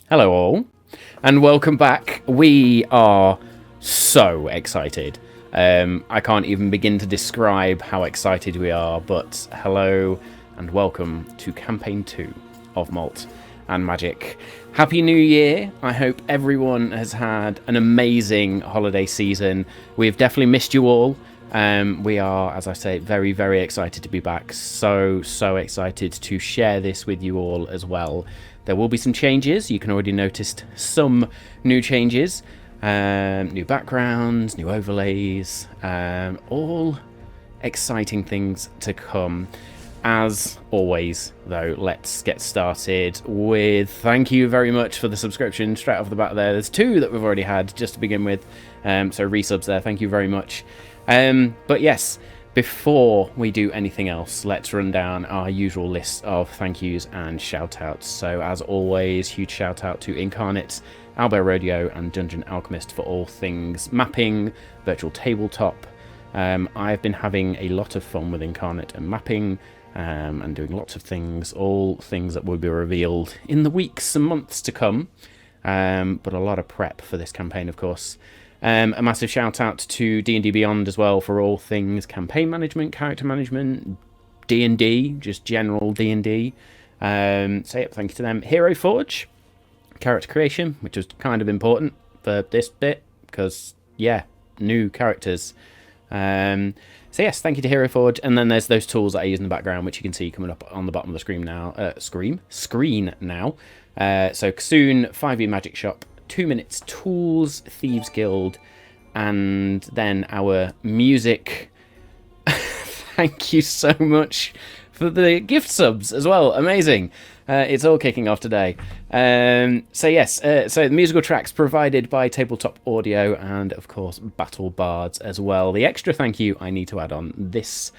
Hello all, and welcome back. We are so excited. I can't even begin to describe how excited we are, but hello and welcome to Campaign 2 of Malt and Magic. Happy New Year. I hope everyone has had an amazing holiday season. We've definitely missed you all. We are, as I say, very, very excited to be back. So excited to share this with you all as well. There will be some changes. You can already notice some new changes. New backgrounds, new overlays, all exciting things to come. As always, though, let's get started with thank you very much for the subscription straight off the bat there. There's 2 that we've already had just to begin with, so resubs there, thank you very much. But yes, before we do anything else, let's run down our usual list of thank yous and shout outs. So as always, huge shout out to Incarnate, Albert Rodeo and Dungeon Alchemist for all things mapping, virtual tabletop. I've been having a lot of fun with Incarnate and mapping, and doing lots of things, all things that will be revealed in the weeks and months to come, but a lot of prep for this campaign, of course. A massive shout out to D&D Beyond as well for all things campaign management, character management, D&D, just general D&D. So yep, thank you to them. Hero Forge, character creation, which was kind of important for this bit because, yeah, new characters. So yes, thank you to Hero Forge, and then there's those tools that I use in the background, which you can see coming up on the bottom of the screen now. Screen now. So soon, 5e Magic Shop, 2 Minutes Tools, Thieves Guild, and then our music. Thank you so much for the gift subs as well. Amazing. It's all kicking off today. So yes, so the musical tracks provided by Tabletop Audio and, of course, Battle Bards as well. The extra thank you I need to add on this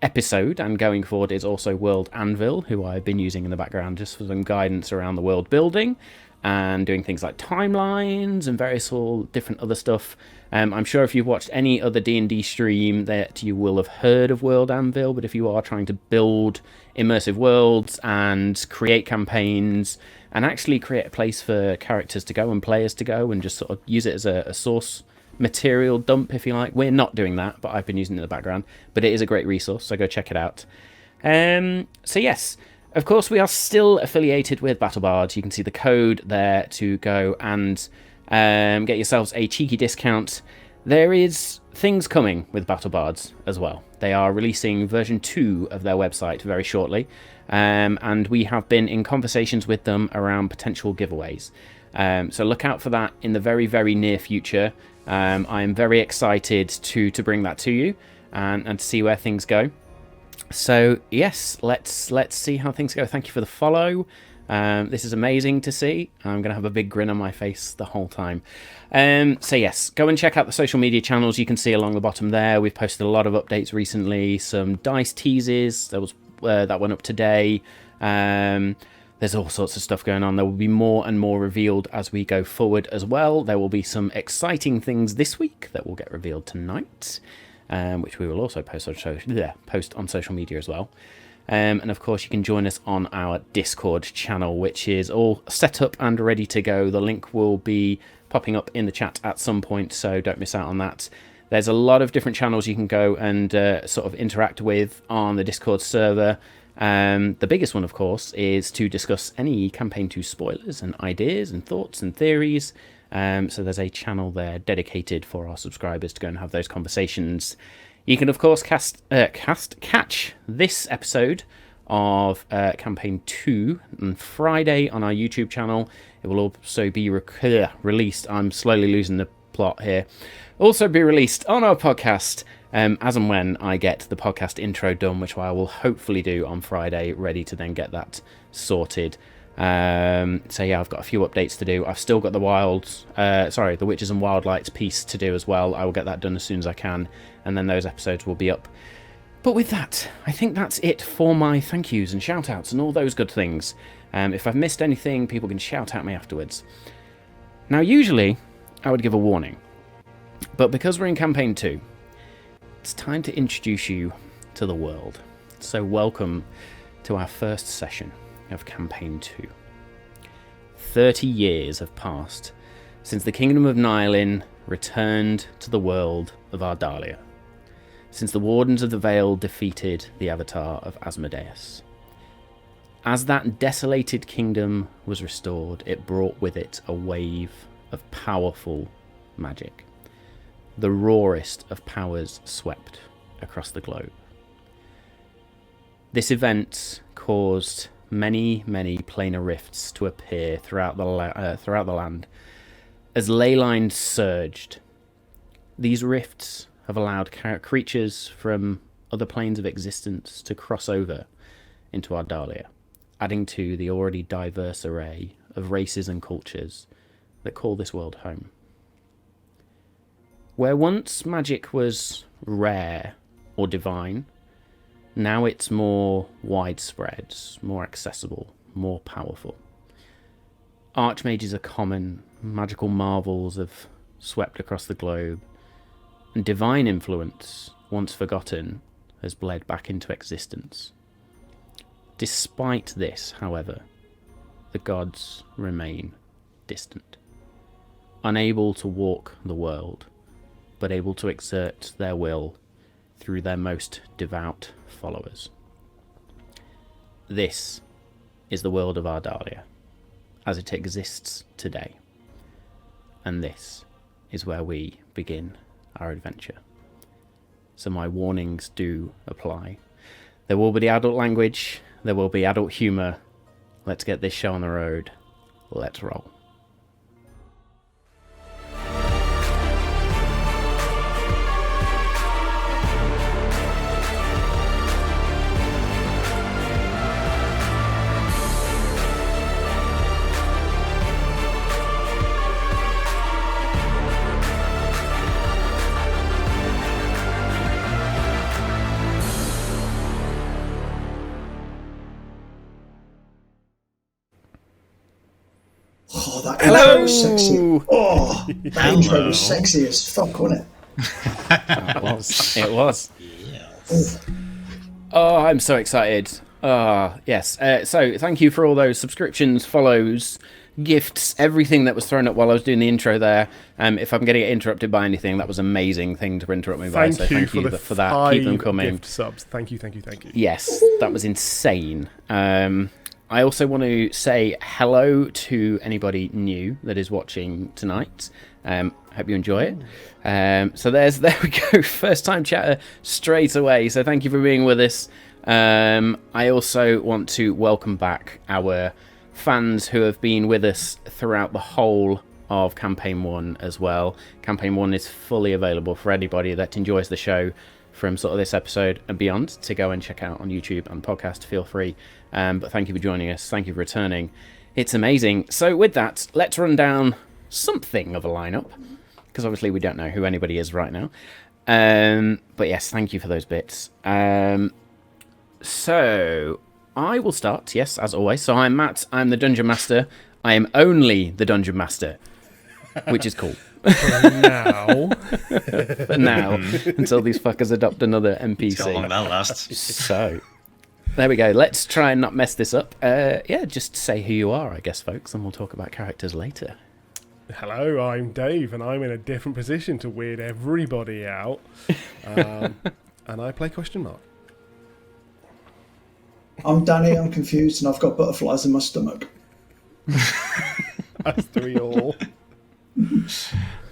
episode and going forward is also World Anvil, who I've been using in the background just for some guidance around the world building and doing things like timelines and various all different other stuff. I'm sure if you've watched any other D&D stream that you will have heard of World Anvil, but if you are trying to build immersive worlds and create campaigns and actually create a place for characters to go and players to go and just sort of use it as a source material dump, if you like. We're not doing that, but I've been using it in the background. But it is a great resource, so go check it out. So yes, of course, we are still affiliated with Battle Bards. You can see the code there to go and get yourselves a cheeky discount. There is things coming with Battle Bards as well. They are releasing version 2 of their website very shortly, and we have been in conversations with them around potential giveaways. So look out for that in the very, very near future. I am very excited to bring that to you and to see where things go. So yes, let's see how things go. Thank you for the follow. This is amazing to see. I'm going to have a big grin on my face the whole time. So yes, go and check out the social media channels. You can see along the bottom there. We've posted a lot of updates recently. Some dice teases. There was that one up today. There's all sorts of stuff going on. There will be more and more revealed as we go forward as well. There will be some exciting things this week that will get revealed tonight, which we will also post on social media as well. And of course, you can join us on our Discord channel, which is all set up and ready to go. The link will be popping up in the chat at some point, so don't miss out on that. There's a lot of different channels you can go and sort of interact with on the Discord server. The biggest one, of course, is to discuss any Campaign 2 spoilers and ideas and thoughts and theories. So there's a channel there dedicated for our subscribers to go and have those conversations. You can, of course, catch this episode of Campaign 2 on Friday on our YouTube channel. It will also be released. I'm slowly losing the plot here. Also be released on our podcast as and when I get the podcast intro done, which I will hopefully do on Friday, ready to then get that sorted. So yeah, I've got a few updates to do. I've still got the Witches and Wildlights piece to do as well. I will get that done as soon as I can, and then those episodes will be up. But with that, I think that's it for my thank yous and shout outs and all those good things. If I've missed anything, people can shout at me afterwards. Now, usually I would give a warning, but because we're in Campaign 2, it's time to introduce you to the world. So welcome to our first session of Campaign 2. 30 years have passed since the Kingdom of Nialin returned to the world of Ardhalia, since the Wardens of the Vale defeated the Avatar of Asmodeus. As that desolated kingdom was restored, it brought with it a wave of powerful magic. The rawest of powers swept across the globe. This event caused many planar rifts to appear throughout the land as ley lines surged. These rifts have allowed creatures from other planes of existence to cross over into Ardhalia, adding to the already diverse array of races and cultures that call this world home. Where once magic was rare or divine, now it's more widespread, more accessible, more powerful. Archmages are common, magical marvels have swept across the globe, and divine influence, once forgotten, has bled back into existence. Despite this, however, the gods remain distant, unable to walk the world, but able to exert their will through their most devout followers. This is the world of Ardhalia, as it exists today. And this is where we begin our adventure. So my warnings do apply. There will be adult language, there will be adult humour. Let's get this show on the road. Let's roll. Oh, that intro was sexy. Oh, that intro was sexy as fuck, wasn't it? It was. Yes. Oh, I'm so excited. Yes. So thank you for all those subscriptions, follows, gifts, everything that was thrown up while I was doing the intro there. If I'm getting interrupted by anything, that was an amazing thing to interrupt me by. So thank you for that. Keep them coming. Gift subs. Thank you. Yes, that was insane. I also want to say hello to anybody new that is watching tonight. Hope you enjoy it. So there we go. First time chatter straight away. So thank you for being with us. I also want to welcome back our fans who have been with us throughout the whole of Campaign 1 as well. Campaign 1 is fully available for anybody that enjoys the show from sort of this episode and beyond to go and check out on YouTube and podcast. Feel free. But thank you for joining us. Thank you for returning. It's amazing. So with that, let's run down something of a lineup, because obviously we don't know who anybody is right now. But yes, thank you for those bits. So I will start, yes, as always. So I'm Matt. I'm the Dungeon Master. I am only the Dungeon Master, which is cool. For now. For now, until these fuckers adopt another NPC. See how long that lasts. So, there we go. Let's try and not mess this up. Yeah, just say who you are, I guess, folks, and we'll talk about characters later. Hello, I'm Dave, and I'm in a different position to weird everybody out. And I play question mark. I'm Danny, I'm confused, and I've got butterflies in my stomach. As do we all.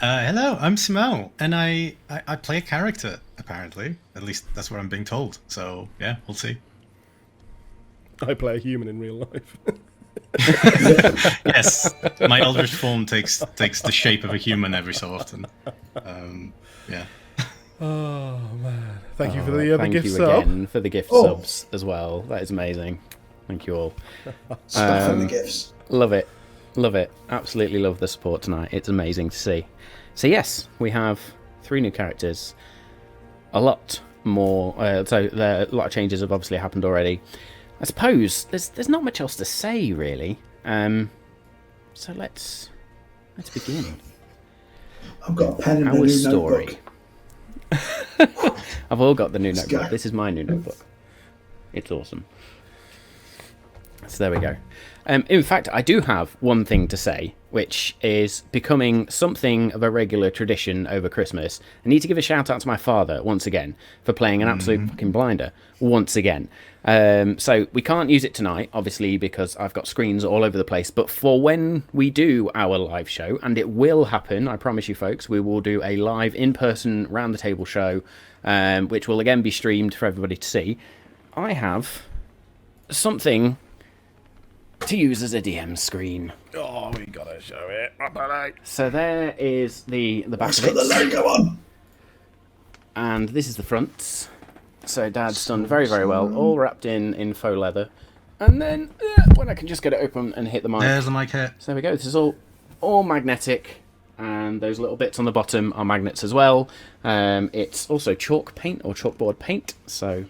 Hello, I'm Simone, and I play a character, apparently. At least that's what I'm being told. So, yeah, we'll see. I play a human in real life. Yes, my eldritch form takes the shape of a human every so often. Yeah. Oh, man. Thank you for the other gift sub. Thank you again for the gift subs as well. That is amazing. Thank you all. Stuff in the gifts. Love it. Love it. Absolutely love the support tonight. It's amazing to see. So yes, we have 3 new characters. A lot more. So a lot of changes have obviously happened already. I suppose there's not much else to say really. So let's begin. I've got a pen and a new notebook. I've all got the new Let's notebook. go. This is my new notebook. It's awesome. So there we go. In fact, I do have one thing to say, which is becoming something of a regular tradition over Christmas. I need to give a shout out to my father once again for playing an absolute fucking blinder once again. So we can't use it tonight, obviously, because I've got screens all over the place. But for when we do our live show, and it will happen, I promise you folks, we will do a live in-person round the table show, which will again be streamed for everybody to see. I have something to use as a DM screen. Oh, we gotta show it. So there is the back It's of got the it, logo on. and this is the front. So Dad's done very, very well, all wrapped in faux leather. And then when I can just get it open and hit the mic. There's the mic here. So there we go. This is all magnetic, and those little bits on the bottom are magnets as well. It's also chalk paint or chalkboard paint, so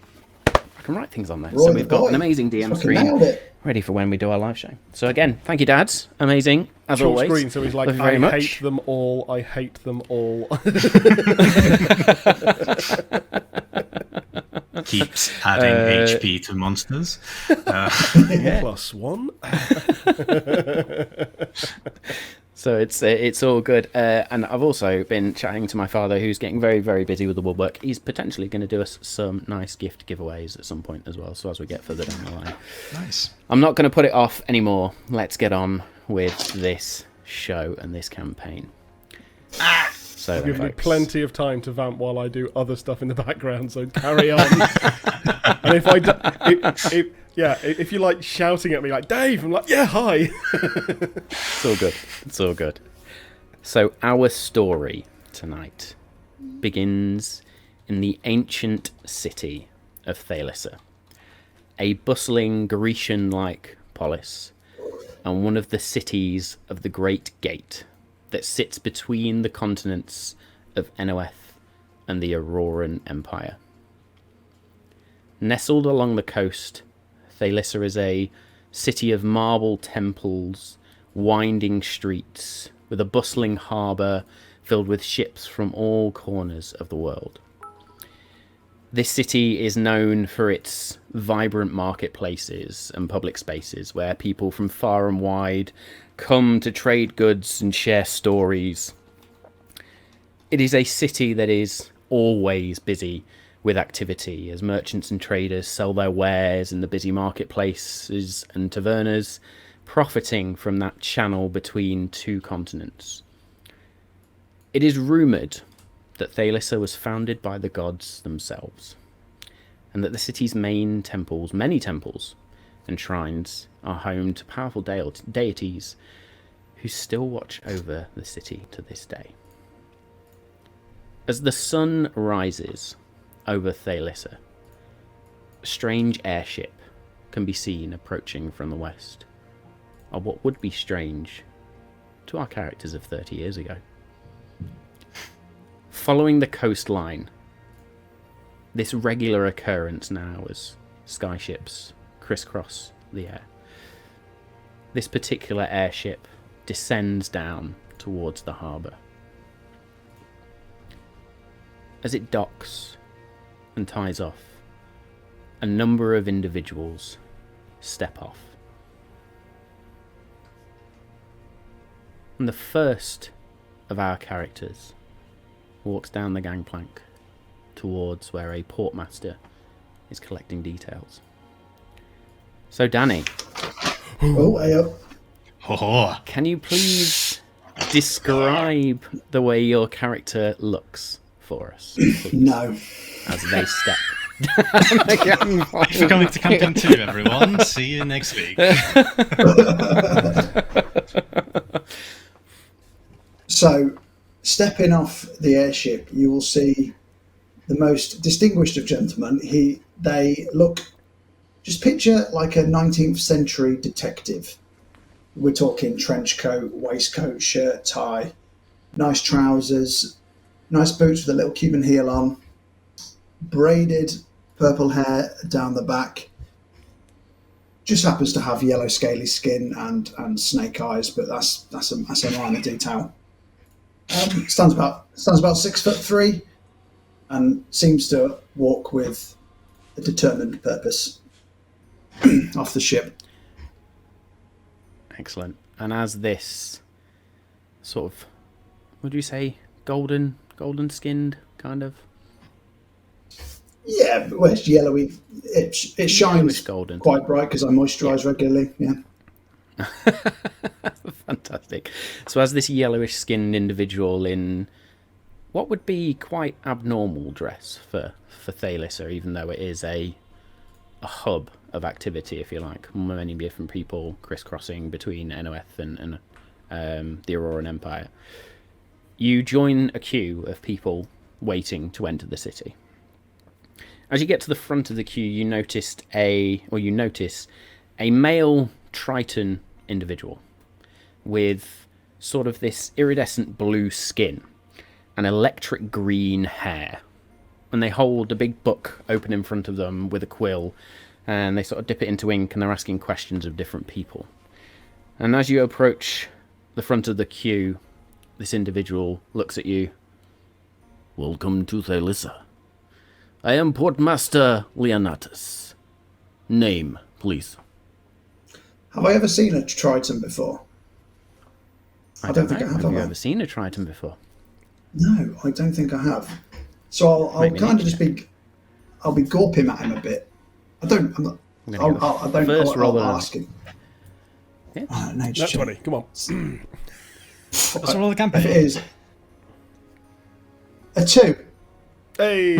I can write things on there. Roy So the we've got boy. an amazing DM Fucking screen nailed it. ready for when we do our live show. So again, thank you, Dads. Amazing, as Short always. screen, so he's like, Thank you very I much. hate them all, I hate them all. Keeps adding HP to monsters. +1. So it's all good. And I've also been chatting to my father, who's getting very, very busy with the woodwork. He's potentially going to do us some nice gift giveaways at some point as well, so as we get further down the line. Nice. I'm not going to put it off anymore. Let's get on with this show and this campaign. So then, Give me folks. plenty of time to vamp while I do other stuff in the background, so carry on. And if I if you're like shouting at me like, Dave, I'm like, yeah, hi. It's all good. It's all good. So our story tonight begins in the ancient city of Thalissa, a bustling Grecian-like polis, and one of the cities of the Great Gate that sits between the continents of Enoeth and the Auroran Empire. Nestled along the coast, Thalissa is a city of marble temples, winding streets, with a bustling harbour filled with ships from all corners of the world. This city is known for its vibrant marketplaces and public spaces where people from far and wide come to trade goods and share stories. It is a city that is always busy with activity as merchants and traders sell their wares in the busy marketplaces and tavernas, profiting from that channel between two continents. It is rumoured that Thalissa was founded by the gods themselves, and that the city's main temples, many temples and shrines, are home to powerful deities who still watch over the city to this day. As the sun rises over Thalissa, a strange airship can be seen approaching from the west, or what would be strange to our characters of 30 years ago. Following the coastline, this regular occurrence now as skyships crisscross the air. This particular airship descends down towards the harbour. As it docks and ties off, a number of individuals step off. And the first of our characters walks down the gangplank towards where a portmaster is collecting details. So Danny, Oh, hey up. Ho-ho. can you please describe the way your character looks for us, please, No. as they step down the gangplank? Thanks for coming to Campaign 2, everyone. See you next week. So, stepping off the airship, you will see the most distinguished of gentlemen. They look, just picture like a 19th century detective. We're talking trench coat, waistcoat, shirt, tie, nice trousers, nice boots with a little Cuban heel on, braided purple hair down the back. Just happens to have yellow scaly skin and snake eyes, but that's a minor detail. Stands about 6'3", and seems to walk with a determined purpose off the ship. Excellent. And as this sort of, would you say, golden skinned kind of? Yeah, well, it's yellowy. It shines Yellowish golden. quite bright because I moisturise regularly. Yeah. Fantastic. So as this yellowish skinned individual in what would be quite abnormal dress for Thalissa, even though it is a hub of activity, if you like, many different people crisscrossing between NOF and the Auroran Empire. You join a queue of people waiting to enter the city. As you get to the front of the queue, you notice a male Triton individual with sort of this iridescent blue skin and electric green hair. And they hold a big book open in front of them with a quill, and they sort of dip it into ink, and they're asking questions of different people. And as you approach the front of the queue, this individual looks at you. Welcome to Thalissa. I am Portmaster Leonatus. Name, please. Have I ever seen a Triton before? I don't think I have. Have you ever seen a Triton before? No, I don't think I have. So I'll kind of just I'll be gawping at him a bit. I'll ask him. Yeah. That's 20. Come on. Let's roll the campaign. If it is a 2. Hey,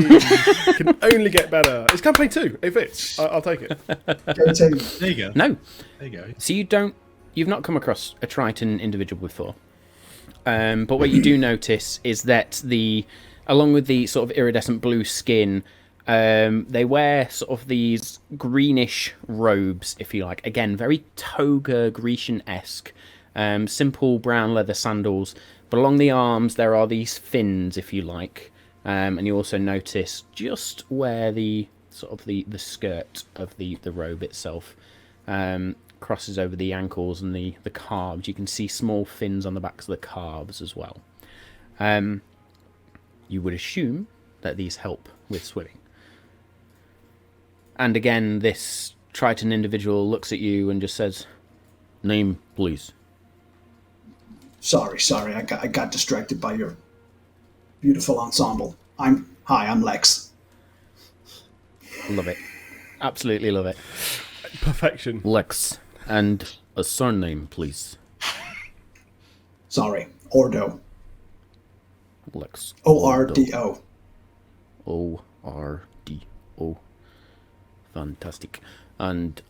can only get better. It's campaign 2. It fits. I'll take it. There you go. No. There you go. So you've not come across a Triton individual before. But what you do notice is that along with the sort of iridescent blue skin, they wear sort of these greenish robes, if you like. Again, very toga Grecian-esque. Simple brown leather sandals. But along the arms, there are these fins, if you like. And you also notice just where the skirt of the robe itself crosses over the ankles and the calves. You can see small fins on the backs of the calves as well. You would assume that these help with swimming. And again, this Triton individual looks at you and just says, "Name, please." Sorry, I got distracted by your beautiful ensemble. I'm Lex. Love it. Absolutely love it. Perfection. Lex. And a surname, please. Sorry, Ordo. Lex. Ordo. Ordo. Fantastic. And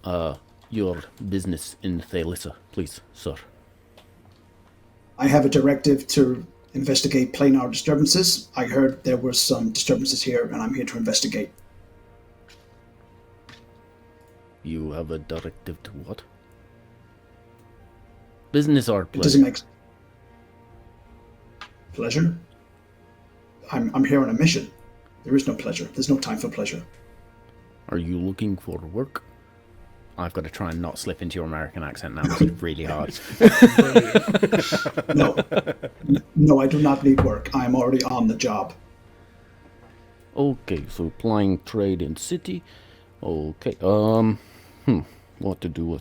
your business in Thalissa, please, sir. I have a directive to investigate planar disturbances. I heard there were some disturbances here, and I'm here to investigate. You have a directive to what? Business or pleasure? It doesn't make pleasure. I'm here on a mission. There is no pleasure. There's no time for pleasure. Are you looking for work? I've got to try and not slip into your American accent now. This is really hard. No, I do not need work. I am already on the job. Okay, so applying trade in city. Okay, what to do?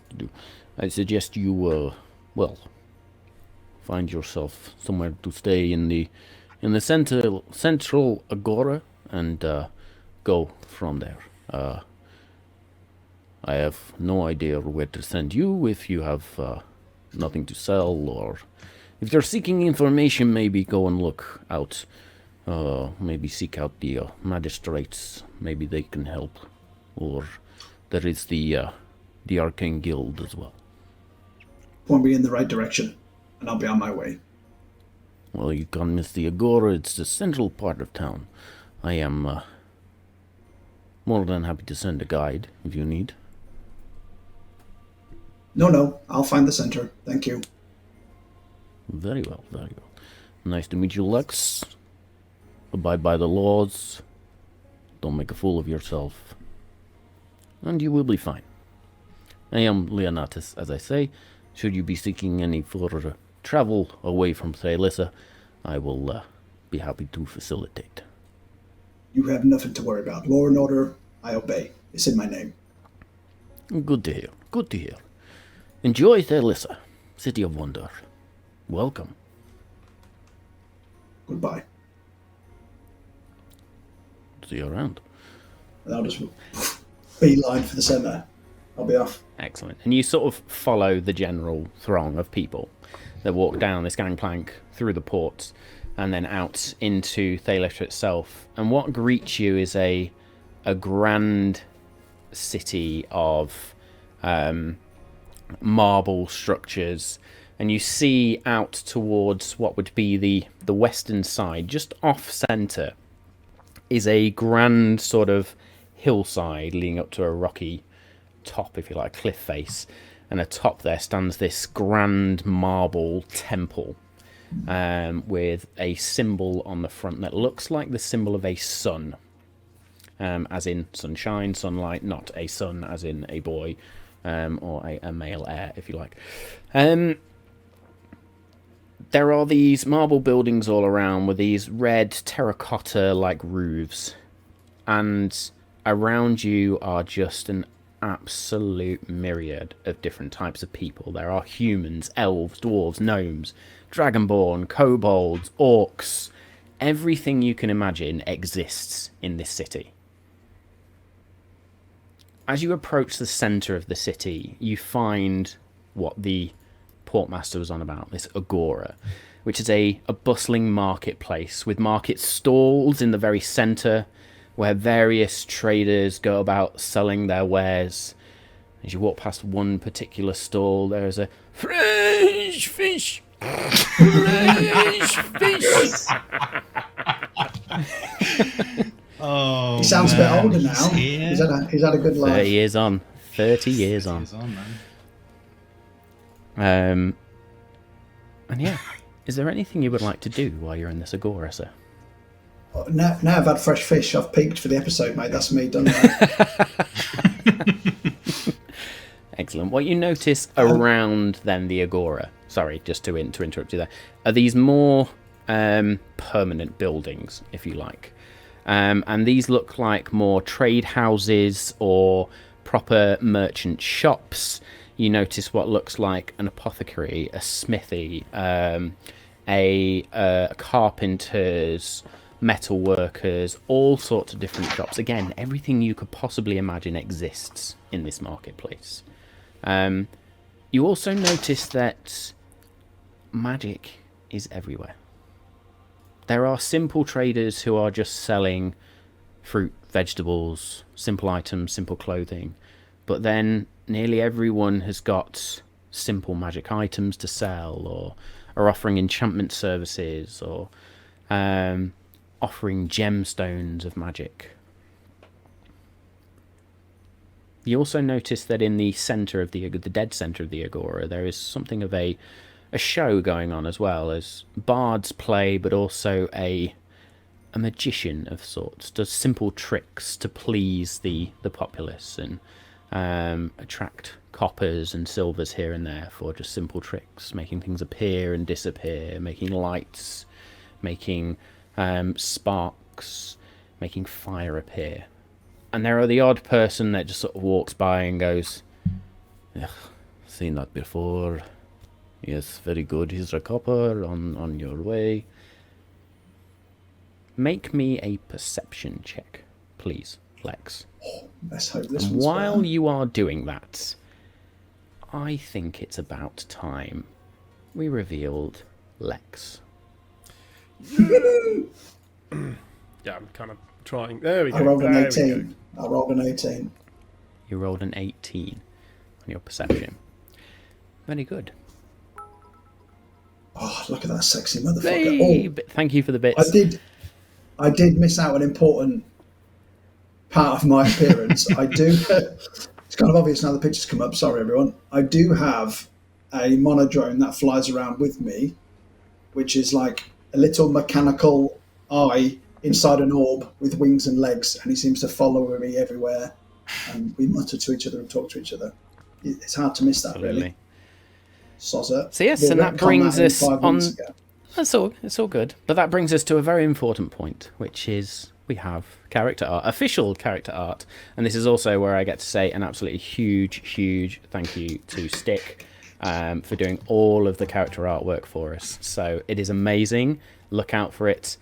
I suggest you, find yourself somewhere to stay in the central agora and go from there. I have no idea where to send you if you have nothing to sell, or if you're seeking information, maybe go and look out. Maybe seek out the magistrates. Maybe they can help. Or there is the Arcane Guild as well. Point me in the right direction, and I'll be on my way. Well, you can't miss the Agora. It's the central part of town. I am more than happy to send a guide if you need. No, I'll find the center. Thank you. Very well. Nice to meet you, Lex. Abide by the laws. Don't make a fool of yourself. And you will be fine. I am Leonatus, as I say. Should you be seeking any further travel away from Thalissa, I will be happy to facilitate. You have nothing to worry about. Law and order, I obey. It's in my name. Good to hear. Enjoy Thalissa. City of Wonder. Welcome. Goodbye. See you around. And I'll just beeline for the centre. I'll be off. Excellent. And you sort of follow the general throng of people that walk down this gangplank through the ports and then out into Thalia itself. And what greets you is a grand city of marble structures. And you see out towards what would be the western side, just off centre, is a grand sort of hillside leading up to a rocky top, if you like, cliff face, and atop there stands this grand marble temple with a symbol on the front that looks like the symbol of a sun, as in sunshine, sunlight, not a son as in a boy or a male heir, if you like. There are these marble buildings all around with these red terracotta-like roofs, and around you are just an absolute myriad of different types of people. There are humans, elves, dwarves, gnomes, dragonborn, kobolds, orcs. Everything you can imagine exists in this city. As you approach the centre of the city, you find what the Portmaster was on about, this agora, which is a bustling marketplace with market stalls in the very centre where various traders go about selling their wares. As you walk past one particular stall, there is a fresh fish. Fresh fish. Oh, He sounds a bit man, older now. here. He's had a good life. 30 years on. 30 years on. He's on, man. And yeah, is there anything you would like to do while you're in this agora, sir? Now I've had fresh fish. I've peaked for the episode, mate. That's me done. Now. Excellent. What you notice around then the agora, sorry, just to interrupt you there, are these more permanent buildings, if you like. And these look like more trade houses or proper merchant shops. You notice what looks like an apothecary, a smithy, a carpenter's, metal workers, all sorts of different shops. Again, everything you could possibly imagine exists in this marketplace. You also notice that magic is everywhere. There are simple traders who are just selling fruit, vegetables, simple items, simple clothing, but then nearly everyone has got simple magic items to sell, or are offering enchantment services, or offering gemstones of magic. You also notice that in the centre of the dead centre of the agora, there is something of a show going on, as well as bards play, but also a magician of sorts does simple tricks to please the populace and attract coppers and silvers here and there for just simple tricks, making things appear and disappear, making lights, making sparks, making fire appear. And there are the odd person that just sort of walks by and goes, "Ugh, seen that before. Yes, very good. Here's a copper on your way." Make me a perception check, please, Lex. Let's hope this And one's while better. you are doing that, I think it's about time we revealed Lex. Yeah, I'm kind of trying. There we go. I rolled an There we 18. I rolled an 18. You rolled an 18 on your perception. Very good. Oh, look at that sexy motherfucker. Oh, Thank you for the bits. I did miss out an important part of my appearance. I do. It's kind of obvious now the pictures come up. Sorry, everyone. I do have a monodrone that flies around with me, which is like a little mechanical eye inside an orb with wings and legs, and he seems to follow me everywhere. And we mutter to each other and talk to each other. It's hard to miss that, Absolutely. really. Sozza. So yes, We'll and that retcon brings in us 5 on. minutes ago. It's all good. But that brings us to a very important point, which is we have character art, official character art, and this is also where I get to say an absolutely huge thank you to Stick for doing all of the character artwork for us. So it is amazing. Look out for it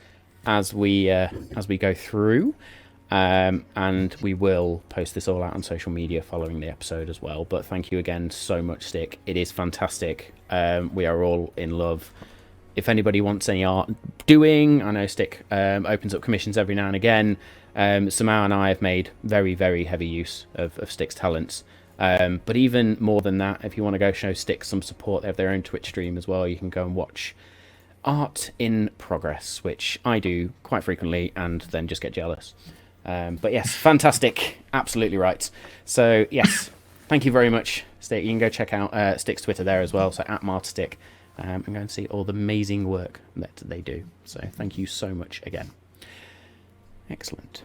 as we go through. And we will post this all out on social media following the episode as well. But thank you again so much, Stick. It is fantastic. We are all in love. If anybody wants any art doing, I know Stick opens up commissions every now and again. Samau and I have made very, very heavy use of Stick's talents. But even more than that, if you want to go show Stick some support, they have their own Twitch stream as well. You can go and watch art in progress, which I do quite frequently and then just get jealous. But yes, fantastic. Absolutely right. So yes, thank you very much, Stick. You can go check out Stick's Twitter there as well, so @MartStick, and go and see all the amazing work that they do. So thank you so much again. Excellent.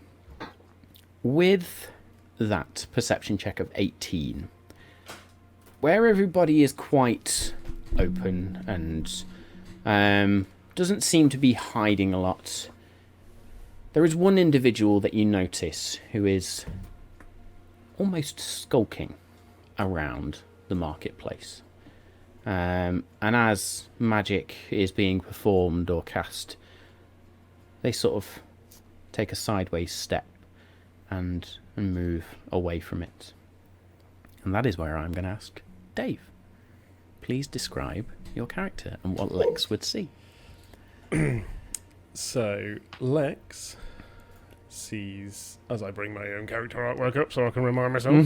With that perception check of 18, where everybody is quite open and doesn't seem to be hiding a lot, there is one individual that you notice who is almost skulking around the marketplace. And as magic is being performed or cast, they sort of take a sideways step and move away from it. And that is where I'm going to ask Dave. Please describe your character and what Lex would see. So, Lex sees, as I bring my own character artwork up so I can remind myself.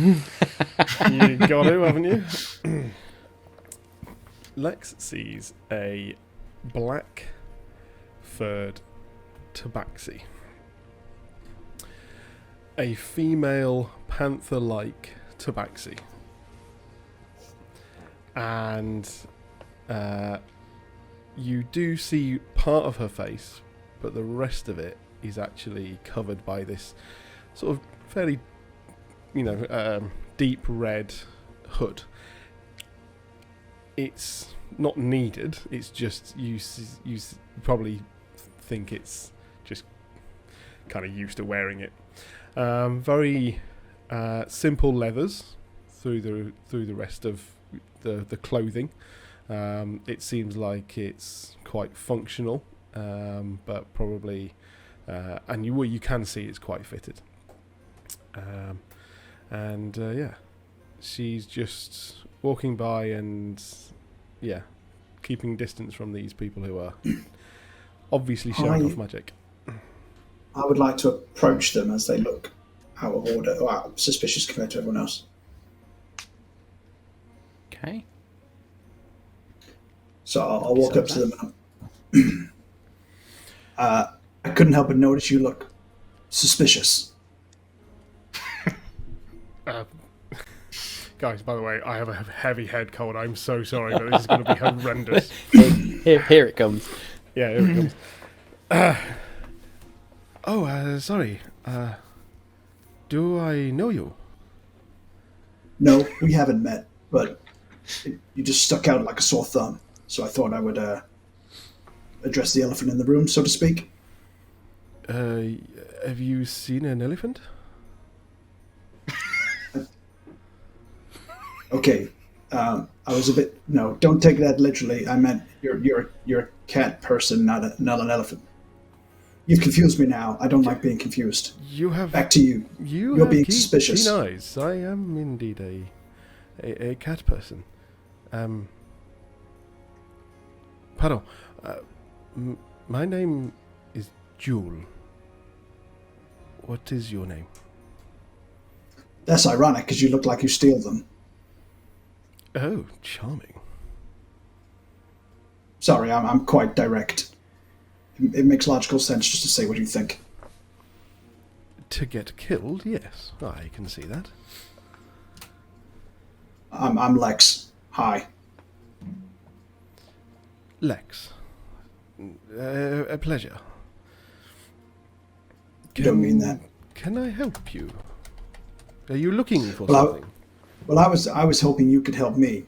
You got it, haven't you? Lex sees a black furred tabaxi. A female panther-like tabaxi. And you do see part of her face, but the rest of it is actually covered by this sort of fairly, deep red hood. It's not needed. It's just you probably think it's just kind of used to wearing it. Very simple leathers through the rest of the clothing. It seems like it's quite functional, but probably, and you can see it's quite fitted. She's just walking by and keeping distance from these people who are obviously showing off magic. I would like to approach them as they look out of order or out suspicious compared to everyone else. Okay. So I'll walk up to them. I couldn't help but notice you look suspicious. Guys, by the way, I have a heavy head cold. I'm so sorry, but this is going to be horrendous. Here it comes. Yeah, here it comes. Sorry. Do I know you? No, we haven't met, but you just stuck out like a sore thumb. So I thought I would address the elephant in the room, so to speak. Have you seen an elephant? Okay, I was a bit. No, don't take that literally. I meant you're a cat person, not an elephant. You've confused me now. I don't like being confused. Back to you. You're being suspicious. Keen eyes. I am indeed a cat person. Pardon. My name is Jewel. What is your name? That's ironic, because you look like you steal them. Oh, charming. Sorry, I'm quite direct. It makes logical sense just to say what you think. To get killed, yes, I can see that. I'm Lex. Hi. Lex. A pleasure. You don't mean that. Can I help you? Are you looking for Well, something? I was hoping you could help me.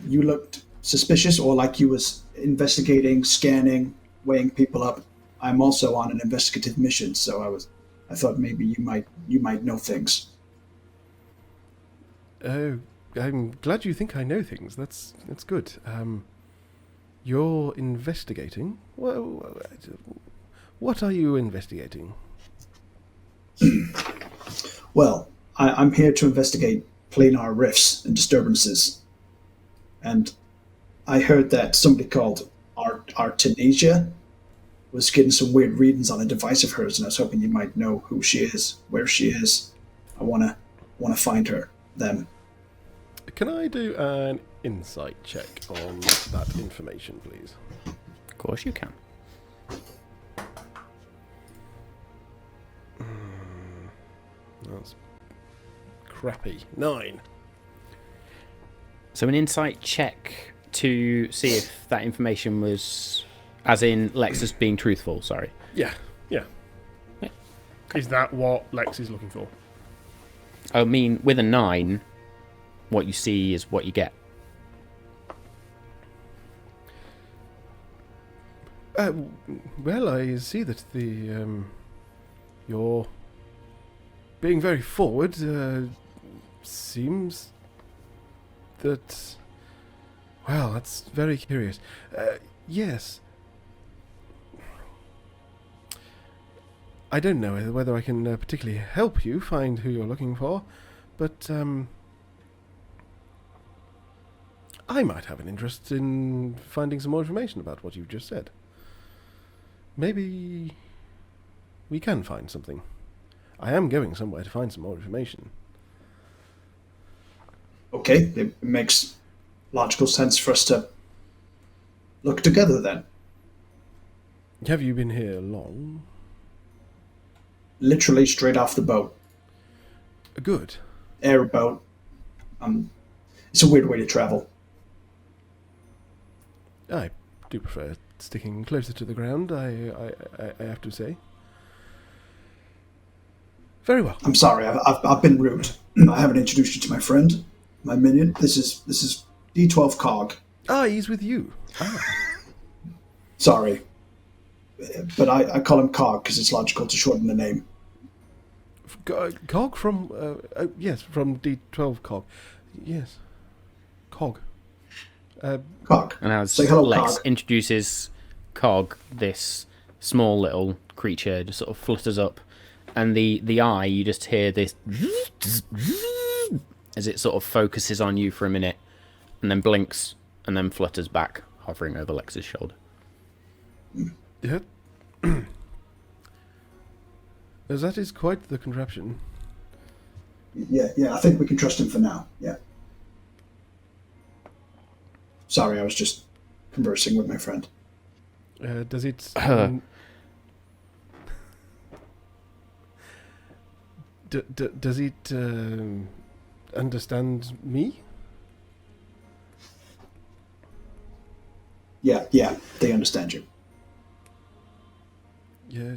You looked suspicious, or like you was investigating, scanning, weighing people up. I'm also on an investigative mission, so I thought maybe you might know things. Oh, I'm glad you think I know things. That's good. You're investigating. What are you investigating? Well, I'm here to investigate planar rifts and disturbances. And I heard that somebody called Artemisia was getting some weird readings on a device of hers, and I was hoping you might know who she is, where she is. I wanna find her. Them. Can I do an insight check on that information, please? Of course you can. That's crappy. 9. So an insight check to see if that information was, as in Lexus being truthful, sorry. Yeah. Yeah. Is that what Lex is looking for? I mean, with a 9, what you see is what you get. Well, I see that you're being very forward. Seems that... Well, that's very curious. Yes. I don't know whether I can particularly help you find who you're looking for, but I might have an interest in finding some more information about what you've just said. Maybe we can find something. I am going somewhere to find some more information. Okay, it makes logical sense for us to look together then. Have you been here long? Literally straight off the boat. Good. Airboat. It's a weird way to travel. I do prefer sticking closer to the ground, I have to say. Very well. I'm sorry, I've been rude. I haven't introduced you to my friend, my minion. This is D12 Cog. Ah, he's with you. Sorry. But I call him Cog because it's logical to shorten the name. Cog from... yes, from D12 Cog. Yes. Cog. Cog. And as Say hello, Lex Cog. introduces Cog, this small little creature just sort of flutters up, and the eye, you just hear this as it sort of focuses on you for a minute, and then blinks, and then flutters back, hovering over Lex's shoulder. Yeah. That is quite the contraption. Yeah, I think we can trust him for now. Yeah. Sorry, I was just conversing with my friend. Does it... does it understand me? Yeah, they understand you. Yeah.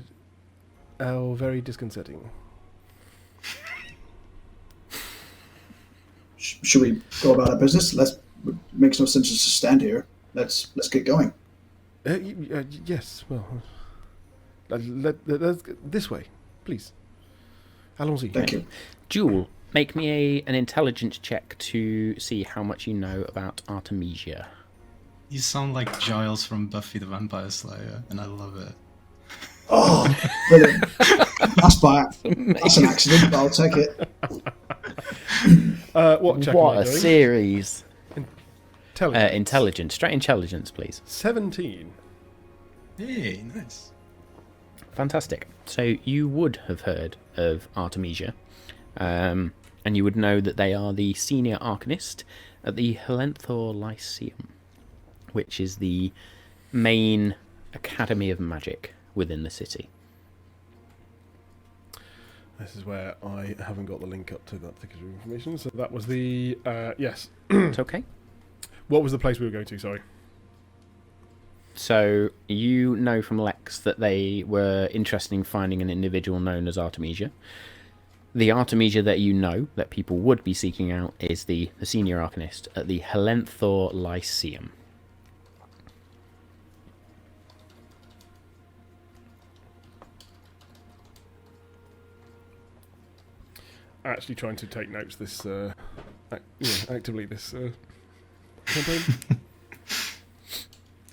Oh, very disconcerting. Should we go about our business? It makes no sense just to stand here. Let's get going. Yes, well... let's this way, please. Allons-y. Thank you. Jewel, make me an intelligence check to see how much you know about Artemisia. You sound like Giles from Buffy the Vampire Slayer, and I love it. Oh, brilliant. That's an accident, but I'll take it. What check am I What a doing? series. Intelligence. Intelligence. Straight intelligence, please. 17. Hey, nice. Fantastic. So you would have heard of Artemisia, and you would know that they are the senior Arcanist at the Helenthor Lyceum, which is the main academy of magic within the city. This is where I haven't got the link up to that particular information. So that was the... yes. It's okay. What was the place we were going to, sorry? So you know from Lex that they were interested in finding an individual known as Artemisia. The Artemisia that you know, that people would be seeking out, is the senior Arcanist at the Helenthor Lyceum. Actually trying to take notes this actively this campaign.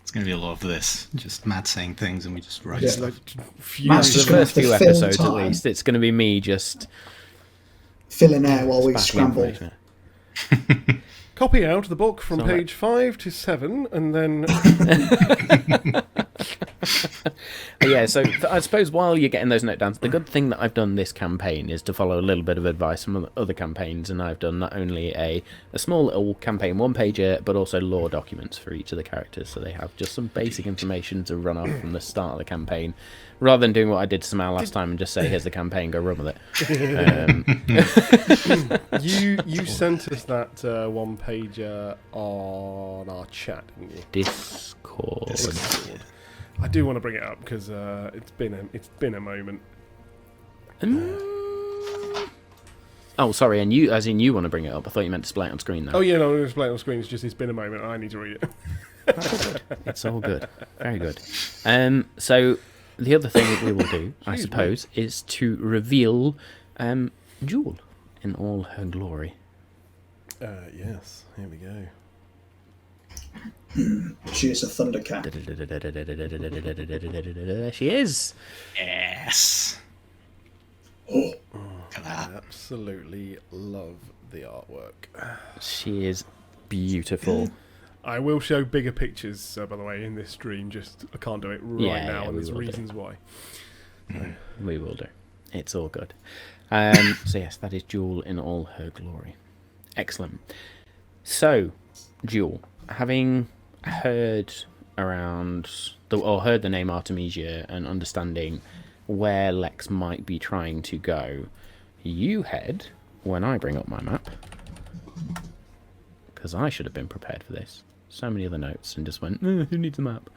It's going to be a lot of this. Just Matt saying things and we just write Yeah. stuff. Like, Matt's furious. just The gonna first have to few fill episodes, at time. least, it's going to be me just Fill in air while we spouting scramble. information. Copy out the book from Sound like- page 5 to 7, and then Yeah, so I suppose while you're getting those note downs, the good thing that I've done this campaign is to follow a little bit of advice from other campaigns, and I've done not only a small little campaign one-pager, but also lore documents for each of the characters, so they have just some basic information to run off from the start of the campaign, rather than doing what I did to Samal last time and just say, here's the campaign, go run with it. you sent us that one-pager on our chat, didn't you? Discord. I do want to bring it up because it's been a moment. Oh, sorry, and you, as in you want to bring it up. I thought you meant display it on screen, though. Oh yeah, no, I'm going to display it on screen. It's been a moment. I need to read it. It's all good. Very good. So the other thing that we will do, I suppose, is to reveal Jewel in all her glory. Yes, here we go. She is a Thundercat. There she is. Yes. Oh, Look at that. I absolutely love the artwork. She is beautiful. I will show bigger pictures, by the way, in this stream. Just I can't do it right Yeah, now, yeah, and we there's will do. reasons why. We will do. It's all good. So yes, that is Jewel in all her glory. Excellent. So, Jewel, having heard heard the name Artemisia and understanding where Lex might be trying to go, you head, when I bring up my map, because I should have been prepared for this. So many other notes and just went, who needs a map?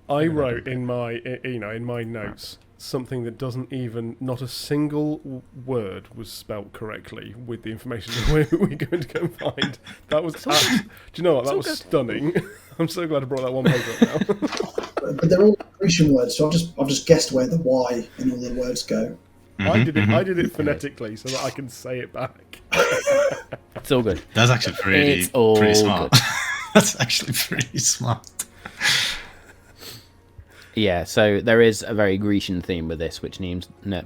I wrote in my notes something that doesn't even, not a single word was spelt correctly with the information that we're going to go and find. That was, do you know what? That was stunning. I'm so glad I brought that one paper up now. but they're all Grecian words, so I've just guessed where the Y in all the words go. I did it phonetically so that I can say it back. It's all good. That's actually It's all pretty smart. good. That's actually pretty smart. Yeah, so there is a very Grecian theme with this, which means the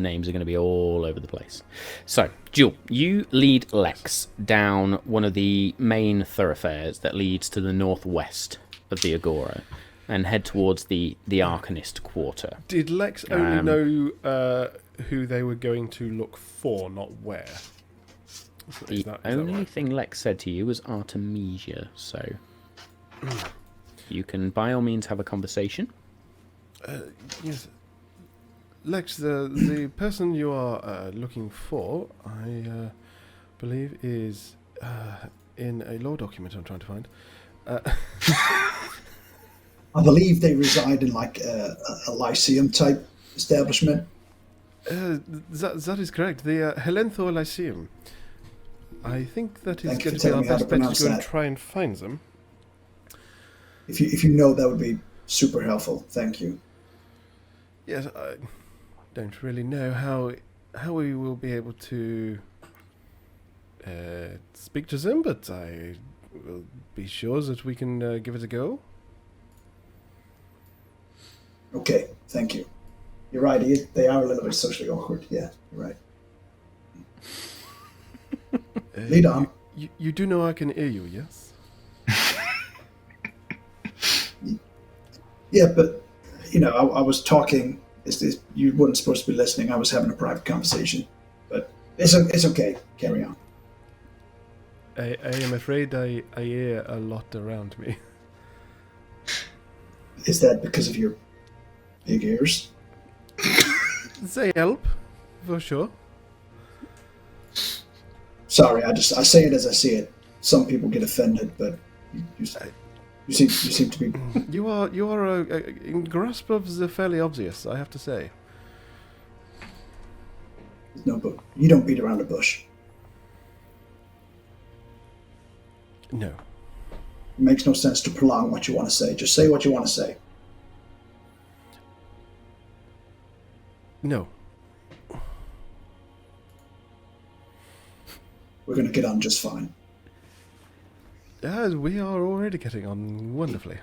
names are going to be all over the place. So, Jewel, you lead Lex down one of the main thoroughfares that leads to the northwest of the Agora and head towards the Alchemist quarter. Did Lex only know who they were going to look for, not where? The only right? thing Lex said to you was Artemisia, so you can by all means have a conversation. Yes. Lex, the person you are looking for, I believe, is in a law document I'm trying to find. I believe they reside in like a Lyceum type establishment. That is correct. The Helentho Lyceum. I think that is Thank you going for to be our telling me how to best bet to pronounce go and that. try and find them. If you know, that would be super helpful. Thank you. Yes, I don't really know how we will be able to speak to them, but I will be sure that we can give it a go. Okay, thank you. You're right. They are a little bit socially awkward. Yeah, you're right. Lead on. You do know I can hear you, yes? Yeah, but I was talking. You weren't supposed to be listening. I was having a private conversation, but it's okay. Carry on. I am afraid I hear a lot around me. Is that because of your big ears? They help, for sure. Sorry, I say it as I see it. Some people get offended, but you seem to be. You are in grasp of the fairly obvious, I have to say. No, but you don't beat around the bush. No. It makes no sense to prolong what you want to say. Just say what you want to say. No. we're going to get on just fine. We are already getting on wonderfully.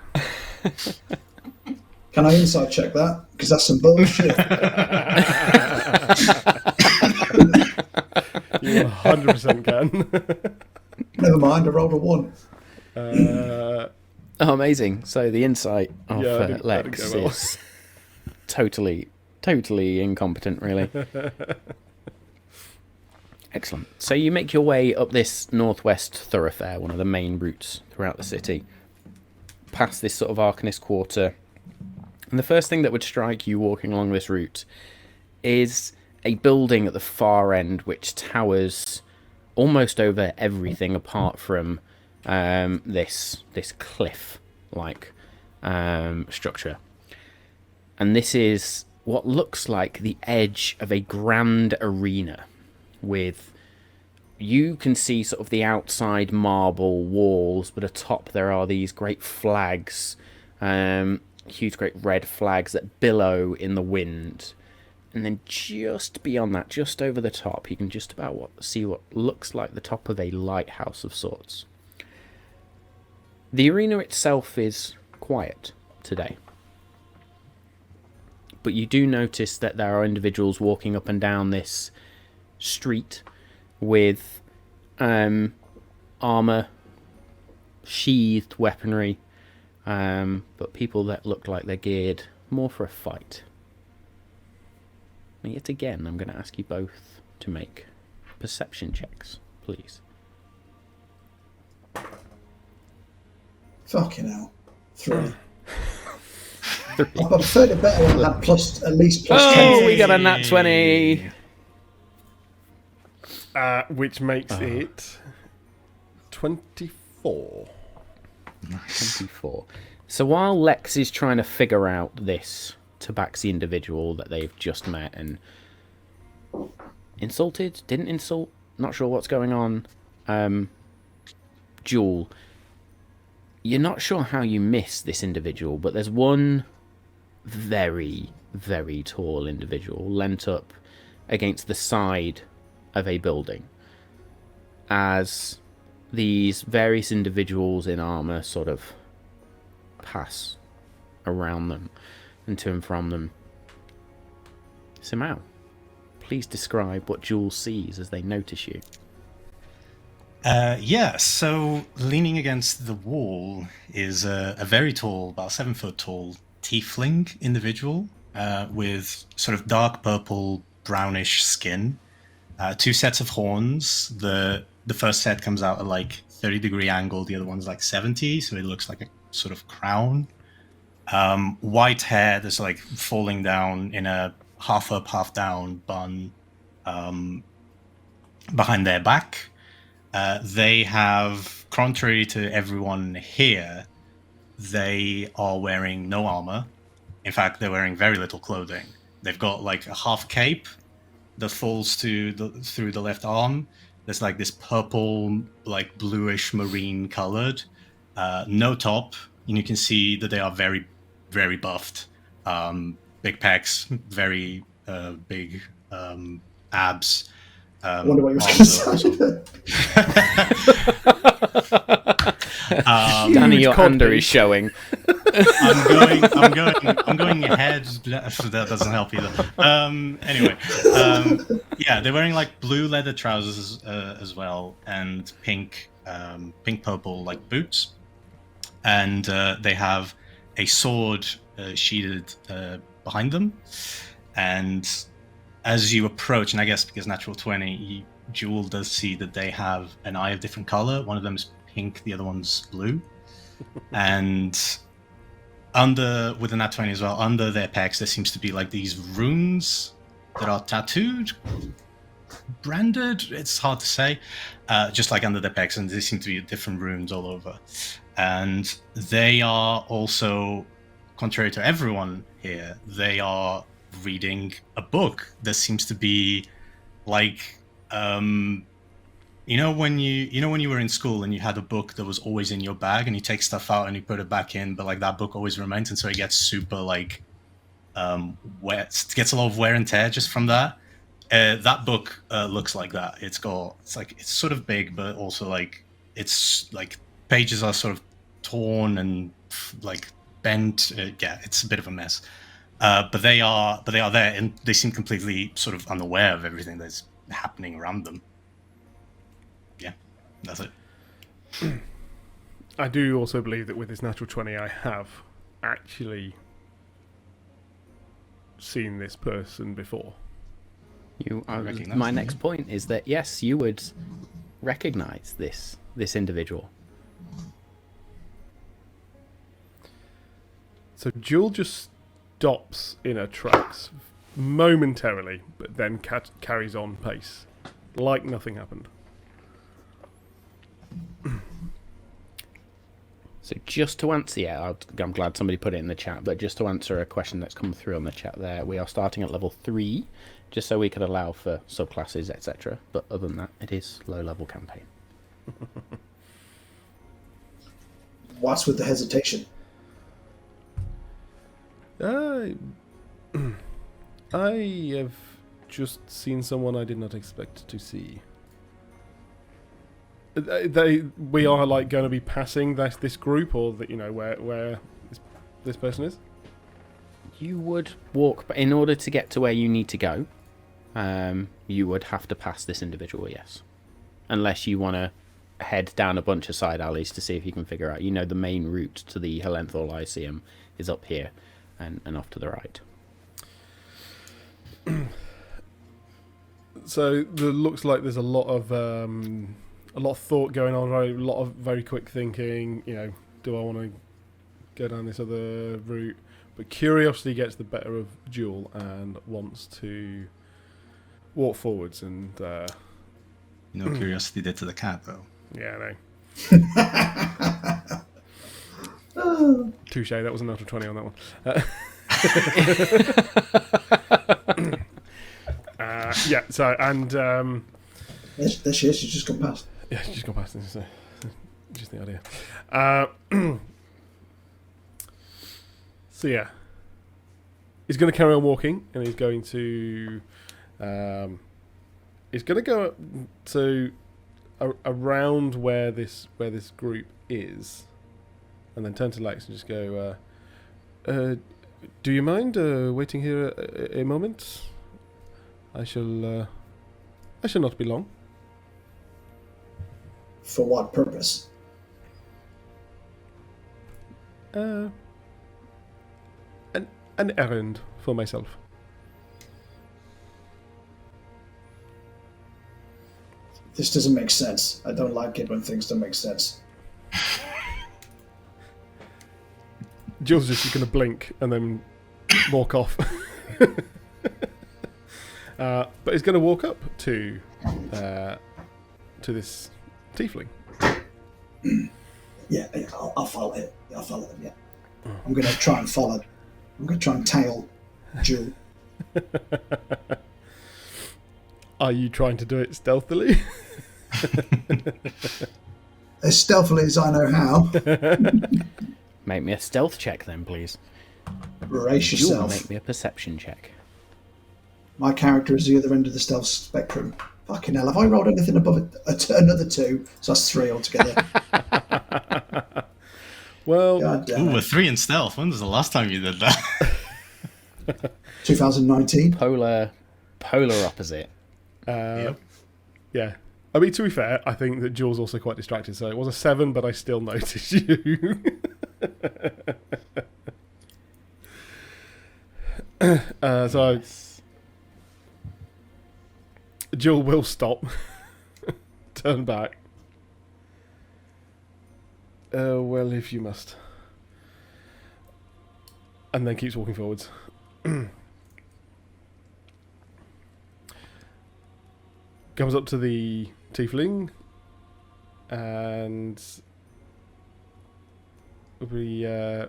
Can I inside check that? Because that's some bullshit. You 100% can. Never mind, I rolled a 1. Oh, amazing. So the insight of Lex is totally incompetent, really. Excellent. So you make your way up this northwest thoroughfare, one of the main routes throughout the city, past this sort of Arcanist quarter. And the first thing that would strike you walking along this route is a building at the far end which towers almost over everything apart from this cliff-like structure. And this is what looks like the edge of a grand arena with... You can see sort of the outside marble walls, but atop there are these great flags, huge great red flags that billow in the wind. And then just beyond that, just over the top, you can just about see what looks like the top of a lighthouse of sorts. The arena itself is quiet today. But you do notice that there are individuals walking up and down this street with armour, sheathed weaponry, but people that look like they're geared more for a fight. And yet again, I'm going to ask you both to make perception checks, please. Fucking hell. 3. I preferred it better when I had at least plus 10. Oh, we got a nat 20! Which makes it 24. 24. So while Lex is trying to figure out this Tabaxi individual that they've just met and insulted, didn't insult, not sure what's going on, Jewel, you're not sure how you miss this individual, but there's one very, very tall individual leant up against the side of a building as these various individuals in armour sort of pass around them and to and from them. Simao, please describe what Jules sees as they notice you. So leaning against the wall is a very tall, about 7 foot tall tiefling individual with sort of dark purple, brownish skin, 2 sets of horns. The first set comes out at like 30-degree angle, the other one's like 70, so it looks like a sort of crown. White hair that's like falling down in a half up, half down bun behind their back. They have, contrary to everyone here, they are wearing no armor. In fact, they're wearing very little clothing. They've got like a half cape that falls through the left arm. There's like this purple, like bluish marine colored. No top, and you can see that they are very, very buffed. Big pecs, very big abs. I wonder what you were going to say. Danny, your under is showing. I'm going ahead. That doesn't help either. Anyway, they're wearing like blue leather trousers as well, and pink purple like boots, and they have a sword sheathed behind them. And as you approach, and I guess because natural 20, Jewel does see that they have an eye of different color. One of them is pink, the other one's blue. And with the nat 20 as well, under their pecs, there seems to be like these runes that are tattooed, branded, it's hard to say, just like under their pecs, and there seem to be different runes all over. And they are also, contrary to everyone here, they are reading a book that seems to be like when you were in school and you had a book that was always in your bag and you take stuff out and you put it back in, but like that book always remains, and so it gets super like gets a lot of wear and tear just from that. That book looks like that. It's sort of big, but also like it's like pages are sort of torn and like bent. Yeah, it's a bit of a mess. But they are there, and they seem completely sort of unaware of everything that's happening around them. Yeah, that's it. I do also believe that with this natural 20, I have actually seen this person before. My next point is that yes, you would recognize this individual. So Jewel just stops in her tracks momentarily, but then carries on pace, like nothing happened. So just to answer, I'm glad somebody put it in the chat, but just to answer a question that's come through on the chat there, we are starting at level 3, just so we could allow for subclasses, etc. But other than that, it is low-level campaign. What's with the hesitation? I have just seen someone I did not expect to see. We are like going to be passing this group, or that where this person is. You would walk, but in order to get to where you need to go, you would have to pass this individual. Yes, unless you want to head down a bunch of side alleys to see if you can figure out. The main route to the Helenthal Lyceum is up here, and off to the right. So there looks like there's a lot of thought going on, a lot of very quick thinking. Do I want to go down this other route? But curiosity gets the better of Jewel and wants to walk forwards. And curiosity did to the cat, though. Yeah, I know. Touche. That was a natural 20 on that one. Yeah. So and there she is. She's just gone past. Yeah, she's just gone past. This is just the idea. So yeah, he's going to carry on walking, and he's going to go to around where this group is, and then turn to Lex and just go. Do you mind waiting here a moment? I shall not be long. For what purpose? An errand for myself. This doesn't make sense. I don't like it when things don't make sense. Jill's just going to blink and then walk off. But he's going to walk up to this tiefling. Yeah, I'll follow it. I'll follow him, yeah. I'm going to try and follow. I'm going to try and tail Jewel. Are you trying to do it stealthily? As stealthily as I know how. Make me a stealth check then, please. Brace Jewel, yourself. make me a perception check. My character is the other end of the stealth spectrum. Fucking hell, have I rolled anything above another 2? So that's 3 altogether. Well, we're 3 in stealth. When was the last time you did that? 2019. Polar opposite. Yep. Yeah. I mean, to be fair, I think that Jules also quite distracted, so it was a 7, but I still noticed you. So Jill will stop, turn back. Well, if you must. And then keeps walking forwards. Comes up to the tiefling, and we'll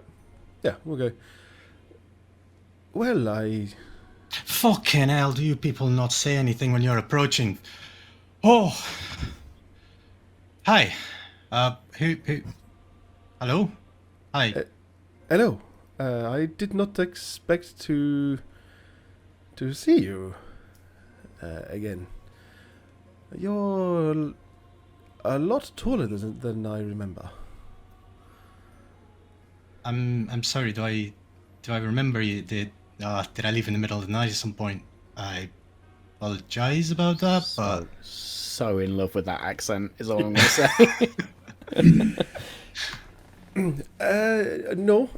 go. Well, Fucking hell, do you people not say anything when you're approaching? Oh. Hi. Who? Hello? Hi. Hello. I did not expect to see you. again. You're a lot taller than I remember. I'm sorry. Do I remember you? Did I leave in the middle of the night at some point? I apologize about that. But So in love with that accent is all I'm going to say. No.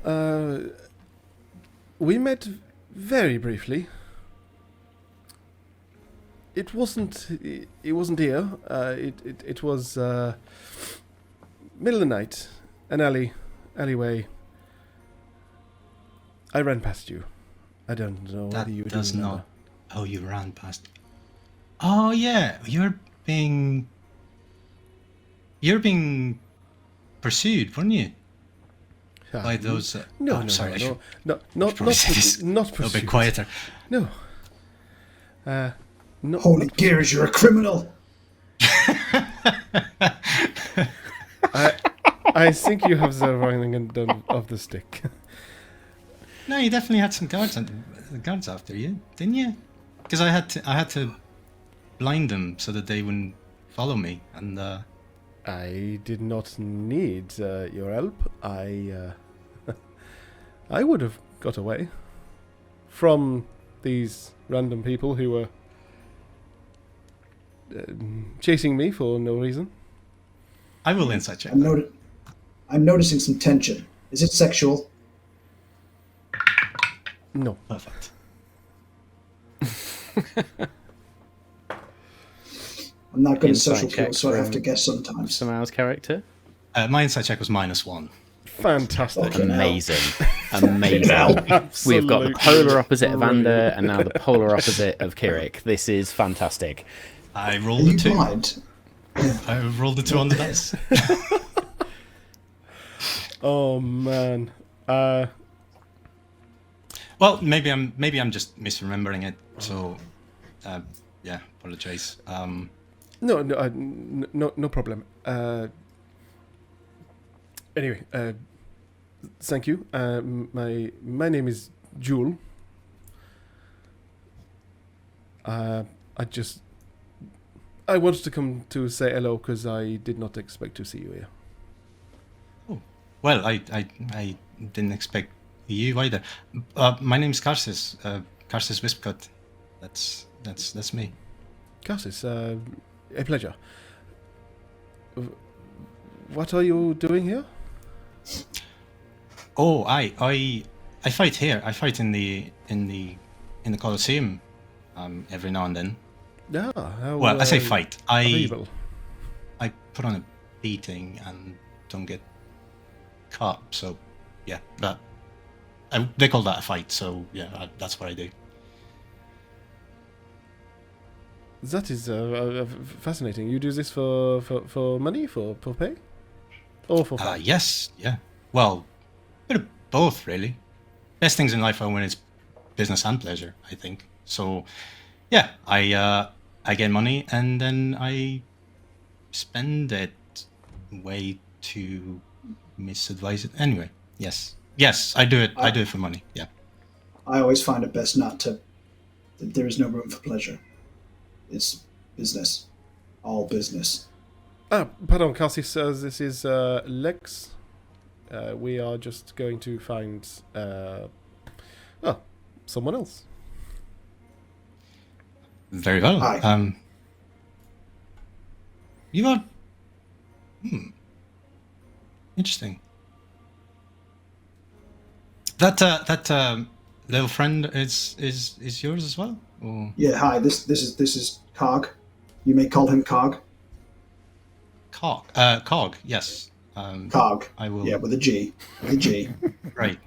We met very briefly. It wasn't here. It was middle of the night, an alleyway. I ran past you. I don't know whether you does do remember. not. Oh, you ran past. Oh yeah, you're being pursued, weren't you? By those. No, sorry. not pursued. A bit quieter. No. Holy gears, you're a criminal. I think you have the wrong end of the stick. No, you definitely had some guards after you, didn't you? Because I had to blind them so that they wouldn't follow me, and I did not need your help. I would have got away from these random people who were chasing me for no reason. I will insight check. I'm noticing some tension. Is it sexual? No. Perfect. I'm not good at Insight social check skills, so I have from to guess sometimes. Samar's character. My insight check was -1. Fantastic. Okay. Amazing. We've got the polar opposite of Ander and now the polar opposite of Kirik. This is fantastic. I Are rolled a you 2. blind? I rolled a 2 on the dice. Oh man. Well, maybe I'm just misremembering it. So, yeah, apologize. No problem. Anyway, thank you. My name is Jewel. I wanted to come to say hello because I did not expect to see you here. Oh, well, I didn't expect you either. My name's Karsis. Karsis Wispcut. That's me. Cassis, a pleasure. What are you doing here? Oh, I fight here. I fight in the Colosseum, every now and then. Yeah. Well, I say fight. Available. I put on a beating and don't get caught. So, yeah, they call that a fight. So yeah, that's what I do. That is fascinating. You do this for money, for pay, or for fun? Yes, yeah. Well, a bit of both, really. Best things in life are when it's business and pleasure, I think. So, yeah, I get money and then I spend it way too misadvised. Anyway, yes, I do it. I do it for money. Yeah. I always find it best not to. There is no room for pleasure. It's business. All business. Pardon, Cassis, this is Lex. We are just going to find someone else. Very well. Hi. You are. Interesting. That little friend is yours as well? Or? Yeah. Hi. This is Cog. You may call him Cog. Cog. Yes. Cog. I will. Yeah, with a G. With a G. Right.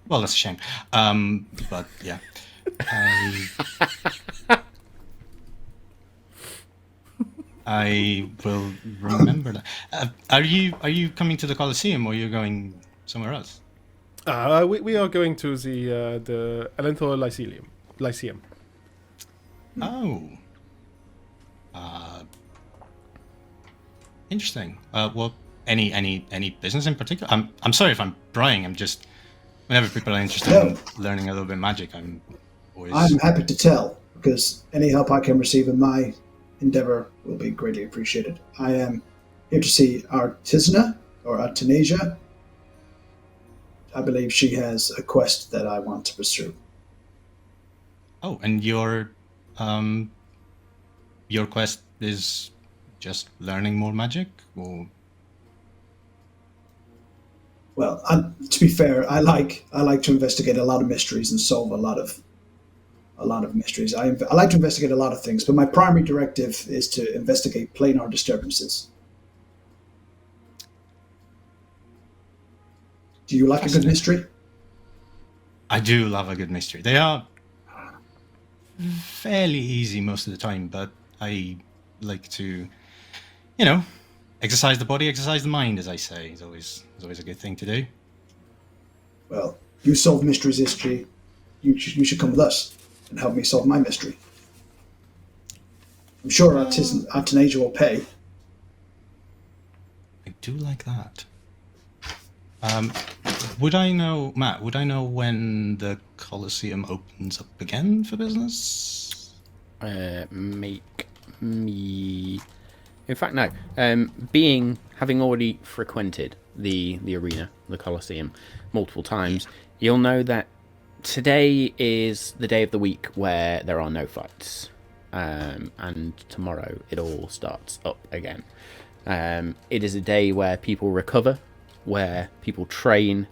Well, that's a shame. But yeah. I will remember that. Are you coming to the Colosseum or are you going somewhere else? We are going to the Elenthor Lyceum. Oh. Interesting. Well, any business in particular? I'm sorry if I'm prying. I'm just whenever people are interested in learning a little bit of magic, I'm always. I'm happy to tell. because any help I can receive in my endeavour will be greatly appreciated. I am here to see Artisana, or Artenasia. I believe she has a quest that I want to pursue. Oh, and your quest is just learning more magic, or? Well, to be fair, I like to investigate a lot of mysteries and solve a lot of mysteries. I like to investigate a lot of things, but my primary directive is to investigate planar disturbances. Do you like a good mystery? I do love a good mystery. They are fairly easy most of the time, but I like to, exercise the body, exercise the mind, as I say. It's always a good thing to do. Well, you solve mysteries, SG. You should come with us and help me solve my mystery. I'm sure Artenasia will pay. I do like that. Would I know, Matt, when the Colosseum opens up again for business? Make me... In fact, no. Having already frequented the arena, the Colosseum, multiple times, you'll know that today is the day of the week where there are no fights. And tomorrow it all starts up again. It is a day where people recover, where people train,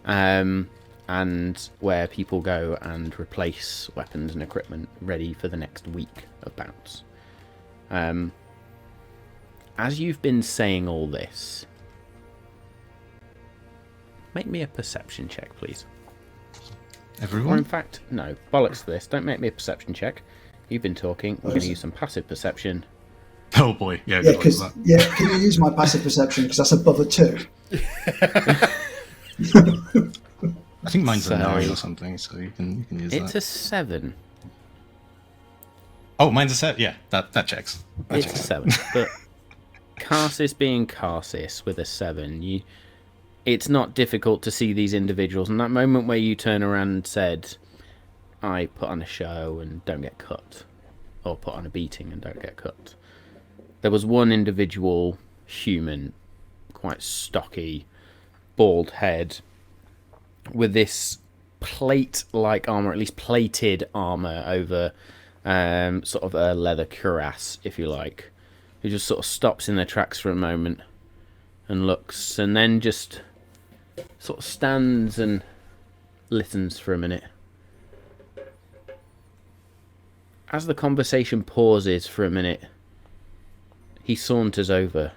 and where people go and replace weapons and equipment ready for the next week of bouts. As you've been saying all this, make me a perception check, please. Everyone? Or in fact, no, bollocks to this. Don't make me a perception check. You've been talking. We're going to use some passive perception. Oh boy, yeah. Can you use my passive perception, because that's above a 2. I think mine's a 9 or something, so you can use that. It's a 7. Oh, mine's a 7. Yeah, that checks. It's a 7, but Karsis being Karsis with a 7, it's not difficult to see these individuals. And that moment where you turn around and said, I put on a show and don't get cut, or put on a beating and don't get cut. There was one individual, human, quite stocky, bald head, with this plate-like armour, at least plated armour over sort of a leather cuirass, if you like, who just sort of stops in their tracks for a moment and looks, and then just sort of stands and listens for a minute. As the conversation pauses for a minute, he saunters over.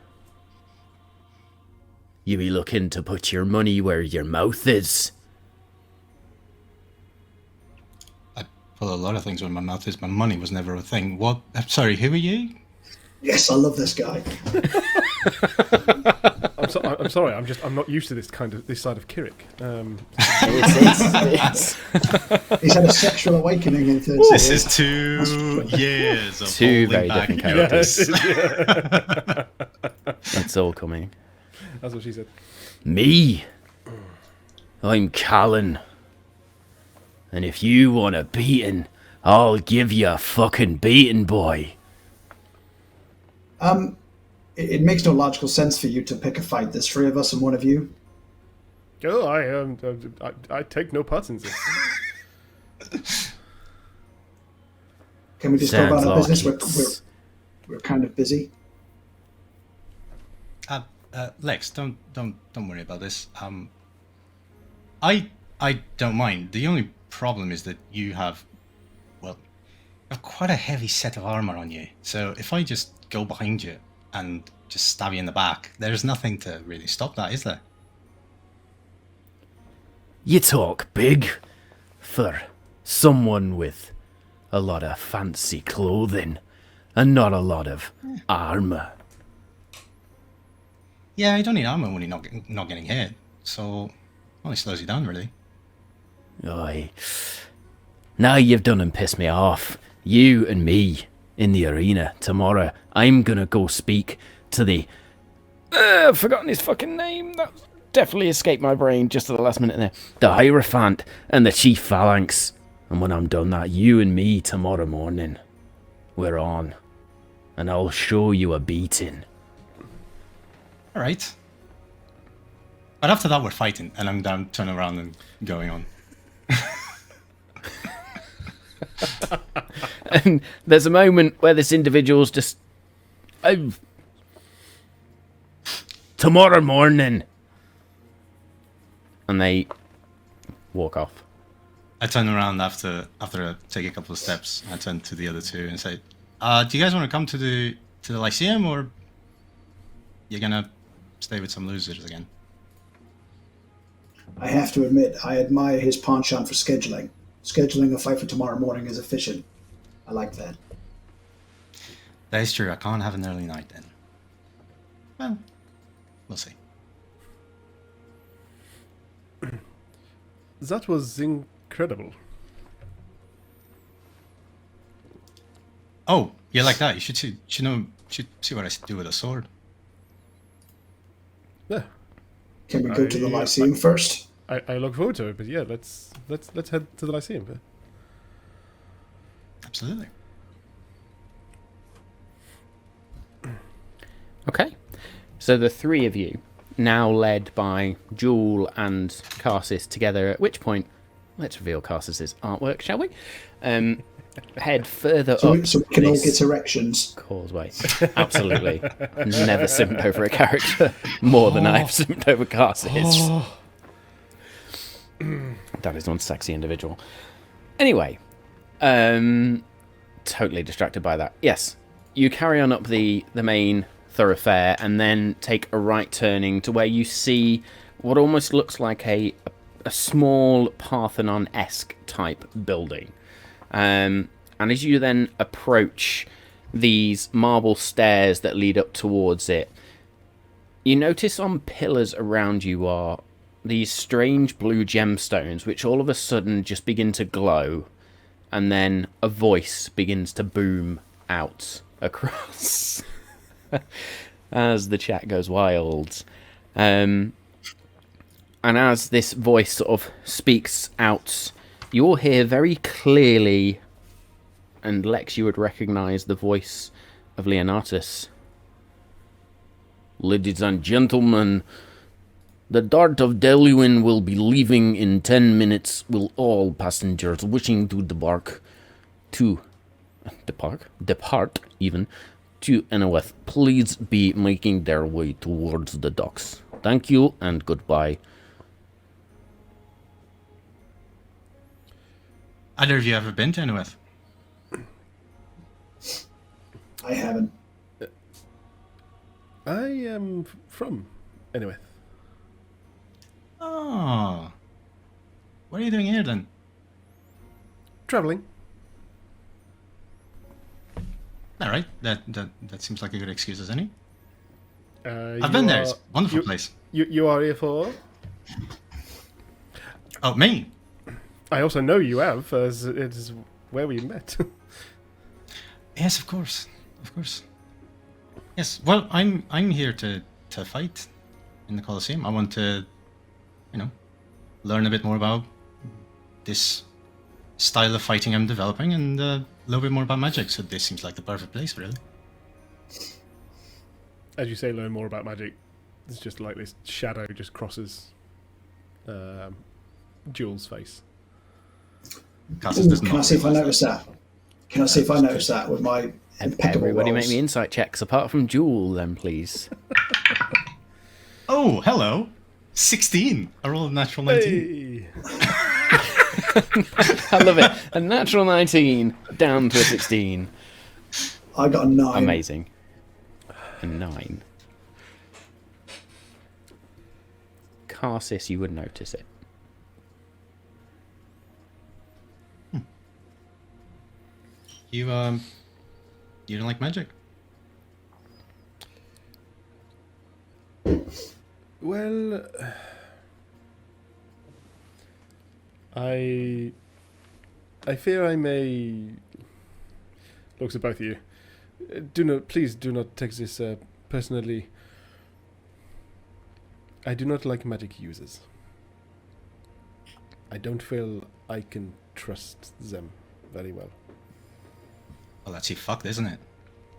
You be looking to put your money where your mouth is. I put a lot of things where my mouth is. My money was never a thing. What? Sorry, who are you? Yes, I love this guy. I'm sorry. I'm not used to this side of Kirik. He's had a sexual awakening in 30 This years. is 2 years of Two holding very back. different characters. Yeah. That's all coming. That's what she said. Me? I'm Callan. And if you want a beating, I'll give you a fucking beating, boy. It makes no logical sense for you to pick a fight. There's 3 of us and one of you. Oh, I take no part in this. Can we just go about Sounds our like business? We're kind of busy. Lex, don't worry about this. I don't mind. The only problem is that you have quite a heavy set of armor on you. So if I just go behind you and just stab you in the back, there's nothing to really stop that, is there? You talk big for someone with a lot of fancy clothing and not a lot of armor. Yeah, you don't need armor when you're not getting hit. So only slows you down, really. Aye. Now you've done and pissed me off. You and me in the arena tomorrow. I'm gonna go speak to the... I've forgotten his fucking name. That definitely escaped my brain just at the last minute there. The Hierophant and the Chief Phalanx. And when I'm done that, you and me tomorrow morning, we're on. And I'll show you a beating. All right. But after that, we're fighting, and I'm down, turning around and going on. And there's a moment where this individual's just... Oh, tomorrow morning. And they walk off. I turn around after I take a couple of steps. I turn to the other two and say, "Do you guys want to come to the Lyceum, or you're gonna stay with some losers again?" I have to admit, I admire his penchant for scheduling. Scheduling a fight for tomorrow morning is efficient. I like that. That is true. I can't have an early night then. Well, we'll see. That was incredible. Oh, you like that? You should see. Should see what I do with a sword. Yeah, Can we go to the Lyceum first? I look forward to it. But yeah, let's head to the Lyceum. Yeah. Absolutely. Okay. So the three of you, now led by Jewel and Karsus together, at which point, let's reveal Karsus's artwork, shall we? Head further So up we can all this get erections. causeway. Absolutely. Never simped over a character more than I've simped over Karsus. That is one sexy individual. Anyway, totally distracted by that. Yes, you carry on up the main thoroughfare and then take a right turning to where you see what almost looks like a small Parthenon-esque type building. And as you then approach these marble stairs that lead up towards it, you notice on pillars around you are these strange blue gemstones which all of a sudden just begin to glow, and then a voice begins to boom out across as the chat goes wild. And as this voice sort of speaks out, you all hear very clearly, and Lex, you would recognise the voice of Leonatus. Ladies and gentlemen, the Dart of Deluin will be leaving in 10 minutes. Will all passengers wishing to depart even, to Enoweth, please be making their way towards the docks. Thank you and goodbye. Either of you ever been to Inuit? I haven't. I am from anyway. Oh. What are you doing here then? Traveling. All right. That seems like a good excuse as any. I've You been there. are- It's a wonderful you- place. You are here for? Oh, me? I also know you have, as it is where we met. Yes, of course. Of course. Yes. Well, I'm here to fight in the Colosseum. I want to, learn a bit more about this style of fighting I'm developing and a little bit more about magic. So this seems like the perfect place, really. As you say, learn more about magic. It's just like this shadow just crosses Jules' face. Cassis Ooh, does can not I see if I realise notice that? Can I see if I notice that with my impeccable Everybody rolls? make me insight checks, apart from Jewel, then, please. Oh, hello. 16. I rolled a natural 19. Hey! I love it. A natural 19 down to a 16. I got a 9. Amazing. A 9. Karsus, you would notice it. You don't like magic? Well, I fear I may. Looks at both of you. Please do not take this personally. I do not like magic users. I don't feel I can trust them very well. Well, that's your fucked, isn't it?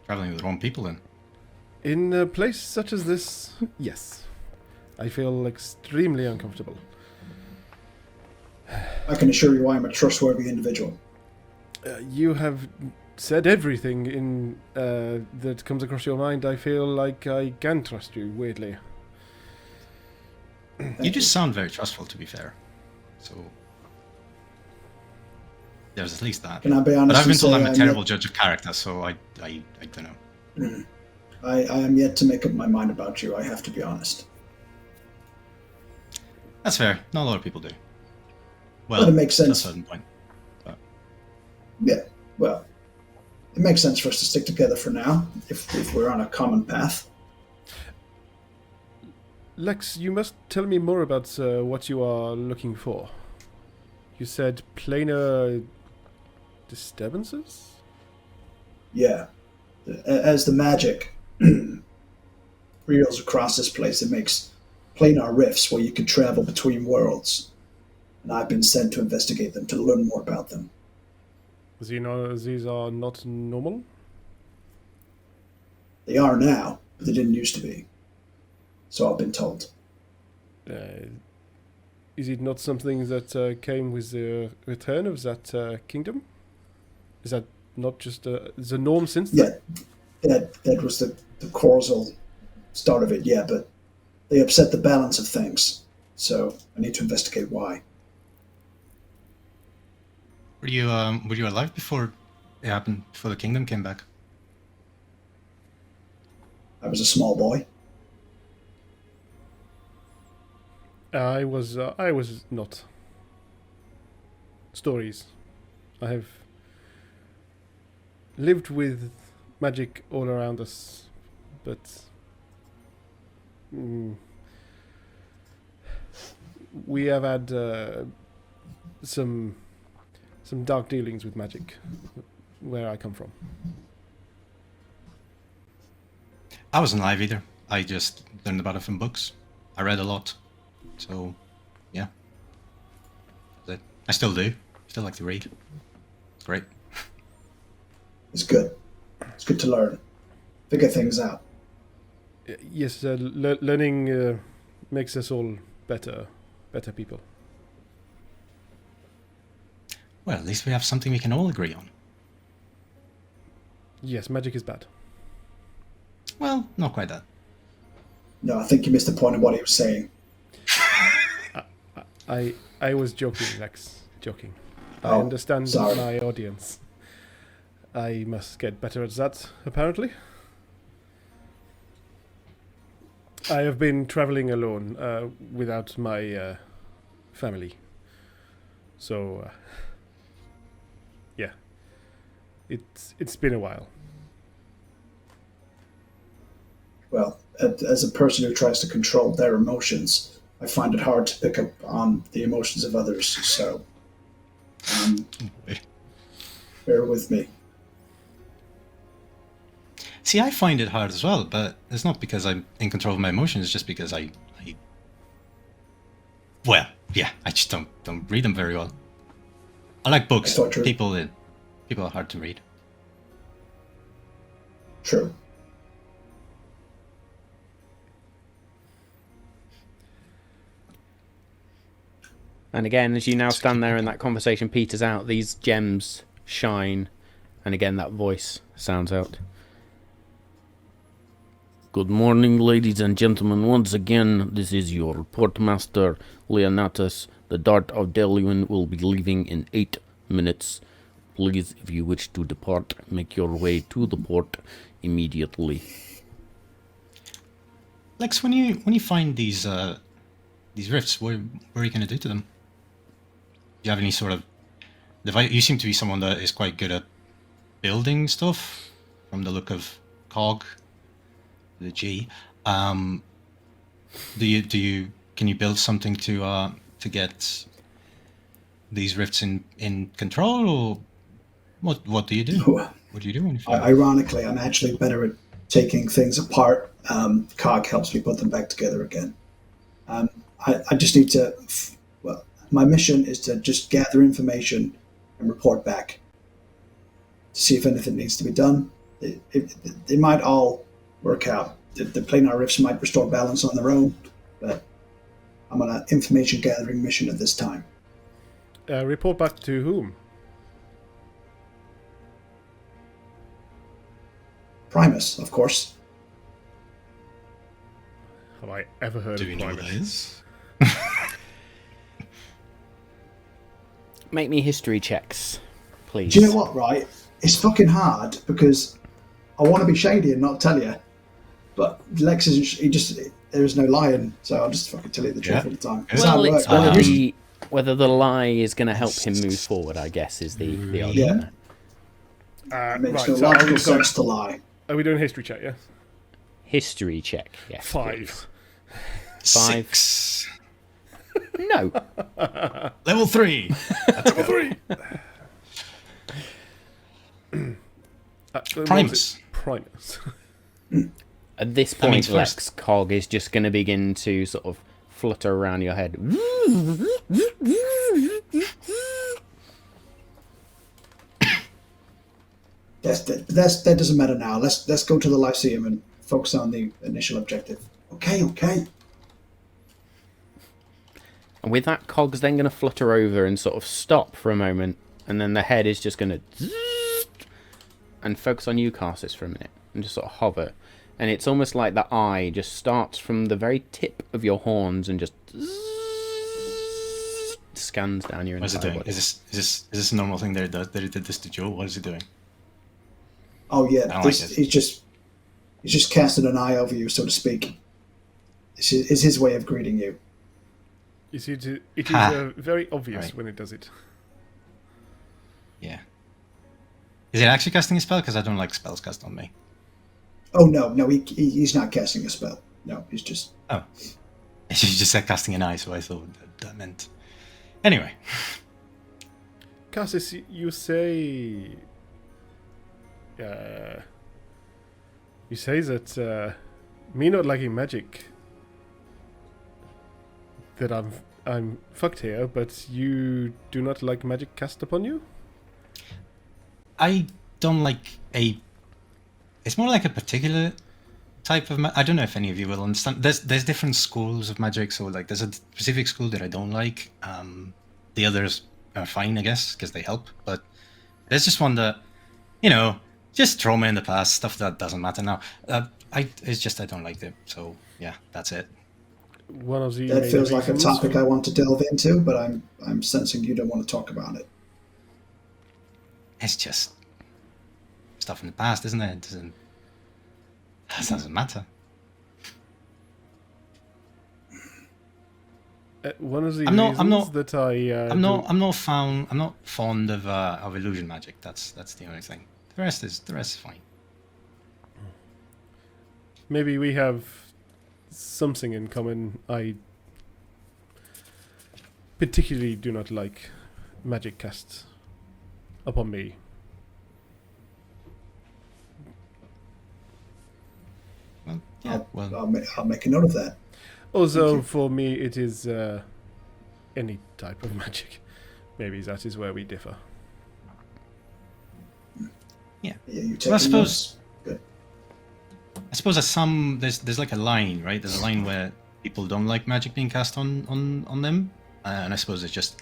Traveling with the wrong people then. In a place such as this, yes. I feel extremely uncomfortable. I can assure you I am a trustworthy individual. You have said everything in that comes across your mind. I feel like I can trust you, weirdly. You just sound very trustful, to be fair. So there's at least that. Can I be honest? But I've been and told say I'm a I'm terrible judge of character, so I don't know. I am yet to make up my mind about you, I have to be honest. That's fair. Not a lot of people do. Well, But it makes to a sense. certain point. But Yeah, well, it makes sense for us to stick together for now, if we're on a common path. Lex, you must tell me more about what you are looking for. You said planar disturbances? Yeah. As the magic reels across this place, it makes planar rifts where you can travel between worlds. And I've been sent to investigate them, to learn more about them. These are not normal? They are now, but they didn't used to be. So I've been told. Is it not something that came with the return of that kingdom? Is that not just the norm since then? Yeah, that was the causal start of it, yeah, but they upset the balance of things. So I need to investigate why. were you alive before it happened? Before the kingdom came back? I was a small boy. I was not. Stories. I have lived with magic all around us, but we have had some dark dealings with magic where I come from. I wasn't alive either. I just learned about it from books. I read a lot. So, yeah. I still do. Still like to read. It's great. It's good. It's good to learn. Figure things out. Yes, learning makes us all better people. Well, at least we have something we can all agree on. Yes, magic is bad. Well, not quite that. No, I think you missed the point of what he was saying. I was joking, Lex. Joking. I Oh, understand sorry. my audience. I must get better at that, apparently. I have been traveling alone, without my family. So, yeah. It's been a while. Well, as a person who tries to control their emotions, I find it hard to pick up on the emotions of others. So, bear with me. See, I find it hard as well, but it's not because I'm in control of my emotions. It's just because well, yeah, I just don't read them very well. I like books. I thought you- People are hard to read. True. And again, as you now stand there and that conversation peters out, these gems shine, and again that voice sounds out. Good morning, ladies and gentlemen. Once again, this is your portmaster, Leonatus. The Dart of Deluin will be leaving in 8 minutes. Please, if you wish to depart, make your way to the port immediately. Lex, when you find these rifts, what are you going to do to them? Do you have any sort of device? You seem to be someone that is quite good at building stuff, from the look of Cog, the G. Can you build something to get these rifts in control, or what do you do? What do you do when you find them? Ironically, I'm actually better at taking things apart. Cog helps me put them back together again. I just need to, my mission is to just gather information and report back to see if anything needs to be done. They might all work out. The planar rifts might restore balance on their own, but I'm on an information gathering mission at this time. Report back to whom? Primus, of course. Have I ever heard Do of you know what Primus? that is? Make me history checks, please. Do you know what, right? It's fucking hard because I want to be shady and not tell you. But Lex isn't, there is no lying, so I'll just fucking tell you the truth all the time. That's how Well, it it's works. whether the lie is going to help him move forward, I guess, is the Yeah. argument. It makes Right, no so logical sense to lie. are we doing history check, yes? History check, yes. 5. please. 6. No. Level 3. Level 3! Primus. Primus. At this That point, means Lex, first. Cog is just going to begin to sort of flutter around your head. That doesn't matter now. Let's go to the Lyceum and focus on the initial objective. Okay. And with that, Cog's then going to flutter over and sort of stop for a moment, and then the head is just going to and focus on you, Carsis, for a minute, and just sort of hover. And it's almost like the eye just starts from the very tip of your horns and just scans down your What is it entire doing? body. Is this a normal thing that it does? That it did this to Joe? What is it doing? Oh yeah, I don't like it. he's just casting an eye over you, so to speak. This is his way of greeting you. You see, it is Ha. very obvious Right. when it does it. Yeah. Is it actually casting a spell? Because I don't like spells cast on me. Oh no, he's not casting a spell. No, he's just. Oh. You just said casting an eye, so I thought that meant. Anyway. Cassis, you say that me not liking magic, that I'm fucked here, but you do not like magic cast upon you? I don't like a. It's more like a particular type of. I don't know if any of you will understand. There's different schools of magic. So like, there's a specific school that I don't like. The others are fine, I guess, because they help. But there's just one that, just trauma in the past, stuff that doesn't matter now. It's just I don't like it. So yeah, that's it. One of the That main feels like a reasons topic I want to delve into, but I'm sensing you don't want to talk about it. It's just stuff in the past, isn't it? It doesn't matter. One of the I'm not- reasons that I I'm not fond of illusion magic. That's the only thing. The rest is fine. maybe we have something in common. I particularly do not like magic cast upon me. Well, yeah. Well, I'll make a note of that. Also, for me, it is any type of magic. Maybe that is where we differ. Yeah, you take Well, I suppose- notes. Good. I suppose there's like a line, right? There's a line where people don't like magic being cast on them, and I suppose it's just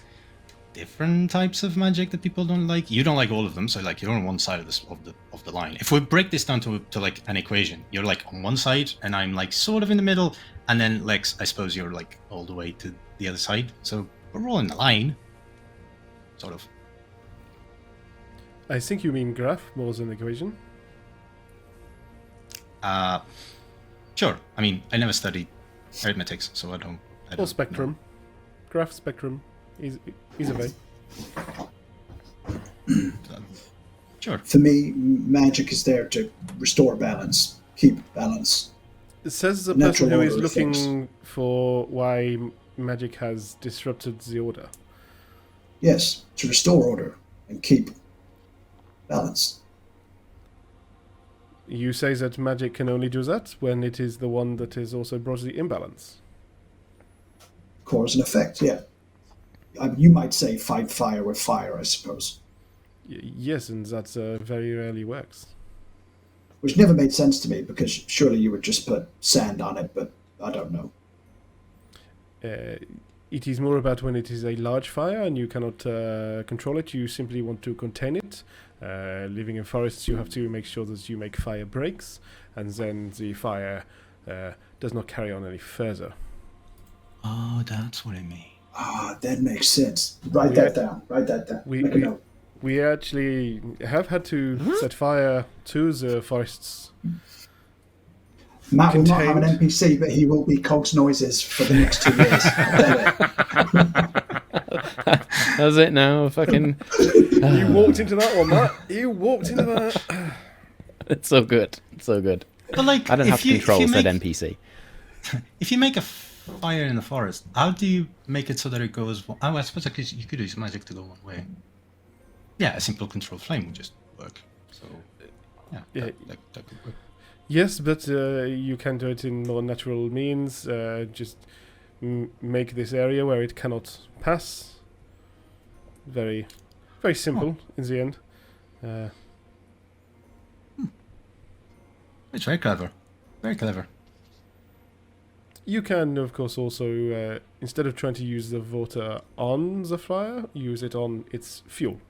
different types of magic that people don't like. You don't like all of them, so like you're on one side of the line. If we break this down to like an equation, you're like on one side, and I'm like sort of in the middle, and then Lex, I suppose you're like all the way to the other side. So we're all in the line, sort of. I think you mean graph more than equation. Sure. I mean, I never studied arithmetics, so I don't Or spectrum. Graph spectrum. Either way. know. Sure. For me, magic is there to restore balance, keep balance. It says the Natural person who is order of looking things. for why magic has disrupted the order. Yes, to restore order and keep balance. You say that magic can only do that when it is the one that is also brought the imbalance. Cause and effect, yeah. You might say fight fire with fire, I suppose. Yes, and that very rarely works. Which never made sense to me because surely you would just put sand on it, but I don't know. It is more about when it is a large fire and you cannot control it. You simply want to contain it. Living in forests, you have to make sure that you make fire breaks, and then the fire does not carry on any further. Oh, that's what I mean. Ah, that makes sense. Write that down. Make a note. We actually have had to set fire to the forests. Matt will not have an NPC, but he will be Cog's noises for the next 2 years. That's it now. Fucking. You walked into that one, Matt. You walked into that. It's so good. It's so good. But like, I don't have control said NPC. If you make a fire in the forest, how do you make it so that it goes? Oh, I suppose you could use magic to go one way. Yeah, a simple control flame would just work. So, yeah, that could work. Yes, but you can do it in more natural means. Just make this area where it cannot pass. Very, very simple in the end. It's very clever. Very clever. You can, of course, also, instead of trying to use the water on the fire, use it on its fuel.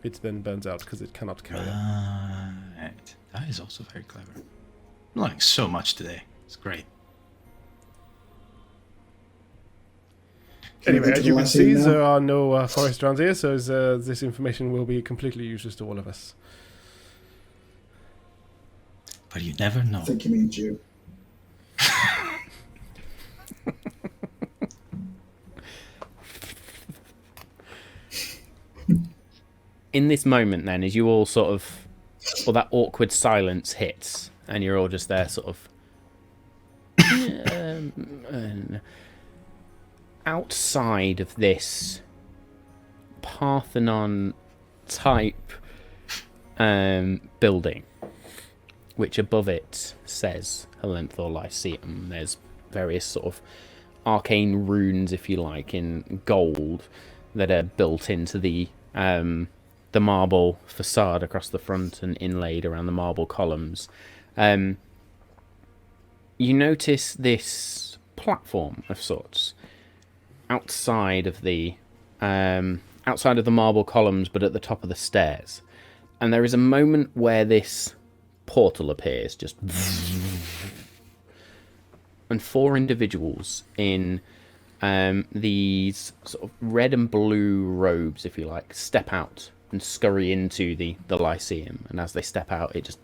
It then burns out because it cannot carry it. Right. That is also very clever. I'm learning so much today. It's great. Anyway, as you can see, there are no forests around here, so this information will be completely useless to all of us. But you never know. I think you mean Jew. In this moment, then, as you all sort of, or that awkward silence hits, and you're all just there, sort of. Outside of this Parthenon type building, which above it says Helenthor Lyceum, there's various sort of arcane runes, if you like, in gold that are built into the marble facade across the front and inlaid around the marble columns. You notice this platform of sorts outside of the marble columns, but at the top of the stairs. And there is a moment where this portal appears, just, and 4 individuals in these sort of red and blue robes, if you like, step out and scurry into the Lyceum. And as they step out, it just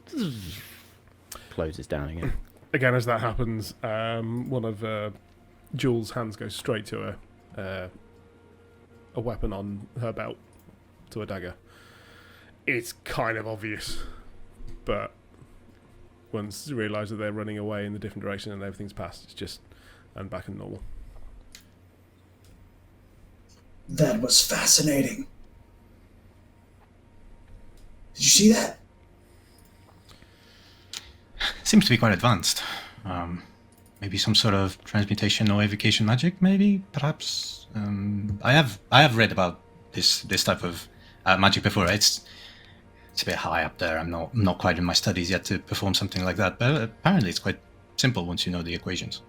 closes down again. Again, as that happens, one of Jules' hands goes straight to a weapon on her belt, to a dagger. It's kind of obvious, but once you realise that they're running away in the different direction and everything's passed, it's just and back in normal. That was fascinating. Did you see that? Seems to be quite advanced. Maybe some sort of transmutation or evocation magic, maybe, perhaps. I have read about this type of magic before. It's a bit high up there. I'm not quite in my studies yet to perform something like that, but apparently it's quite simple once you know the equations.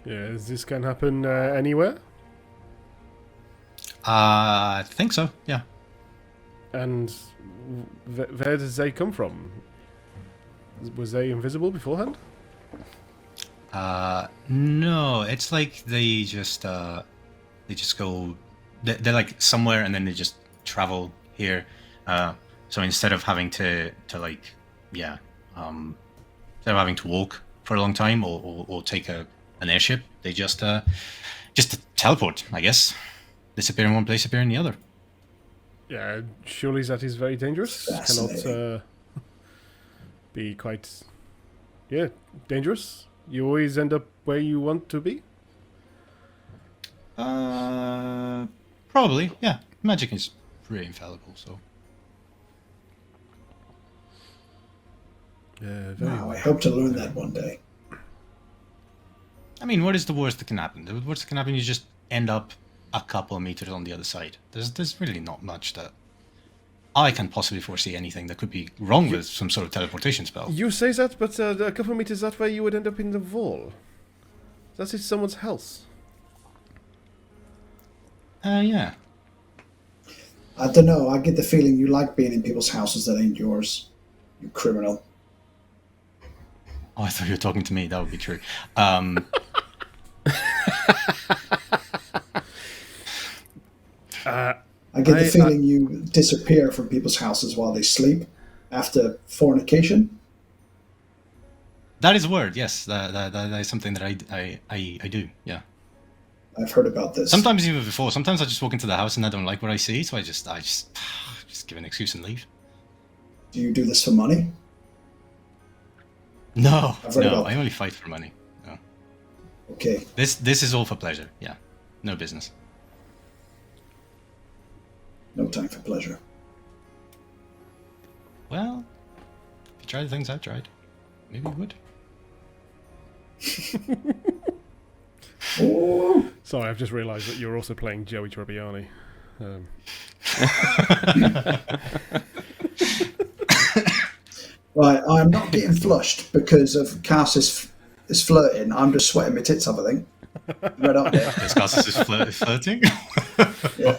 Yeah, this can happen anywhere? I think so, yeah. And where does they come from? Was they invisible beforehand? No, it's like they just go. They're like somewhere, and then they just travel here. So instead of having to instead of having to walk for a long time or take an airship, they just teleport, I guess. Disappear in one place, appear in the other. Yeah, surely that is very dangerous. Cannot be quite, dangerous. You always end up where you want to be. Probably, yeah. Magic is pretty infallible, so. Yeah, I hope to learn that one day. I mean, what is the worst that can happen? The worst that can happen, you just end up a couple of meters on the other side. There's really not much that I can possibly foresee anything that could be wrong with some sort of teleportation spell. You say that, but a couple of meters that way you would end up in the wall. That is someone's house. Yeah. I don't know. I get the feeling you like being in people's houses that ain't yours. You criminal. Oh, I thought you were talking to me. That would be true. I get the feeling you disappear from people's houses while they sleep after fornication. That is a word, yes. That is something that I do, yeah. I've heard about this. Sometimes even before. Sometimes I just walk into the house and I don't like what I see, so I just give an excuse and leave. Do you do this for money? No, I've read about I only fight for money. No. Okay. This is all for pleasure, yeah. No business. No time for pleasure. Well, if you try the things I've tried, maybe you would. Oh. Sorry, I've just realised that you're also playing Joey Tribbiani. Right, I'm not getting flushed because of Cass is flirting. I'm just sweating my tits up, I think. Right up there. This Cassus is flirting? Yeah.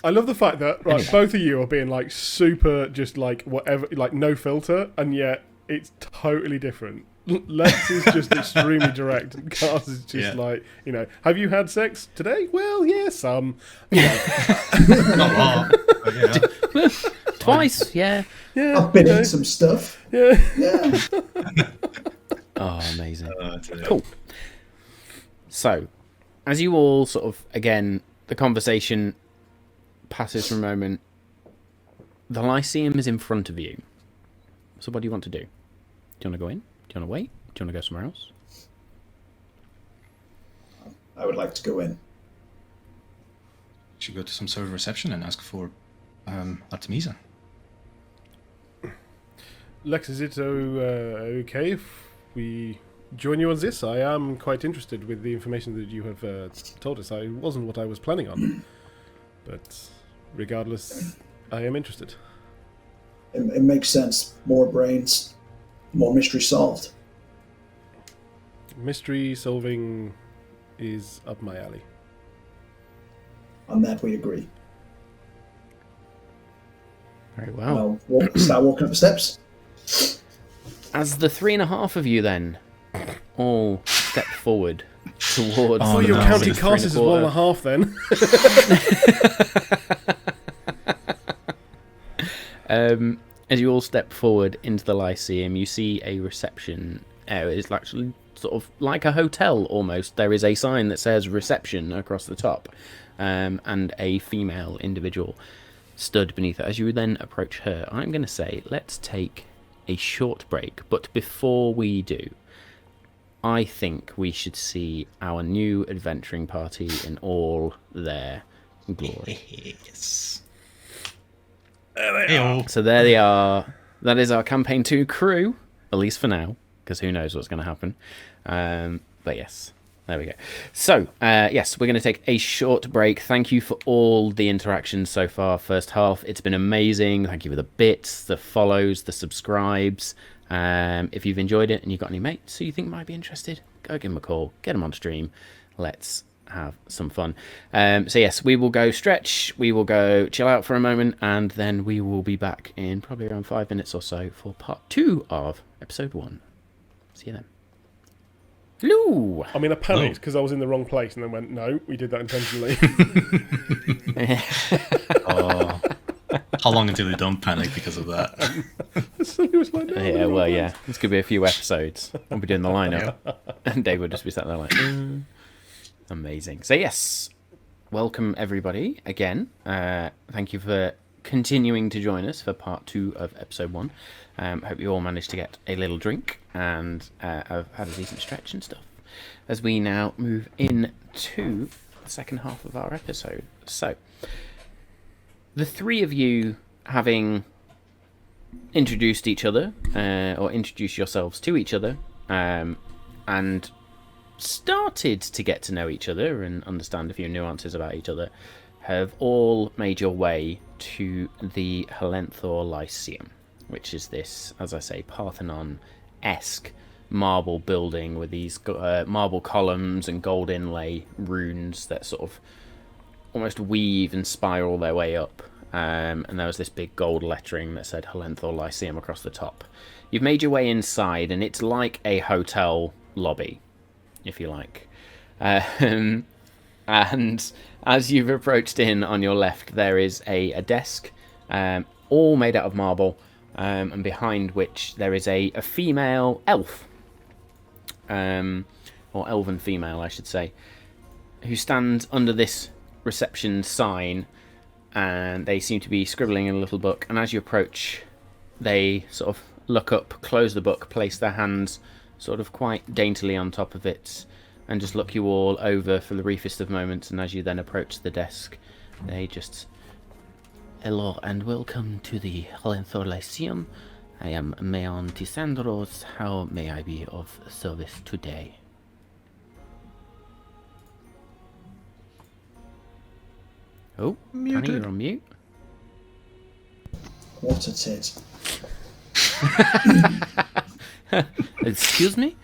I love the fact that both of you are being like super, just like whatever, like no filter, and yet it's totally different. Lex is just extremely direct, and Cars is just like, have you had sex today? Well, yeah, some. Not a lot. But yeah. Twice, yeah. I've been in some stuff. Yeah. Yeah. Oh, amazing. Cool. So, as you all sort of, again, the conversation passes for a moment, the Lyceum is in front of you. So what do you want to do? Do you want to go in? Do you want to wait? Do you want to go somewhere else? I would like to go in. Should go to some sort of reception and ask for Artemisa. Lex, is it okay if we join you on this? I am quite interested with the information that you have told us. It wasn't what I was planning on, but regardless, I am interested. It makes sense. More brains, more mystery solved. Mystery solving is up my alley. On that we agree. Very well. I'll start walking up the steps. As the 3.5 of you then all step forward towards... I thought you were counting casters as 1.5 then. As you all step forward into the Lyceum, you see a reception area. It's actually sort of like a hotel almost. There is a sign that says reception across the top, and a female individual stood beneath it. As you then approach her, I'm going to say let's take a short break, but before we do, I think we should see our new adventuring party in all their glory. Yes. So there they are. That is our campaign 2 crew, at least for now, because who knows what's going to happen. But yes, there we go. So, yes, we're going to take a short break. Thank you for all the interactions so far, first half. It's been amazing. Thank you for the bits, the follows, the subscribes. If you've enjoyed it and you've got any mates who you think might be interested, go give them a call, get them on stream. Let's have some fun. So yes, we will go stretch, we will go chill out for a moment, and then we will be back in probably around 5 minutes or so for part 2 of episode 1. See you then. Hello. I mean, I panicked because I was in the wrong place, and then went, no, we did that intentionally. Oh. How long until you don't panic because of that? Suddenly was like, no, Yeah, well, yeah. There's going to be a few episodes. I'll be doing the lineup. And Dave will just be sat there like, Amazing. So, yes, welcome everybody again. Thank you for continuing to join us for part 2 of episode 1. Hope you all managed to get a little drink and have had a decent stretch and stuff as we now move into the second half of our episode. So, the three of you having introduced each other, or introduced yourselves to each other, and started to get to know each other and understand a few nuances about each other, have all made your way to the Helenthor Lyceum, which is this, as I say, Parthenon-esque marble building with these marble columns and gold inlay runes that sort of almost weave and spiral their way up. And there was this big gold lettering that said Helenthor Lyceum across the top. You've made your way inside, and it's like a hotel lobby, if you like. And as you've approached in on your left, there is a desk, all made out of marble, and behind which there is a female elf, or elven female, I should say, who stands under this reception sign, and they seem to be scribbling in a little book. And as you approach, they sort of look up, close the book, place their hands sort of quite daintily on top of it, and just look you all over for the briefest of moments. And as you then approach the desk, they just... Hello and welcome to the Helenthor Lyceum. I am Mayon Tisandros. How may I be of service today? Oh, Danny, you're on mute. What a tit. Excuse me?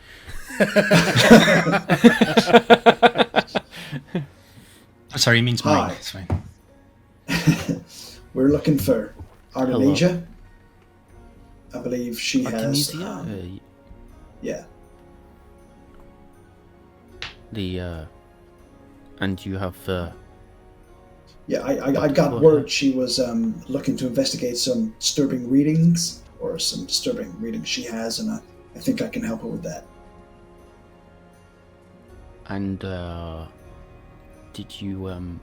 Sorry, he means mine. Hi. It's fine. We're looking for Ardhalia. I believe she has... yeah. And you have... Yeah, I got word she was looking to investigate some disturbing readings, or some disturbing readings she has, and I think I can help her with that. And, did you,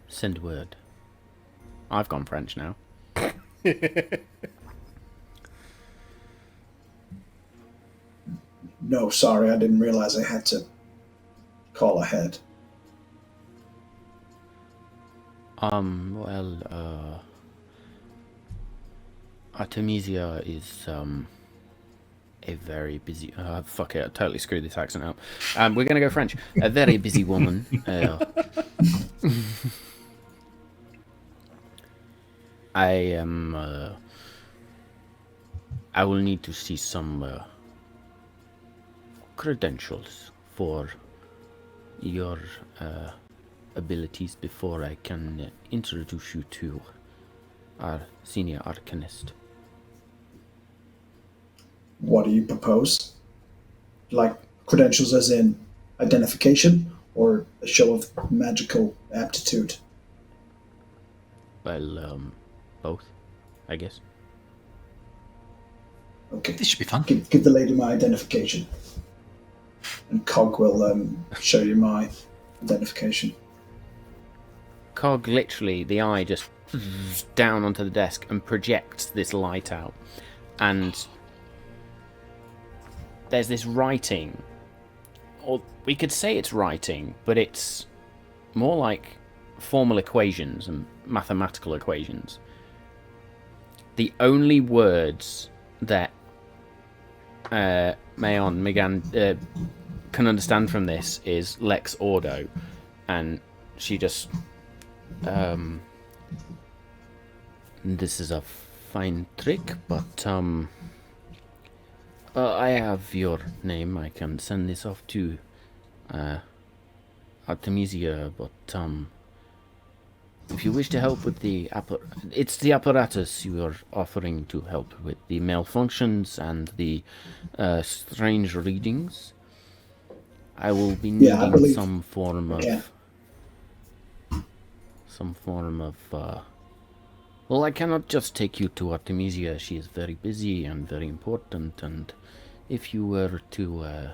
send word? I've gone French now. No, sorry, I didn't realize I had to call ahead. Well, Artemisia is, a very busy... fuck it, I totally screwed this accent up. We're gonna go French. A very busy woman. I will need to see some, credentials for your, abilities before I can introduce you to our senior Alchemist. What do you propose? Like credentials as in identification, or a show of magical aptitude? Well, both, I guess. Okay. This should be fun. Give the lady my identification. And Cog will show you my identification. Cog, literally, the eye just down onto the desk and projects this light out. And there's this writing, or we could say it's writing, but it's more like formal equations and mathematical equations. The only words that Megan can understand from this is Lex Ordo, and she just... this is a fine trick, but I have your name. I can send this off to Artemisia, but if you wish to help with it's the apparatus you are offering to help with the malfunctions and the strange readings. I will be needing some form of... well, I cannot just take you to Artemisia. She is very busy and very important, and if you were to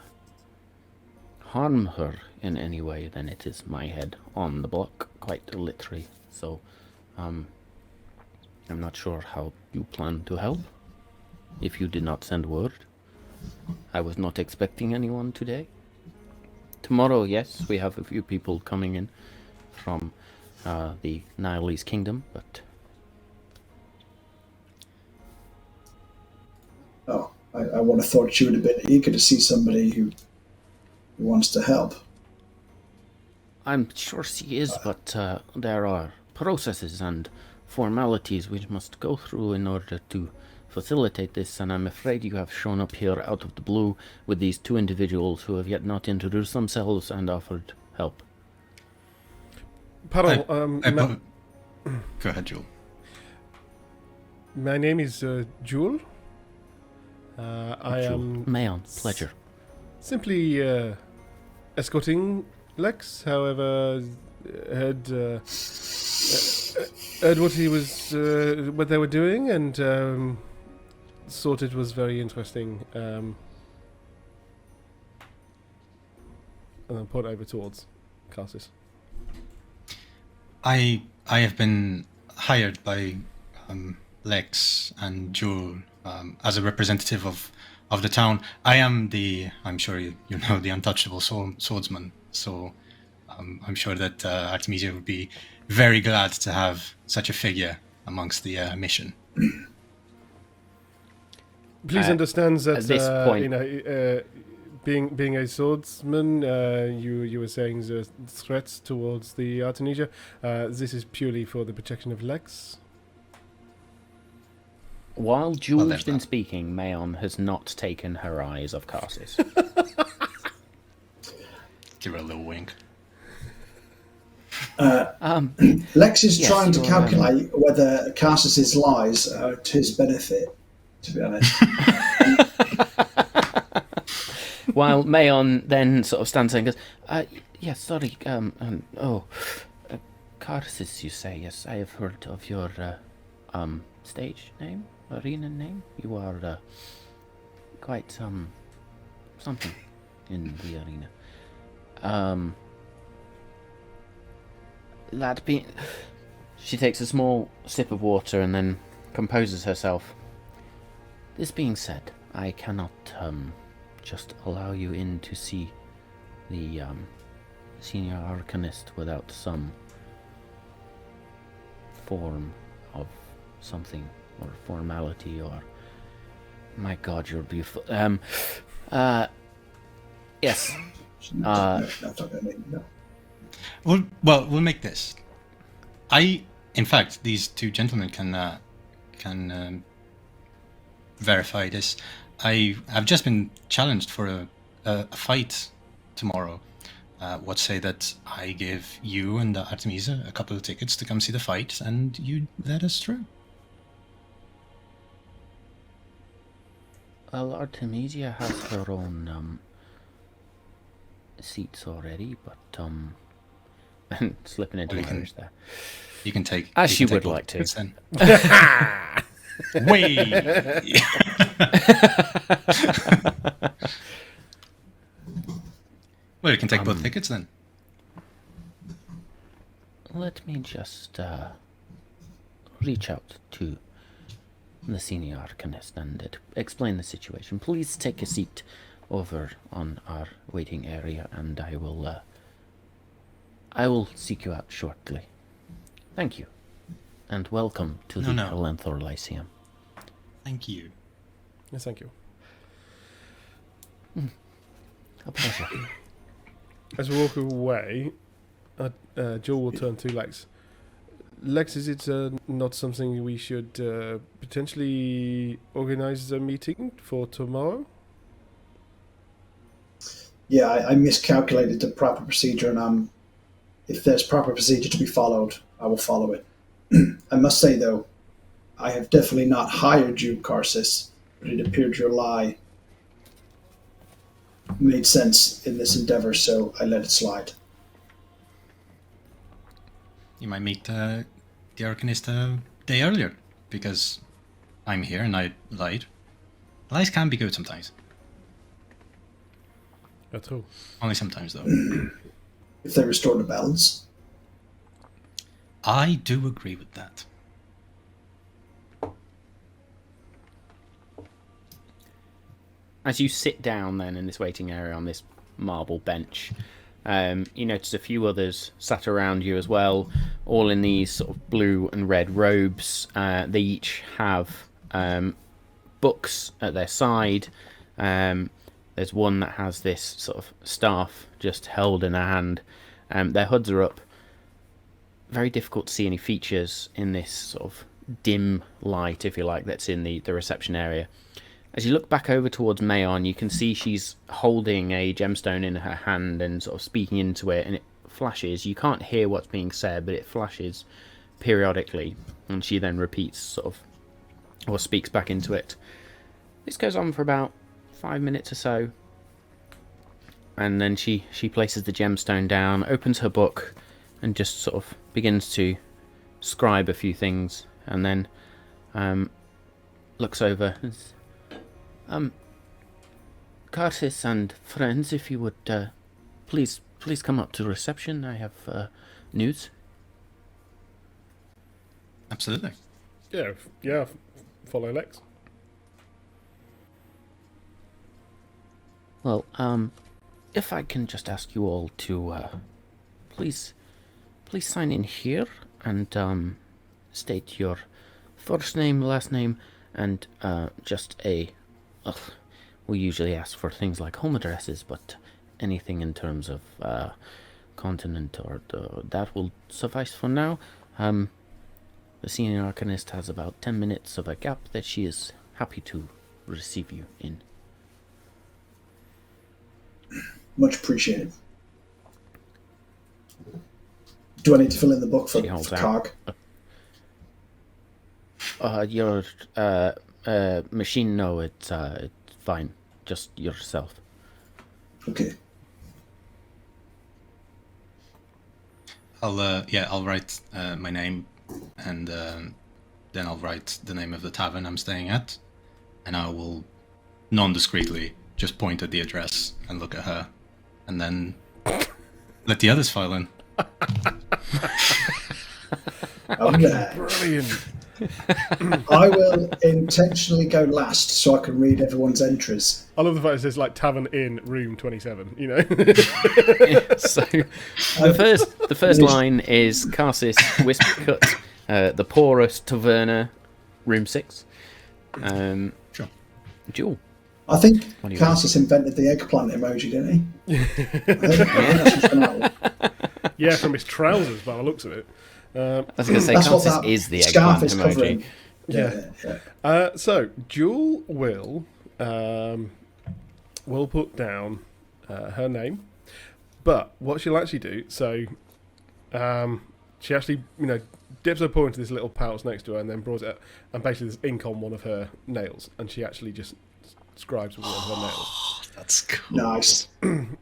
harm her in any way, then it is my head on the block, quite literally. So, I'm not sure how you plan to help, if you did not send word. I was not expecting anyone today. Tomorrow, yes, we have a few people coming in from the Nialin Kingdom, but... Oh, I would have thought you would have been eager to see somebody who who wants to help. I'm sure she is, but there are processes and formalities we must go through in order to facilitate this, and I'm afraid you have shown up here out of the blue with these two individuals who have yet not introduced themselves and offered help. Pardon, Go ahead, Joel. my name is Jewel. I am Mayon, pleasure. simply escorting Lex. However, heard what he was, what they were doing, and thought it was very interesting. And then point over towards Cassis. I have been hired by Lex and Jewel as a representative of the town. I am I'm sure you know, the untouchable swordsman. So I'm sure that Artemisia would be very glad to have such a figure amongst the mission. Please understand that at this point, being a swordsman, you were saying the threats towards the Artemisia. This is purely for the protection of Lex. While Jules there's has been that. speaking, Mayon has not taken her eyes off Cassis. Give her a little wink. Lex is Yes, trying to you're, calculate whether Carsis's lies are to his benefit, to be honest. While Mayon then sort of stands there and goes, yes, sorry, Cassis, you say, yes, I have heard of your, stage name, arena name. You are, quite, something in the arena. That being... She takes a small sip of water and then composes herself. This being said, I cannot, just allow you in to see the, senior Alchemist without some form of something, or formality, or... My God, you're beautiful. Yes. No. We'll make this. In fact, these two gentlemen can verify this. I have just been challenged for a fight tomorrow. What say that I give you and Artemisia a couple of tickets to come see the fight, and you let us through? Well, Artemisia has her own, seats already, but, and slipping into Well, you Irish there. You can take As you she can take would both like to. tickets then. Wait. Well, you can take both tickets then. Let me just, reach out to the senior Alchemist and explain the situation. Please take a seat over on our waiting area, and I will seek you out shortly. Thank you, and welcome to the Calenthor Lyceum. Thank you. Yes, thank you. A pleasure. As we walk away, Joel will turn to Lex. Lex, is it not something we should potentially organize a meeting for tomorrow? Yeah, I miscalculated the proper procedure, and if there's proper procedure to be followed, I will follow it. I must say, though, I have definitely not hired you, Karsis, but it appeared your lie made sense in this endeavor, so I let it slide. You might meet the Arcanist a day earlier, because I'm here and I lied. Lies can be good sometimes. At all. Only sometimes, though. If they restore the balance. I do agree with that. As you sit down then in this waiting area on this marble bench, you notice a few others sat around you as well, all in these sort of blue and red robes. They each have books at their side. There's one that has this sort of staff just held in her hand. Their hoods are up. Very difficult to see any features in this sort of dim light, if you like, that's in the reception area. As you look back over towards Mayon, you can see she's holding a gemstone in her hand and sort of speaking into it, and it flashes. You can't hear what's being said, but it flashes periodically, and she then repeats sort of, or speaks back into it. This goes on for about 5 minutes or so, and then she places the gemstone down, opens her book, and just sort of begins to scribe a few things, and then looks over and Carthus and friends, if you would please come up to reception. I have news. Absolutely. Yeah. Follow Lex. Well, if I can just ask you all to please sign in here and state your first name, last name, and just we usually ask for things like home addresses, but anything in terms of continent or that will suffice for now. The senior Arcanist has about 10 minutes of a gap that she is happy to receive you in. Much appreciated. Do I need to fill in the book for Karg? Your machine, no, it's fine. Just yourself. Okay. I'll write my name, and then I'll write the name of the tavern I'm staying at, and I will non-discreetly just point at the address and look at her, and then let the others file in. Okay. Brilliant. I will intentionally go last so I can read everyone's entries. I love the fact it says like Tavern Inn, Room 27. You know. So the first line is Carsis Wisp Cut, the poorest taverna, Room 6. Sure. Jewel. I think What do you Carsus invented the eggplant emoji, didn't he? I think that's what's gone out. Yeah, from his trousers, by the looks of it. I was going to say That's what Carsis that is the scarf eggplant is emoji. covering. Yeah. So Jewel will put down her name, but what she'll actually do, so she actually dips her paw into this little pouch next to her and then draws it up, and basically there's ink on one of her nails, and she actually just scribes with one of her nails. That's cool. Nice. And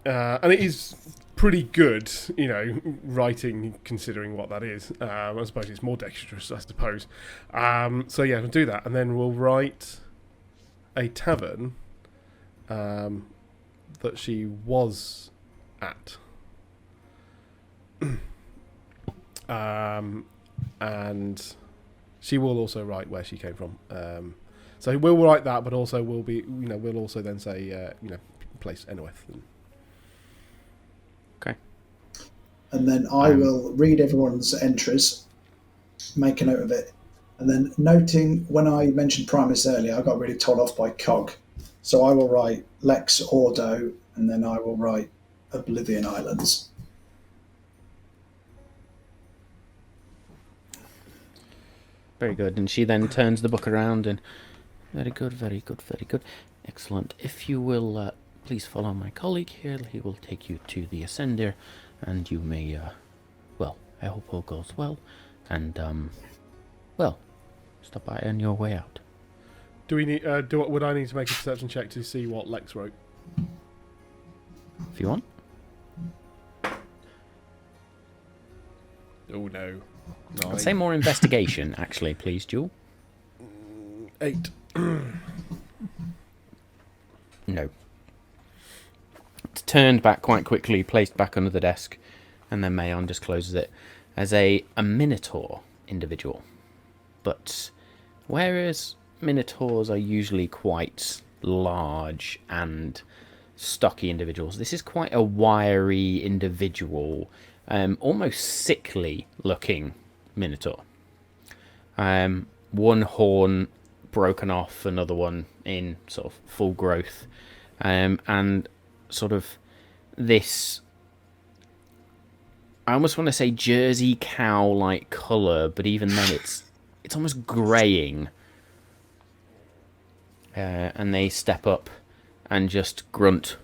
it is pretty good, writing considering what that is. I suppose it's more dexterous, I suppose. So yeah, we'll do that, and then we'll write a tavern that she was at. And she will also write where she came from. So we'll write that, but also we'll also then say place Enowith. Okay. And then I will read everyone's entries, make a note of it, and then noting when I mentioned Primus earlier, I got really told off by Cog. So I will write Lex Ordo, and then I will write Oblivion Islands. Very good. And she then turns the book around and very good, very good, very good. Excellent. If you will please follow my colleague here, he will take you to the Ascender, and you may, I hope all goes well, and, stop by on your way out. Do we need? Would I need to make a perception check to see what Lex wrote? If you want. Oh no. I'd say more investigation, actually, please, Jewel. 8. No. It's turned back quite quickly, placed back under the desk, and then Mayon just closes it as a Minotaur individual. But whereas Minotaurs are usually quite large and stocky individuals, this is quite a wiry individual, almost sickly looking Minotaur. One horn broken off, another one in sort of full growth. and sort of this, I almost want to say Jersey cow like colour, but even then it's almost greying. And they step up and just grunt,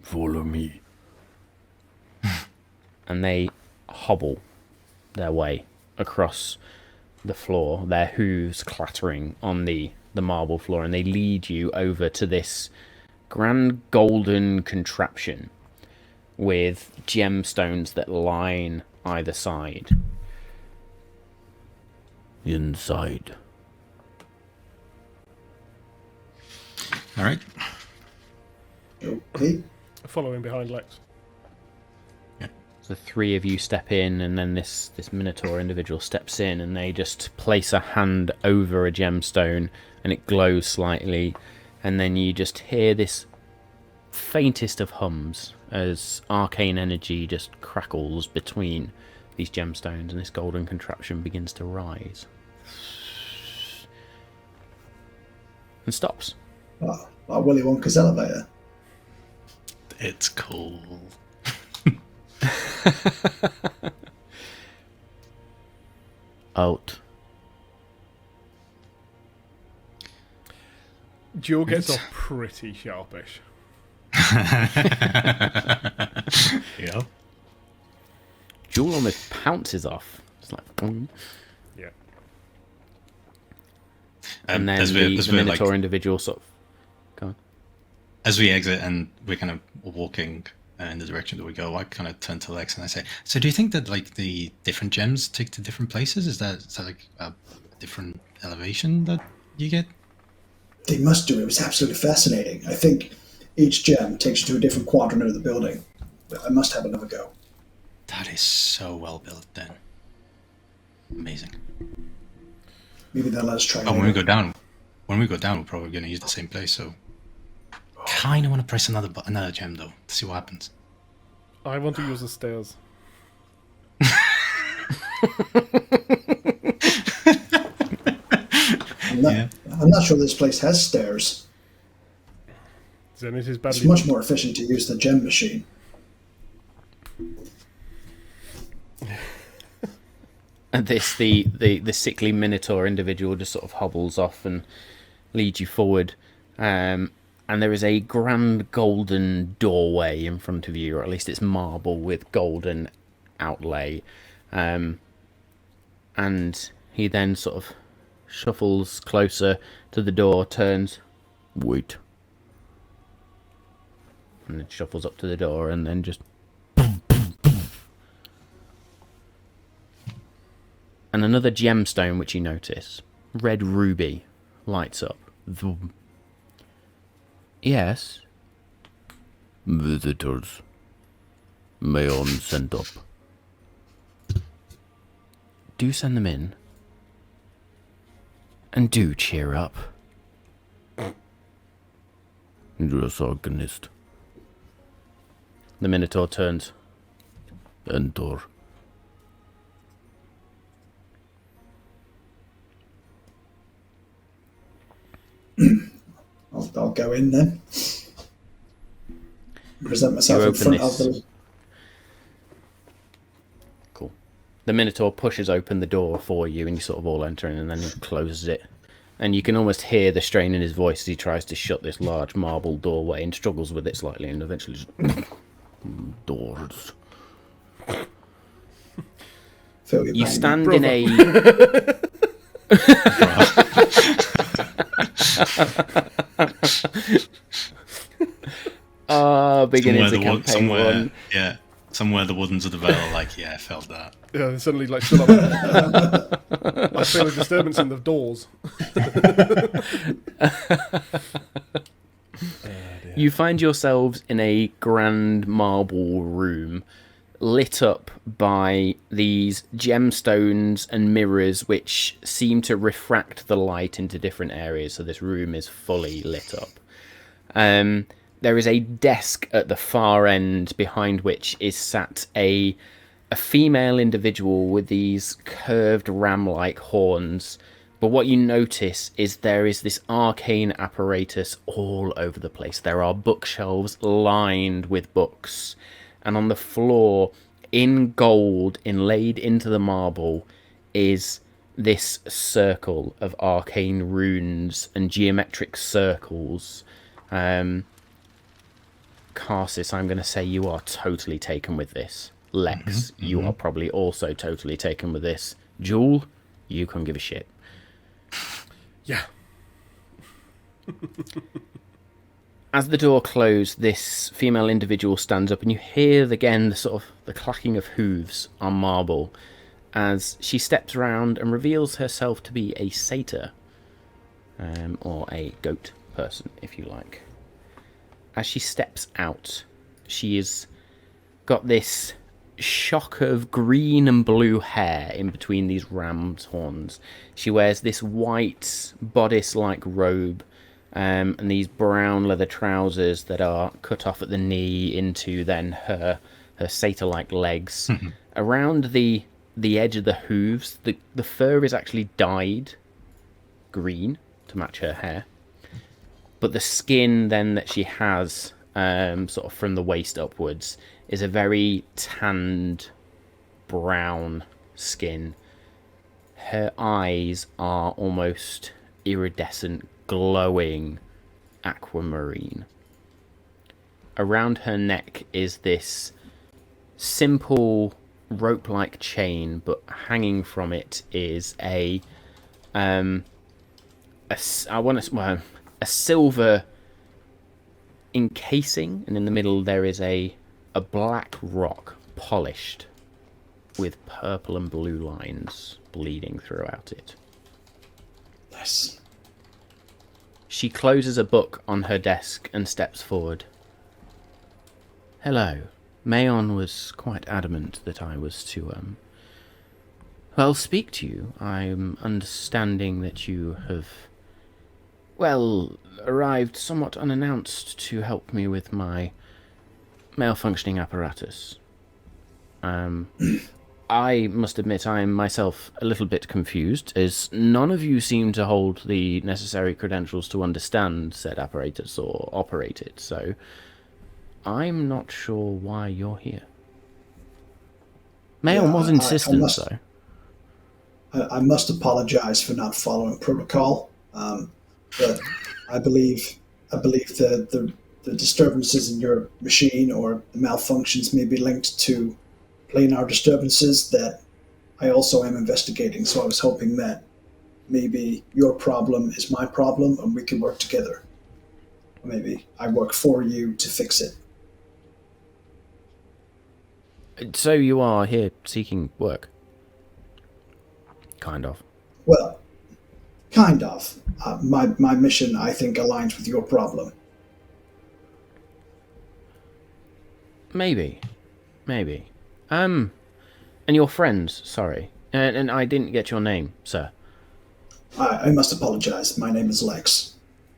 "Follow me." And they hobble their way across the floor, their hooves clattering on the marble floor, and they lead you over to this grand golden contraption with gemstones that line either side. Inside. All right. Okay. Following behind Lex. The three of you step in, and then this Minotaur individual steps in, and they just place a hand over a gemstone, and it glows slightly, and then you just hear this faintest of hums as arcane energy just crackles between these gemstones, and this golden contraption begins to rise. And stops. Oh, like Willy Wonka's elevator. It's cool. Out. Jewel gets off pretty sharpish. Yeah. Jewel almost pounces off. It's like, boom. Yeah. And then as the we're, Minotaur like, individual sort of... Go on. as we exit and we're kind of walking in the direction that we go, I kind of turn to Lex and I say, "So do you think that like the different gems take to different places? Is that like a different elevation that you get?" They must do. It was absolutely fascinating. I think each gem takes you to a different quadrant of the building. I must have another go. That is so well built then. Amazing. Maybe they'll let us try. Oh, when we go down, we're probably going to use the same place. So, kind of want to press another gem though to see what happens. I want to use the stairs. I'm not sure this place has stairs. Then it is badly. It's much more efficient to use the gem machine. And the sickly Minotaur individual just sort of hobbles off and leads you forward. And there is a grand golden doorway in front of you, or at least it's marble with golden outlay. And he then sort of shuffles closer to the door, turns, "Wait." And then shuffles up to the door and then just... And another gemstone which you notice, red ruby, lights up. Vroom. "Yes." "Visitors. Mayon sent up." "Do send them in. And do cheer up." "Yes, Alchemist." The Minotaur turns. "Enter." I'll go in then. Present myself in front of them. Cool. The Minotaur pushes open the door for you, and you sort of all enter in, and then he closes it. And you can almost hear the strain in his voice as he tries to shut this large marble doorway and struggles with it slightly, and eventually just... Doors. You stand in a... beginning to campaign one. Yeah, somewhere the Wardens of the Vale are like, yeah, I felt that. Yeah, and suddenly like stood up. I feel a disturbance in the doors. You find yourselves in a grand marble room lit up by these gemstones and mirrors which seem to refract the light into different areas, so this room is fully lit up. There is a desk at the far end behind which is sat a female individual with these curved ram-like horns But what you notice is there is this arcane apparatus all over the place. There are bookshelves lined with books. And on the floor, in gold, inlaid into the marble, is this circle of arcane runes and geometric circles. Karsus, I'm going to say you are totally taken with this. Lex, you are probably also totally taken with this. Jewel, you couldn't give a shit. Yeah. As the door closed, this female individual stands up, and you hear again the clacking of hooves on marble as she steps around and reveals herself to be a satyr, or a goat person, if you like. As she steps out, she has got this shock of green and blue hair in between these ram's horns. She wears this white bodice-like robe, and these brown leather trousers that are cut off at the knee into then her satyr-like legs. Around the edge of the hooves, the fur is actually dyed green to match her hair, but the skin then that she has, sort of from the waist upwards, is a very tanned brown skin. Her eyes are almost iridescent, glowing aquamarine. Around her neck is this simple rope-like chain, but hanging from it is a silver encasing, and in the middle there is a black rock, polished, with purple and blue lines bleeding throughout it. Yes. She closes a book on her desk and steps forward. Hello. Mayon was quite adamant that I was to, speak to you. I'm understanding that you have, arrived somewhat unannounced to help me with my malfunctioning apparatus. I must admit I am myself a little bit confused, as none of you seem to hold the necessary credentials to understand said apparatus or operate it, so I'm not sure why you're here. Mayon was insistent, though. I must apologize for not following protocol, but I believe the disturbances in your machine or the malfunctions may be linked to planar disturbances that I also am investigating. So I was hoping that maybe your problem is my problem and we can work together. Or maybe I work for you to fix it. So you are here seeking work? Kind of. Well, kind of. My mission, I think, aligns with your problem. Maybe. And your friends, sorry. And I didn't get your name, sir. I must apologize. My name is Lex.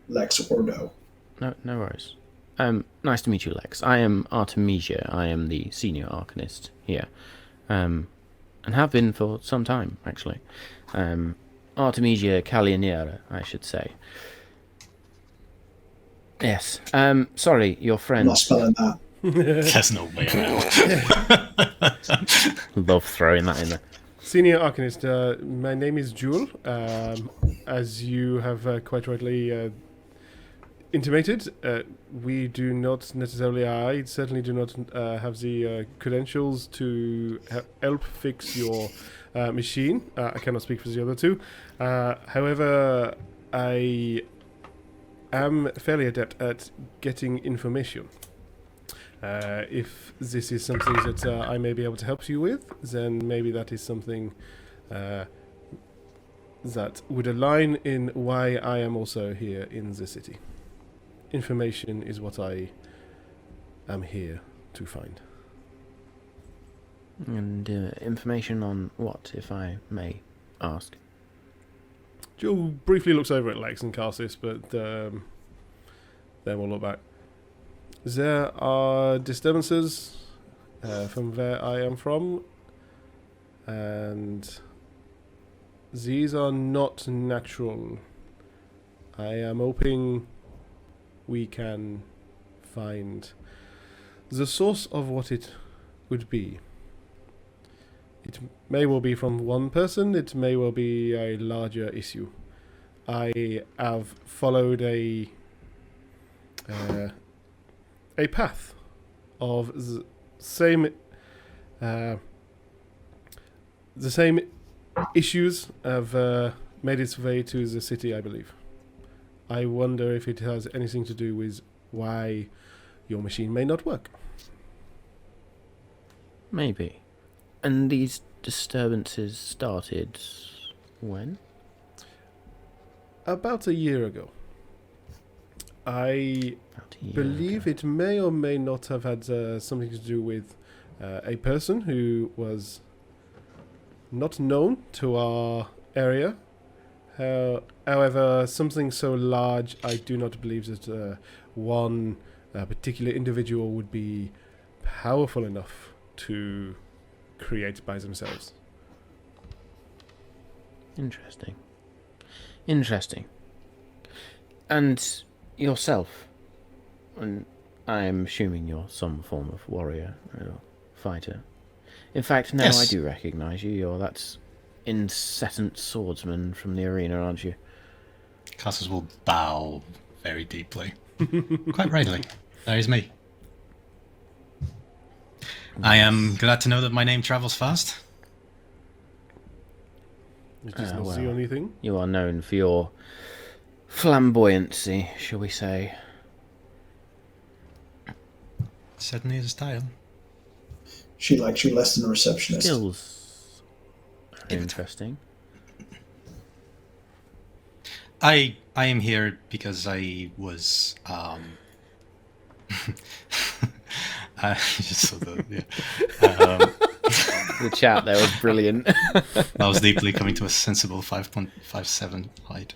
Lex Ordo. No worries. Nice to meet you, Lex. I am Artemisia. I am the senior Arcanist here. And have been for some time, actually. Artemisia Calianiera, I should say. Yes. Sorry, your friend. I'm not spelling that. There's no way around. Love throwing that in there. Senior Arcanist, my name is Jewel. As you have quite rightly intimated, we do not necessarily, I certainly do not have the credentials to help fix your machine. I cannot speak for the other two. However, I am fairly adept at getting information. If this is something that I may be able to help you with, then maybe that is something that would align in why I am also here in the city. Information is what I am here to find. And information on what, if I may ask? Joel briefly looks over at Lex and Karsus, but then we'll look back. There are disturbances from where I am from, and these are not natural. I am hoping we can find the source of what it would be. It may well be from one person, it may well be a larger issue. I have followed a path of the same issues have made its way to the city, I believe. I wonder if it has anything to do with why your machine may not work. Maybe. And these disturbances started when? About a year ago. I believe it may or may not have had something to do with a person who was not known to our area. However, something so large, I do not believe that one particular individual would be powerful enough to create by themselves. Interesting. And yourself, and I am assuming you're some form of warrior or fighter. In fact, no, yes. I do recognise you. You're that incessant swordsman from the arena, aren't you? Cassus will bow very deeply. Quite rightly. That is me. I am glad to know that my name travels fast. You just not see anything? You are known for your flamboyancy, shall we say. Certainly is a style. She likes you less than a receptionist. Skills. Interesting. I am here because I was I just saw the the chat there was brilliant. I was deeply coming to a sensible 5.57 height.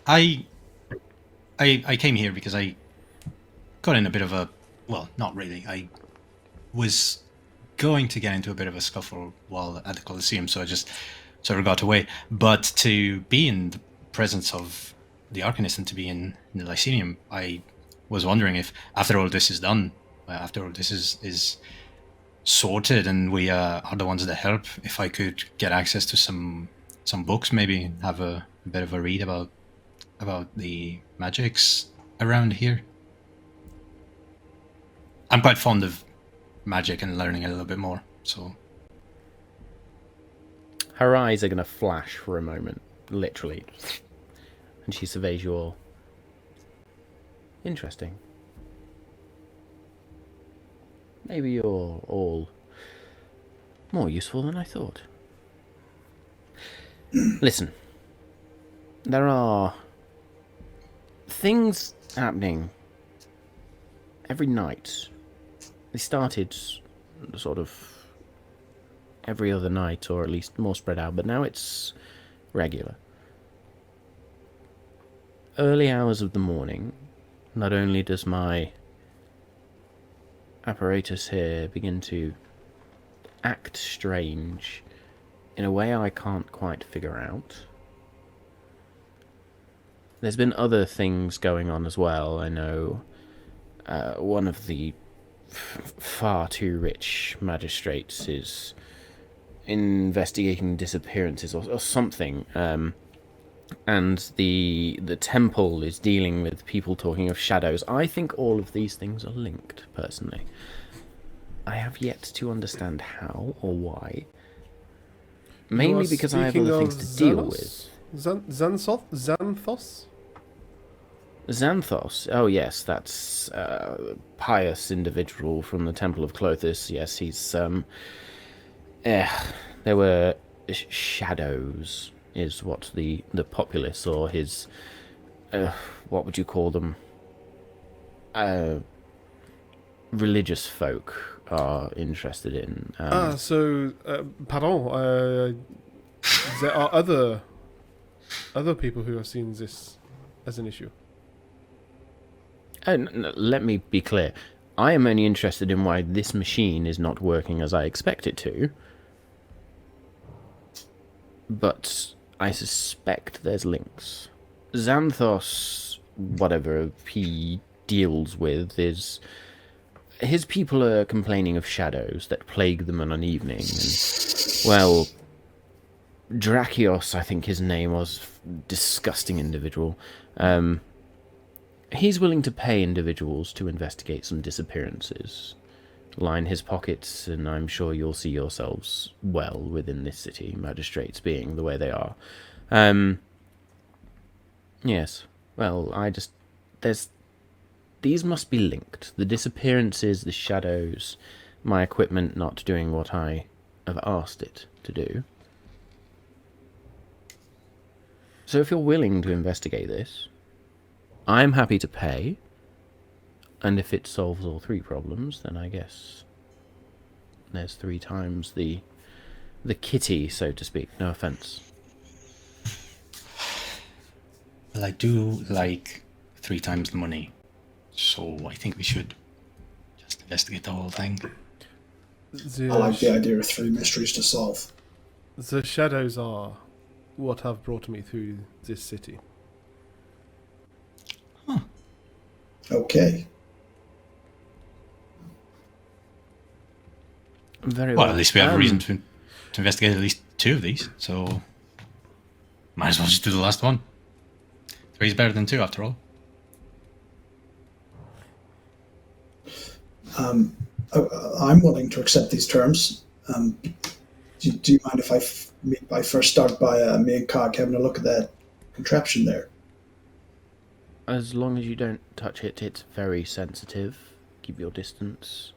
I came here because I got in a bit of a, well, not really. I was going to get into a bit of a scuffle while at the Colosseum, so I just sort of got away. But to be in the presence of the Alchemist and to be in the Lyceum, I was wondering if, after all this is done, after all this is sorted and we are the ones that help, if I could get access to some books, maybe have a bit of a read about the magics around here. I'm quite fond of magic and learning a little bit more, so... Her eyes are going to flash for a moment, literally. And she surveys you all. Interesting. Maybe you're all more useful than I thought. Listen. There are things happening every night. They started sort of every other night, or at least more spread out, but now it's regular. Early hours of the morning, not only does my apparatus here begin to act strange in a way I can't quite figure out. There's been other things going on as well. I know one of the far too rich magistrates is investigating disappearances or something, and the temple is dealing with people talking of shadows. I think all of these things are linked, personally. I have yet to understand how or why. Mainly because I have other things to deal with. Xanthos? Xanthos? Oh yes, that's a pious individual from the Temple of Clothis. Yes, he's there were shadows, is what the populace, or his what would you call them? Religious folk are interested in. Pardon. There are other people who have seen this as an issue. Let me be clear. I am only interested in why this machine is not working as I expect it to. but I suspect there's links. Xanthos, whatever he deals with, is... His people are complaining of shadows that plague them on an evening, and, well, Drakios, I think his name was, disgusting individual. He's willing to pay individuals to investigate some disappearances. Line his pockets, and I'm sure you'll see yourselves well within this city, magistrates being the way they are. Yes, well, these must be linked. The disappearances, the shadows, my equipment not doing what I have asked it to do. So if you're willing to investigate this, I'm happy to pay, and if it solves all three problems, then I guess there's 3 times the kitty, so to speak. No offense. Well, I do like 3 times the money, so I think we should just investigate the whole thing. I like the idea of 3 mysteries to solve. The shadows are what have brought me through this city. Huh. Okay. Very Well, well. at least we have a reason to investigate at least 2 of these, so might as well just do the last one. 3 is better than 2, after all. I'm willing to accept these terms. Do you mind if I first start by me and Cog having a look at that contraption there? As long as you don't touch it, it's very sensitive. Keep your distance.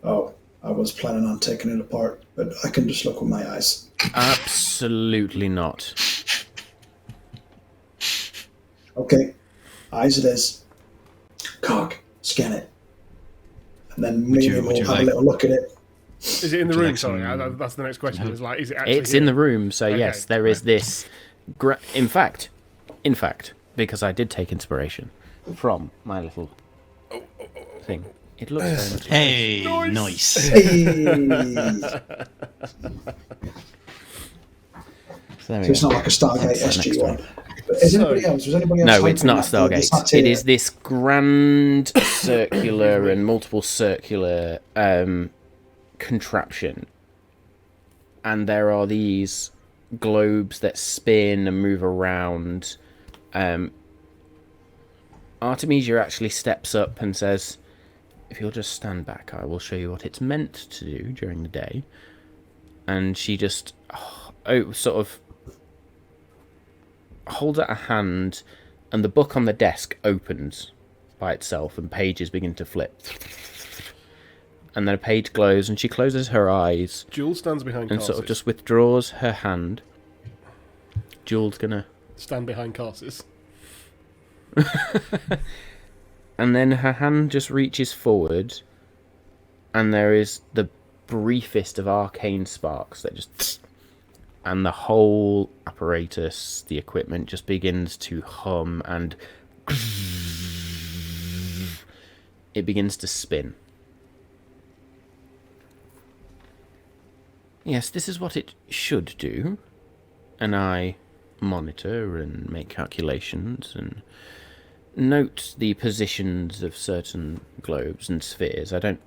Oh, I was planning on taking it apart, but I can just look with my eyes. Absolutely not. Okay, eyes it is. Cog, scan it. And then maybe we'll have a little look at it. Is it in the room? Sorry, that's the next question. Is it actually It's here? in the room, so Okay, yes, there is this... In fact, because I did take inspiration from my little thing, it looks very much... Hey, nice. Hey! So there we So it's go. not like a Stargate That's the next SG-1. But is anybody else? Was anybody else? No, it's hoping not a that the Stargate. Satyr- It is this grand circular and multiple circular contraption. And there are these globes that spin and move around. Artemisia actually steps up and says, if you'll just stand back, I will show you what it's meant to do during the day. And she just sort of holds out a hand, and the book on the desk opens by itself, and pages begin to flip. And then a page glows, and she closes her eyes. Jules stands behind and Carsis. sort of just withdraws her hand. Jules gonna Stand behind Carsis. and then her hand just reaches forward, and there is the briefest of arcane sparks that just... And the whole apparatus, the equipment, just begins to hum, and it begins to spin. Yes, this is what it should do. And I monitor and make calculations and note the positions of certain globes and spheres. I don't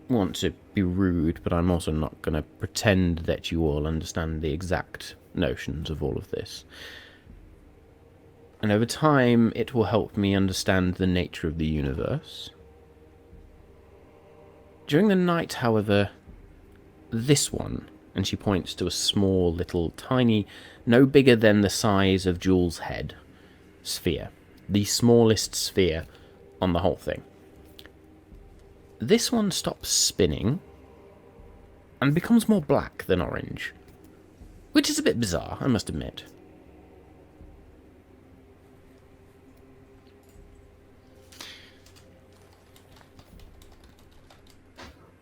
want to be rude, but I'm also not going to pretend that you all understand the exact notions of all of this. And over time, it will help me understand the nature of the universe. During the night, however, this one, and she points to a small, little, tiny, no bigger than the size of Jules' head, sphere. The smallest sphere on the whole thing. This one stops spinning and becomes more black than orange, which is a bit bizarre, I must admit.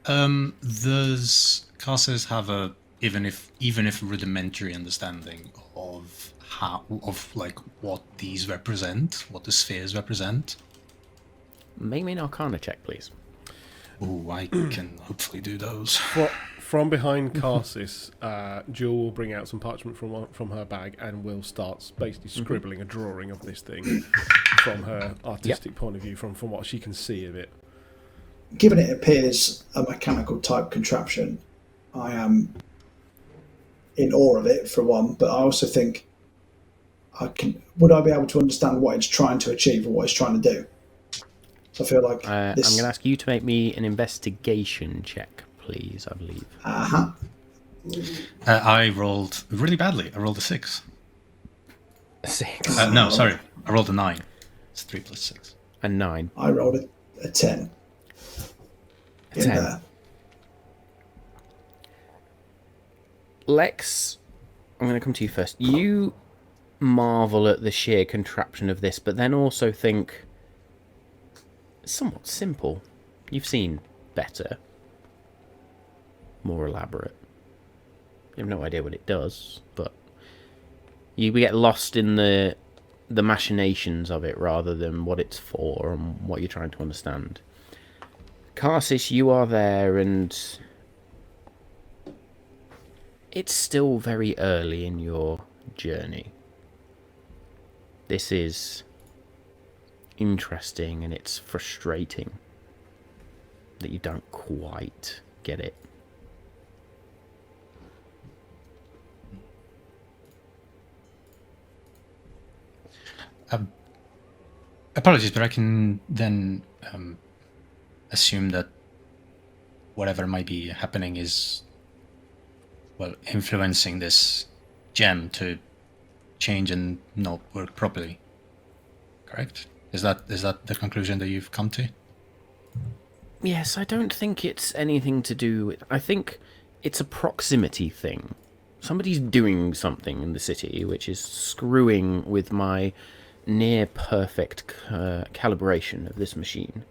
Does Carses have a even if rudimentary understanding of what these represent, what the spheres represent? Make me an Arcana check, please. Oh, I can hopefully do those. From behind Karsis, Jill will bring out some parchment from her bag and will start basically scribbling a drawing of this thing from her artistic point of view, from what she can see of it. Given it appears a mechanical type contraption, I am in awe of it for one, but I also think would I be able to understand what it's trying to achieve or what it's trying to do? So I feel like I'm going to ask you to make me an investigation check, please, I believe. I rolled really badly. I rolled a 6. 6. No, sorry. I rolled a 9. It's 3 plus 6. A 9. I rolled a 10. A 10. Lex, I'm going to come to you first. You marvel at the sheer contraption of this, but then also think it's somewhat simple. You've seen better, more elaborate. You have no idea what it does, but you get lost in the machinations of it rather than what it's for and what you're trying to understand. Karsis, you are there, and it's still very early in your journey. This is interesting, and it's frustrating that you don't quite get it. Apologies, but I can then assume that whatever might be happening is, well, influencing this gem to change and not work properly. Correct? Is that the conclusion that you've come to? Yes, I don't think it's anything to do with... I think it's a proximity thing. Somebody's doing something in the city which is screwing with my near-perfect calibration of this machine.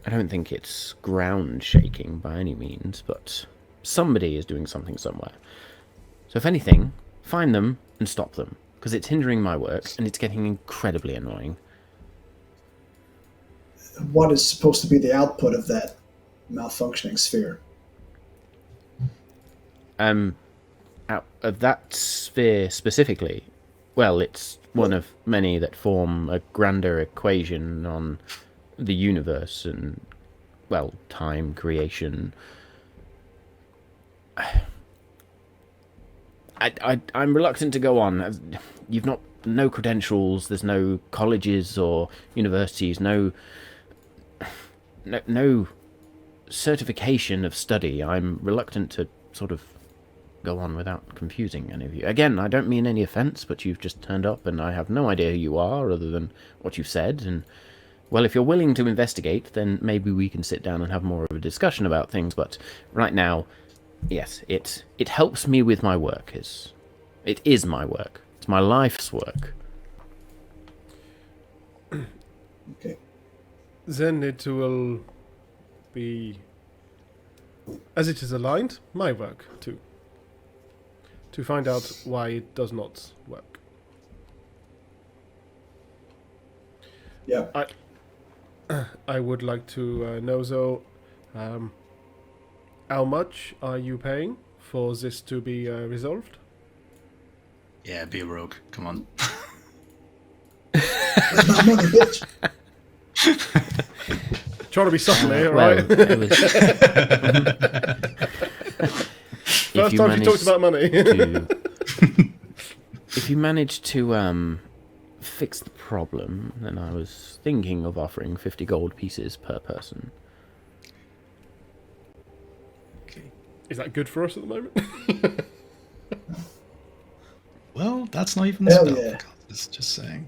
I don't think it's ground-shaking by any means, but somebody is doing something somewhere. So if anything, find them and stop them, because it's hindering my work and it's getting incredibly annoying. What is supposed to be the output of that malfunctioning sphere? Out of that sphere specifically, well, it's one of many that form a grander equation on the universe and, well, time, creation. I'm reluctant to go on. You've no credentials, there's no colleges or universities, no certification of study. I'm reluctant to sort of go on without confusing any of you. Again, I don't mean any offence, but you've just turned up and I have no idea who you are other than what you've said. And, well, if you're willing to investigate, then maybe we can sit down and have more of a discussion about things. But right now, yes, it helps me with my work. It is my work. It's my life's work. Okay. Then it will be, as it is aligned, my work too. To find out why it does not work. Yeah. I would like to know, though, how much are you paying for this to be resolved? Yeah, be a rogue. Come on. That's my money, bitch. Trying to be subtle here, well, right? it was... First time she talked about money. If you manage to fix the problem, then I was thinking of offering 50 gold pieces per person. Okay. Is that good for us at the moment? Well, that's not even a Hell spell. yeah. God, it's just saying.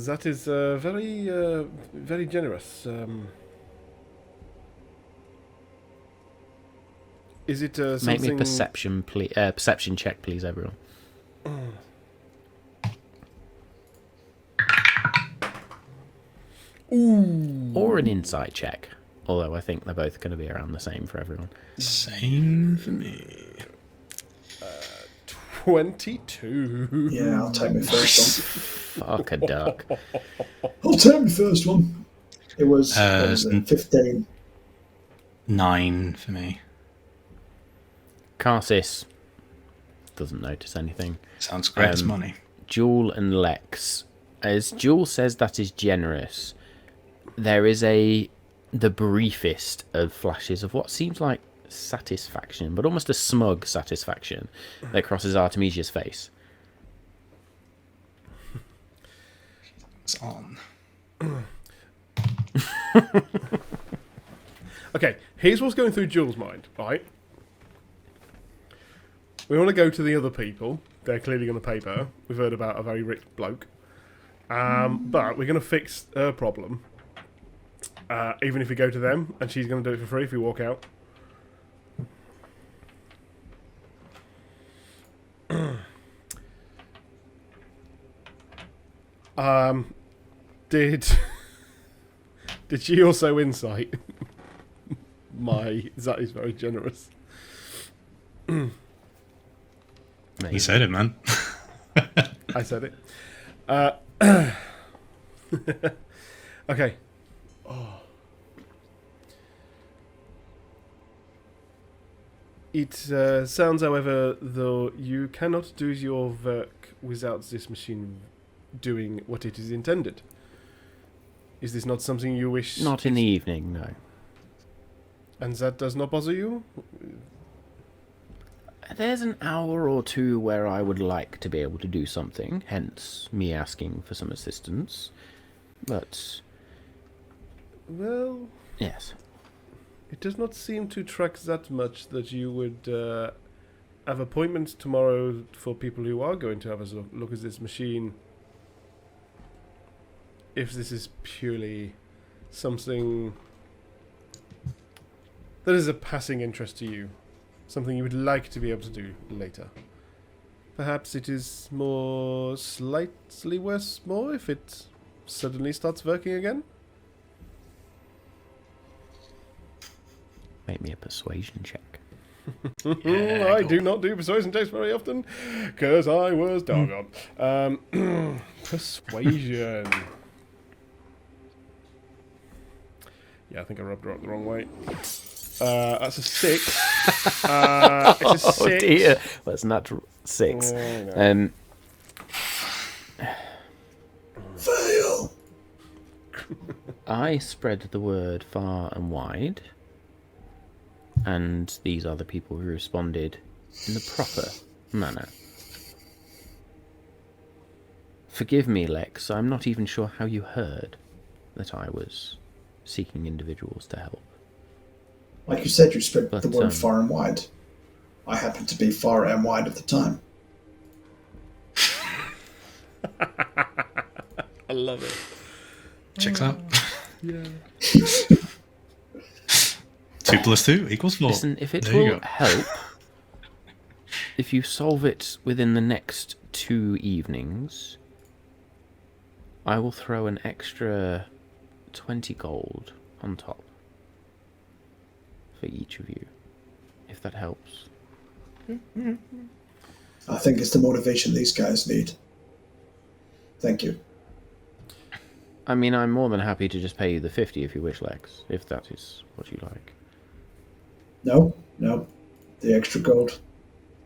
That is very, very generous. Is it something... Make me a perception check, please, everyone. Ooh. Or an insight check. Although I think they're both going to be around the same for everyone. Same for me. 22. Yeah, I'll take my first Fuck a duck. one. I'll take my first one. It was, what was it, 15. 9 for me. Karsis doesn't notice anything. Sounds great as money. Jewel and Lex. As Jewel says, that is generous. There is the briefest of flashes of what seems like satisfaction, but almost a smug satisfaction that crosses Artemisia's face. It's on. Okay, here's what's going through Jules' mind, right? We want to go to the other people. They're clearly going to pay better. We've heard about a very rich bloke. But we're going to fix her problem. Even if we go to them, and she's going to do it for free if we walk out. Did she also insight? That is very generous. He said it, man. I said it. Okay. Oh. It sounds, however, though you cannot do your work without this machine doing what it is intended. Is this not something you wish? Not in the evening, no. And that does not bother you? There's an hour or two where I would like to be able to do something, hence me asking for some assistance. But... well... yes. It does not seem to track that much that you would have appointments tomorrow for people who are going to have a look at this machine. If this is purely something that is a passing interest to you, something you would like to be able to do later. Perhaps it is slightly worth more if it suddenly starts working again? Make me a persuasion check. I do not do persuasion checks very often, because I was doggone. Persuasion. Yeah, I think I rubbed her up the wrong way. That's a 6. It's a 6. Oh dear, that's natural 6. No. Fail! I spread the word far and wide, and these are the people who responded in the proper manner. Forgive me, Lex, I'm not even sure how you heard that I was seeking individuals to help. Like you said, you spread But, the word far and wide. I happened to be far and wide at the time. I love it. Checks out. Yeah. 2 + 2 = 4. Listen, if it There you will go. help, if you solve it within the next 2 evenings, I will throw an extra 20 gold on top for each of you, if that helps. I think it's the motivation these guys need. Thank you. I mean, I'm more than happy to just pay you the 50 if you wish, Lex, if that is what you like. No. The extra gold.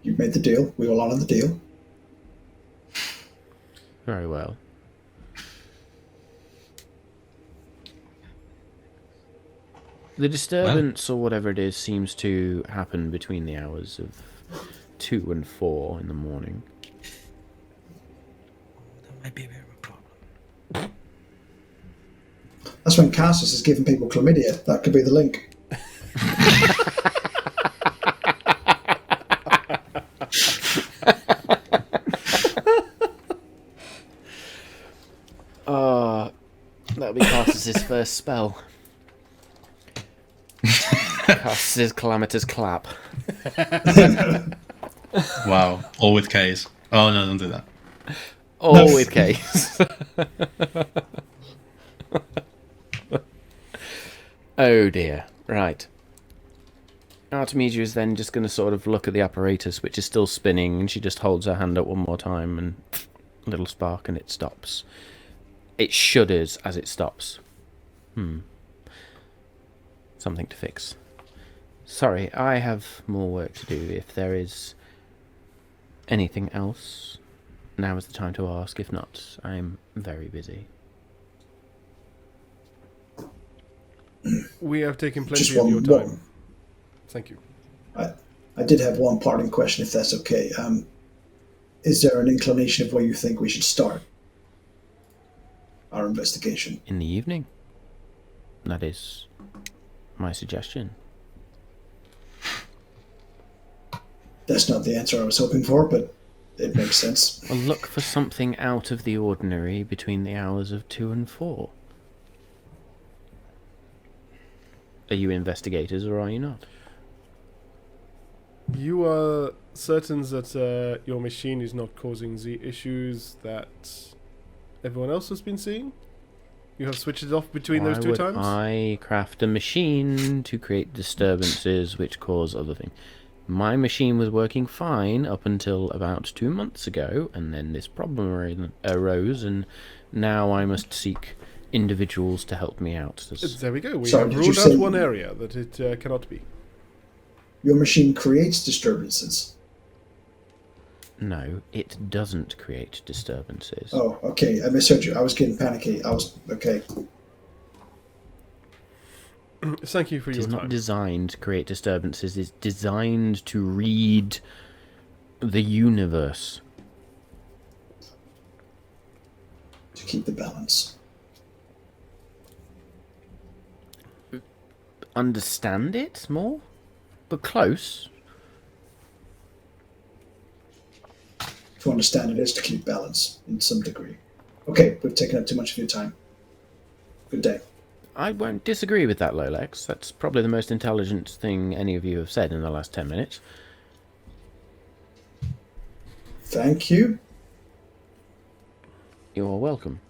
You made the deal. We will honour the deal. Very well. The disturbance, or whatever it is, seems to happen between the hours of 2 and 4 in the morning. That might be a bit of a problem. That's when Cassis is giving people chlamydia. That could be the link. That'll be Cassis' first spell. Cassis' calamitous clap. Wow, all with K's. Oh no, don't do that. All with case. Oh dear. Right. Artemisia is then just going to sort of look at the apparatus, which is still spinning, and she just holds her hand up one more time, and a little spark, and it stops. It shudders as it stops. Something to fix. Sorry, I have more work to do. If there is anything else, now is the time to ask. If not, I'm very busy. We have taken plenty Just of your time. Thank you. I did have one parting question, if that's okay. Is there an inclination of where you think we should start our investigation? In the evening. That is my suggestion. That's not the answer I was hoping for, but it makes sense. Well, look for something out of the ordinary between the hours of 2 and 4. Are you investigators or are you not? You are certain that your machine is not causing the issues that everyone else has been seeing? You have switched it off between those two times? I craft a machine to create disturbances which cause other things. My machine was working fine up until about 2 months ago, and then this problem arose, and now I must seek individuals to help me out. There we go. We Sorry, have did you ruled out say- one area that it cannot be. Your machine creates disturbances. No, it doesn't create disturbances. Oh, okay. I misheard you. I was getting panicky. Okay. Thank you for It your is not time. designed to create disturbances. It's designed to read the universe. To keep the balance. Understand it more? But close. To understand it is to keep balance in some degree. Okay, we've taken up too much of your time. Good day. I won't disagree with that, Lolex. That's probably the most intelligent thing any of you have said in the last 10 minutes. Thank you. You are welcome.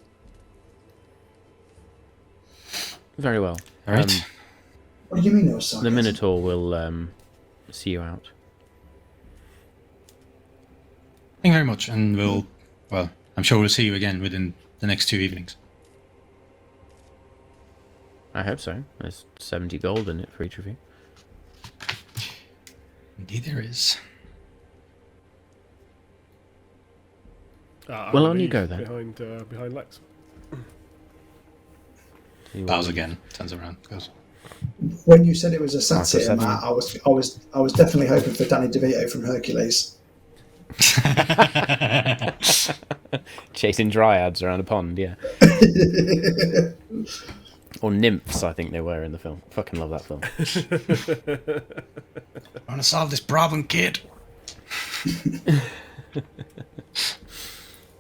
Very well. All right. What do you mean no sarcasm? The Minotaur will see you out. Thank you very much, and I'm sure we'll see you again within the next 2 evenings. I hope so. There's 70 gold in it for each of you. Indeed there is. I Well, will on you leave go then. Behind Lex. You Bows will- again, turns around, goes. When you said it was a satire, seven. Matt, I was definitely hoping for Danny DeVito from Hercules. Chasing dryads around a pond, yeah. Or nymphs, I think they were in the film. Fucking love that film. I want to solve this problem, kid.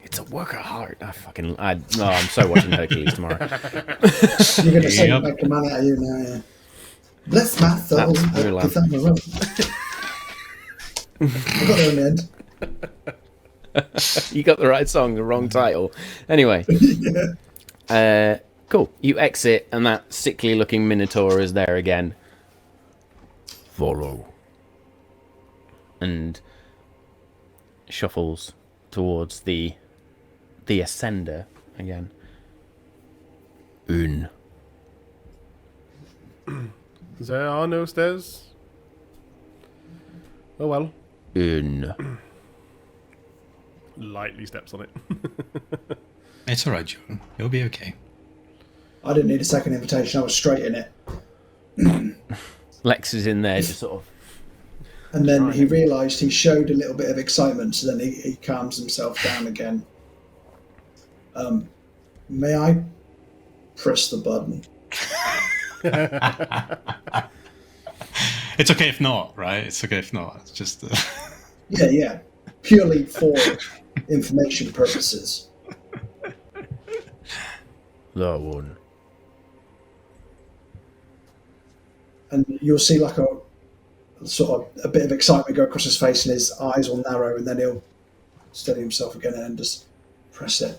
It's a work of art. I'm so watching Hercules tomorrow. You're going to say Yep. make a man out of you now, yeah. Bless my soul. That's I Mulan. found the road. I got there in the end. You got the right song, the wrong title. Anyway. Cool. You exit, and that sickly-looking Minotaur is there again. Follow. And shuffles towards the ascender again. Un. There are no stairs. Oh well. Un. Lightly steps on it. It's alright, Joe. You'll be okay. I didn't need a second invitation. I was straight in it. Lex is in there, just sort of. And then he realised he showed a little bit of excitement, so then he calms himself down again. May I press the button? It's okay if not, right? It's okay if not. It's just... Yeah. Purely for information purposes. That one. And you'll see like a bit of excitement go across his face, and his eyes will narrow, and then he'll steady himself again and just press it.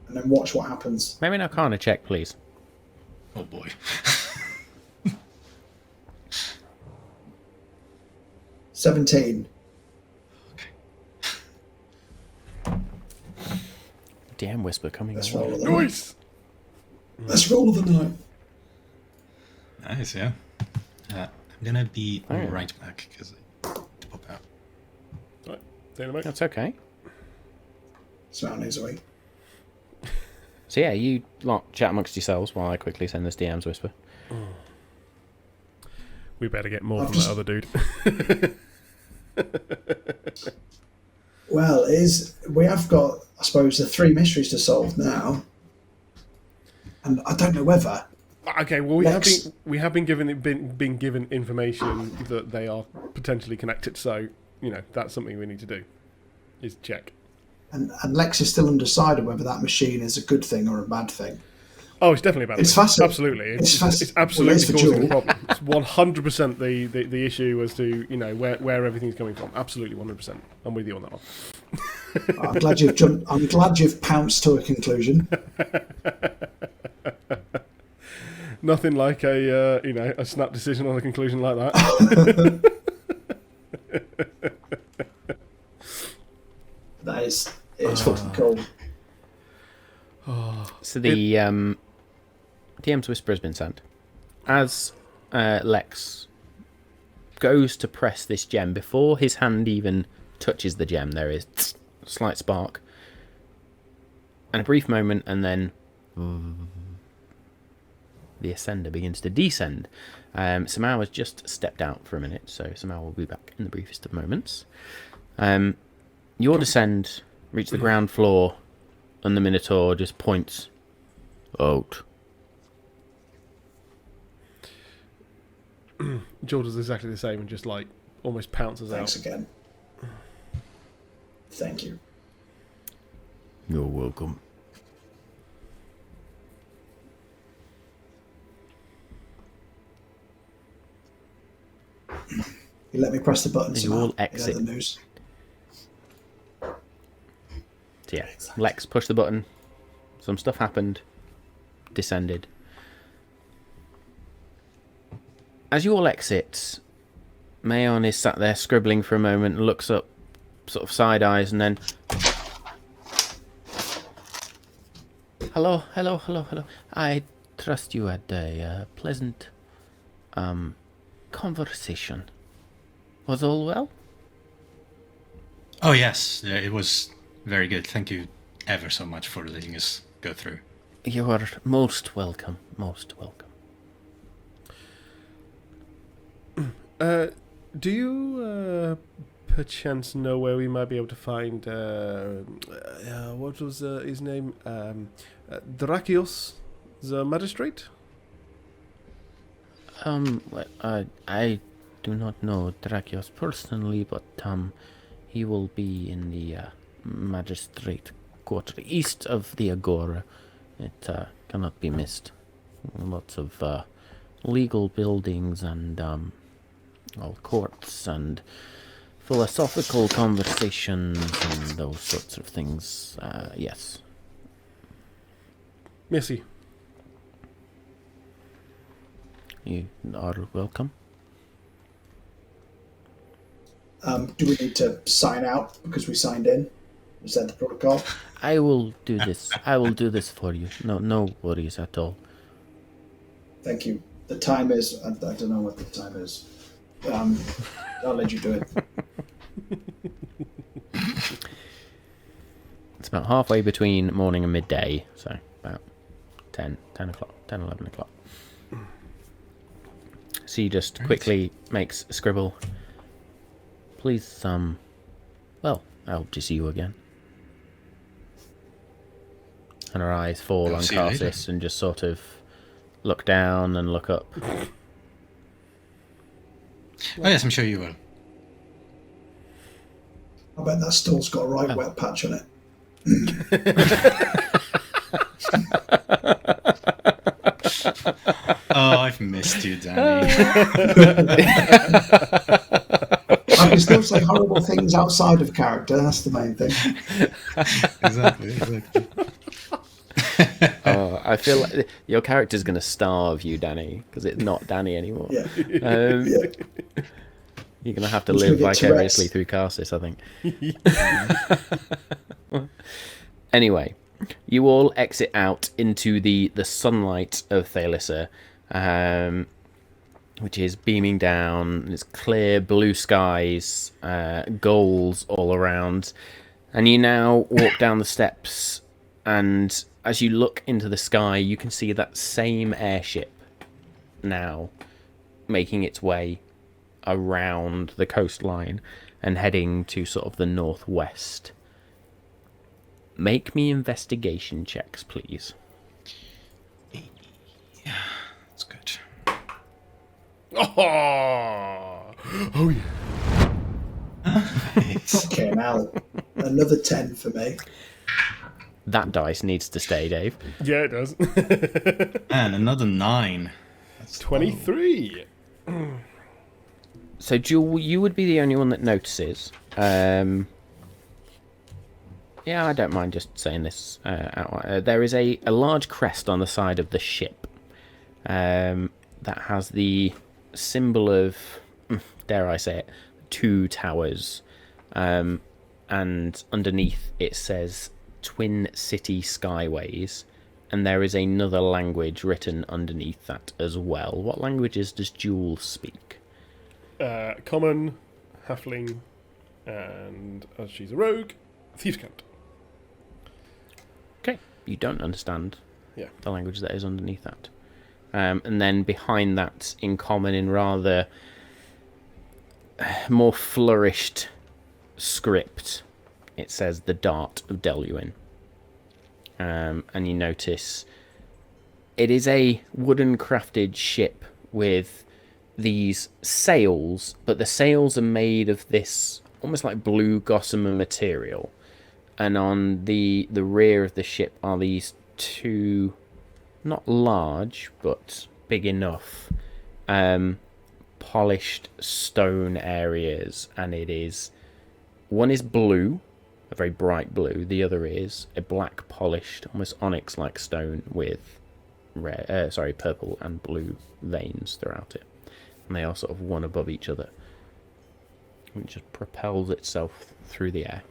And then watch what happens. Maybe an Arcana check, please. Oh boy. 17. DM whisper coming. Let's along. roll of the night. Nice. Let's roll of the night. Nice, yeah. I'm gonna be Oh. right back because I pop out. Right, take them out. That's okay. Surroundings away. So yeah, you lot chat amongst yourselves while I quickly send this DM's whisper. We better get more I've from just- that other dude. Well, we have got, I suppose, the 3 mysteries to solve now. And I don't know whether. Okay, well Lex. we have been given information that they are potentially connected. So that's something we need to do. Is check. And Lex is still undecided whether that machine is a good thing or a bad thing. Oh, it's definitely a bad It's thing. fascinating. Absolutely, It's it's absolutely well, it's for causing a Jewel. problem. It's 100% the issue as to where everything's coming from. Absolutely 100%. I'm with you on that one. I'm glad you've pounced to a conclusion. Nothing like a snap decision on a conclusion like that. That is, it's fucking cool. So the DM's whisper has been sent. As Lex goes to press this gem, before his hand even touches the gem, there is a slight spark. And a brief moment, and then the ascender begins to descend. Samau has just stepped out for a minute, so Samau will be back in the briefest of moments. Your descend, reach the ground floor, and the Minotaur just points out. George is exactly the same and just like almost pounces Thanks out. again. Thank you. You're welcome. You let me press the button. You Samantha. all You know exit. the news. So yeah, Lex pushed the button. Some stuff happened. Descended. As you all exit, Mayon is sat there scribbling for a moment and looks up, sort of side eyes, and then... Hello. I trust you had a pleasant conversation. Was all well? Oh yes, it was very good. Thank you ever so much for letting us go through. You are most welcome. Most welcome. Do you perchance know where we might be able to find what was his name? Drakios, the magistrate? Well, I do not know Drakios personally, but he will be in the magistrate quarter east of the Agora. It cannot be missed. Lots of legal buildings and all courts and philosophical conversations and those sorts of things. Yes. Merci. You are welcome. Do we need to sign out because we signed in? Is that the protocol? I will do this. I will do this for you. No worries at all. Thank you. The time is, I don't know what the time is. I'll let you do it. It's about halfway between morning and midday, so about 10 o'clock, 10, 11 o'clock. So he just quickly makes a scribble. Please, well, I hope to see you again. And her eyes fall I'll on see you later. Karsus and just sort of look down and look up. Oh yes, I'm sure you will. I bet that stall's got a right wet patch on it. Oh, I've missed you, Danny. I can still say horrible things outside of character. That's the main thing. exactly. I feel like your character's going to starve you, Danny, because it's not Danny anymore. Yeah. Um, Yeah. You're going to have to I'm just live gonna get vicariously Tourette's. through Karsus, I think. Anyway, you all exit out into the sunlight of Thalissa, which is beaming down. It's clear blue skies, gulls all around. And you now walk down the steps, and as you look into the sky, you can see that same airship now making its way around the coastline and heading to sort of the northwest. Make me investigation checks, please. Yeah, that's good. Oh yeah. Okay, now another 10 for me. That dice needs to stay, Dave. Yeah, it does. And another 9. That's 23. So, Jewel, you would be the only one that notices. Yeah, I don't mind just saying this out. There is a large crest on the side of the ship that has the symbol of, dare I say it, 2 towers. And underneath it says Twin City Skyways. And there is another language written underneath that as well. What languages does Jewel speak? Common, halfling, and as she's a rogue, thieves' cant. Okay, you don't understand Yeah. the language that is underneath that. And then behind that, in common, in rather more flourished script, it says the Dart of Deluin. And you notice it is a wooden crafted ship with these sails, but the sails are made of this almost like blue gossamer material. And on the rear of the ship are these 2, not large, but big enough, polished stone areas. And it is, one is blue, a very bright blue. The other is a black polished, almost onyx-like stone with purple and blue veins throughout it. And they are sort of one above each other. It just propels itself through the air.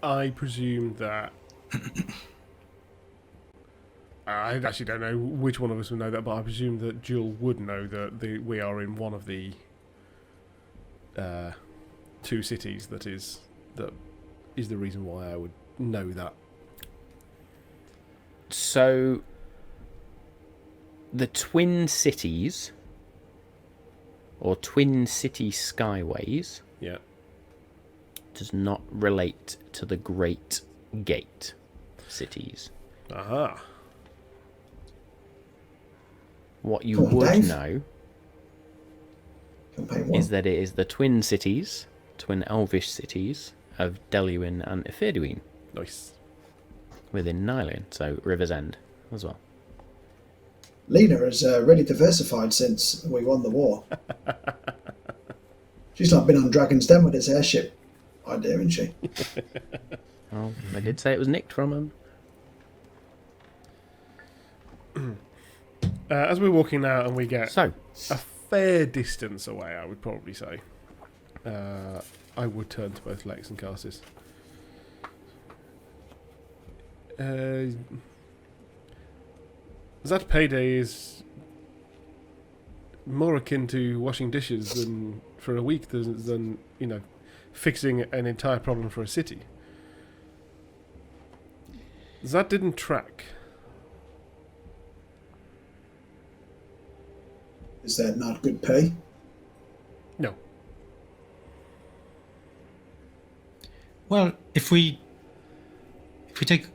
I presume that... I actually don't know which one of us would know that, but I presume that Jill would know that we are in one of the 2 cities that is the reason why I would know that. So, the Twin Cities, or Twin City Skyways, Yeah. does not relate to the Great Gate cities. Aha. What you Come on, would Dave. know Campaign 1. is that it is the Twin Cities, Twin Elvish cities, of Deluin and Ifirduin Nice. within Nialin, so River's End as well. Lena has really diversified since we won the war. She's not been on Dragon's Den with this airship idea, isn't she? Well, they did say it was nicked from them. As we're walking now and we get So, a fair distance away, I would probably say, I would turn to both Lex and Karsus. That payday is more akin to washing dishes than for a week than fixing an entire problem for a city. That didn't track. Is that not good pay? No. Well, if we take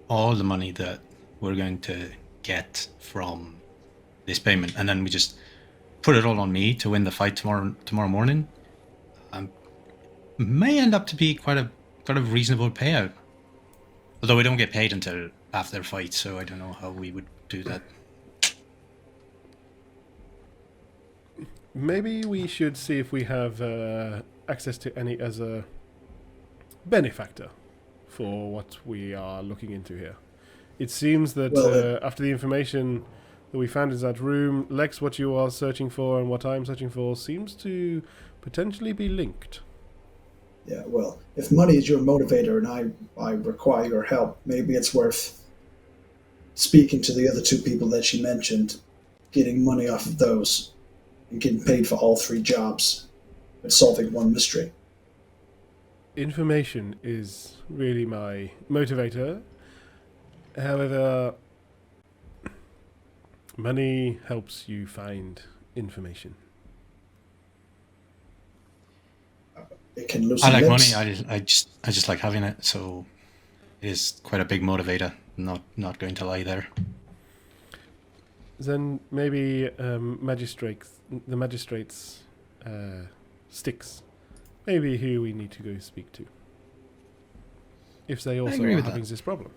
all the money that we're going to get from this payment, and then we just put it all on me to win the fight tomorrow morning, may end up to be quite a reasonable payout. Although we don't get paid until after the fight, so I don't know how we would do that. Maybe we should see if we have access to any as a benefactor for what we are looking into here. It seems that Well, after the information that we found in that room, Lex, what you are searching for and what I'm searching for seems to potentially be linked. Yeah, well, if money is your motivator and I require your help, maybe it's worth speaking to the other two people that she mentioned, getting money off of those, and getting paid for all 3 jobs, but solving one mystery. Information is really my motivator. However, money helps you find information. It can loosen I like lips. money. I just like having it. So it is quite a big motivator. Not going to lie there. Then maybe the magistrates sticks. Maybe who we need to go speak to. If they also agree are with having that. this problem.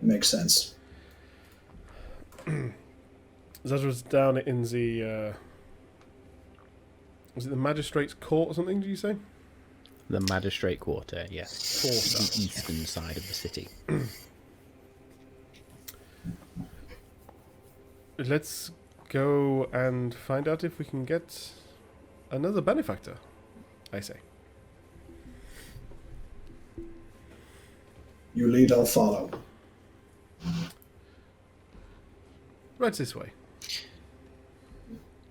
Makes sense. That was down in the was it the magistrate's court or something, did you say? The magistrate quarter, yes. Quarter. The eastern side of the city. Let's go and find out if we can get another benefactor, I say. You lead, I'll follow. Right this way.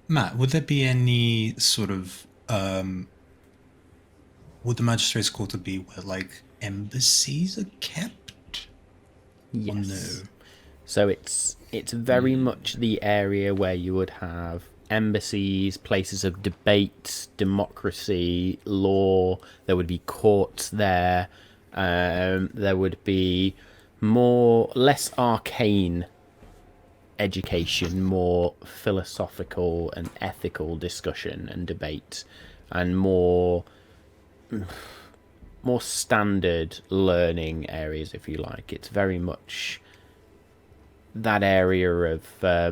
Matt, would there be any sort of would the magistrate's quarter be where like embassies are kept? Yes. Or no? So it's very much the area where you would have embassies, places of debate, democracy, law. There would be courts there. There would be less arcane education, more philosophical and ethical discussion and debate, and more standard learning areas, if you like. It's very much that area of I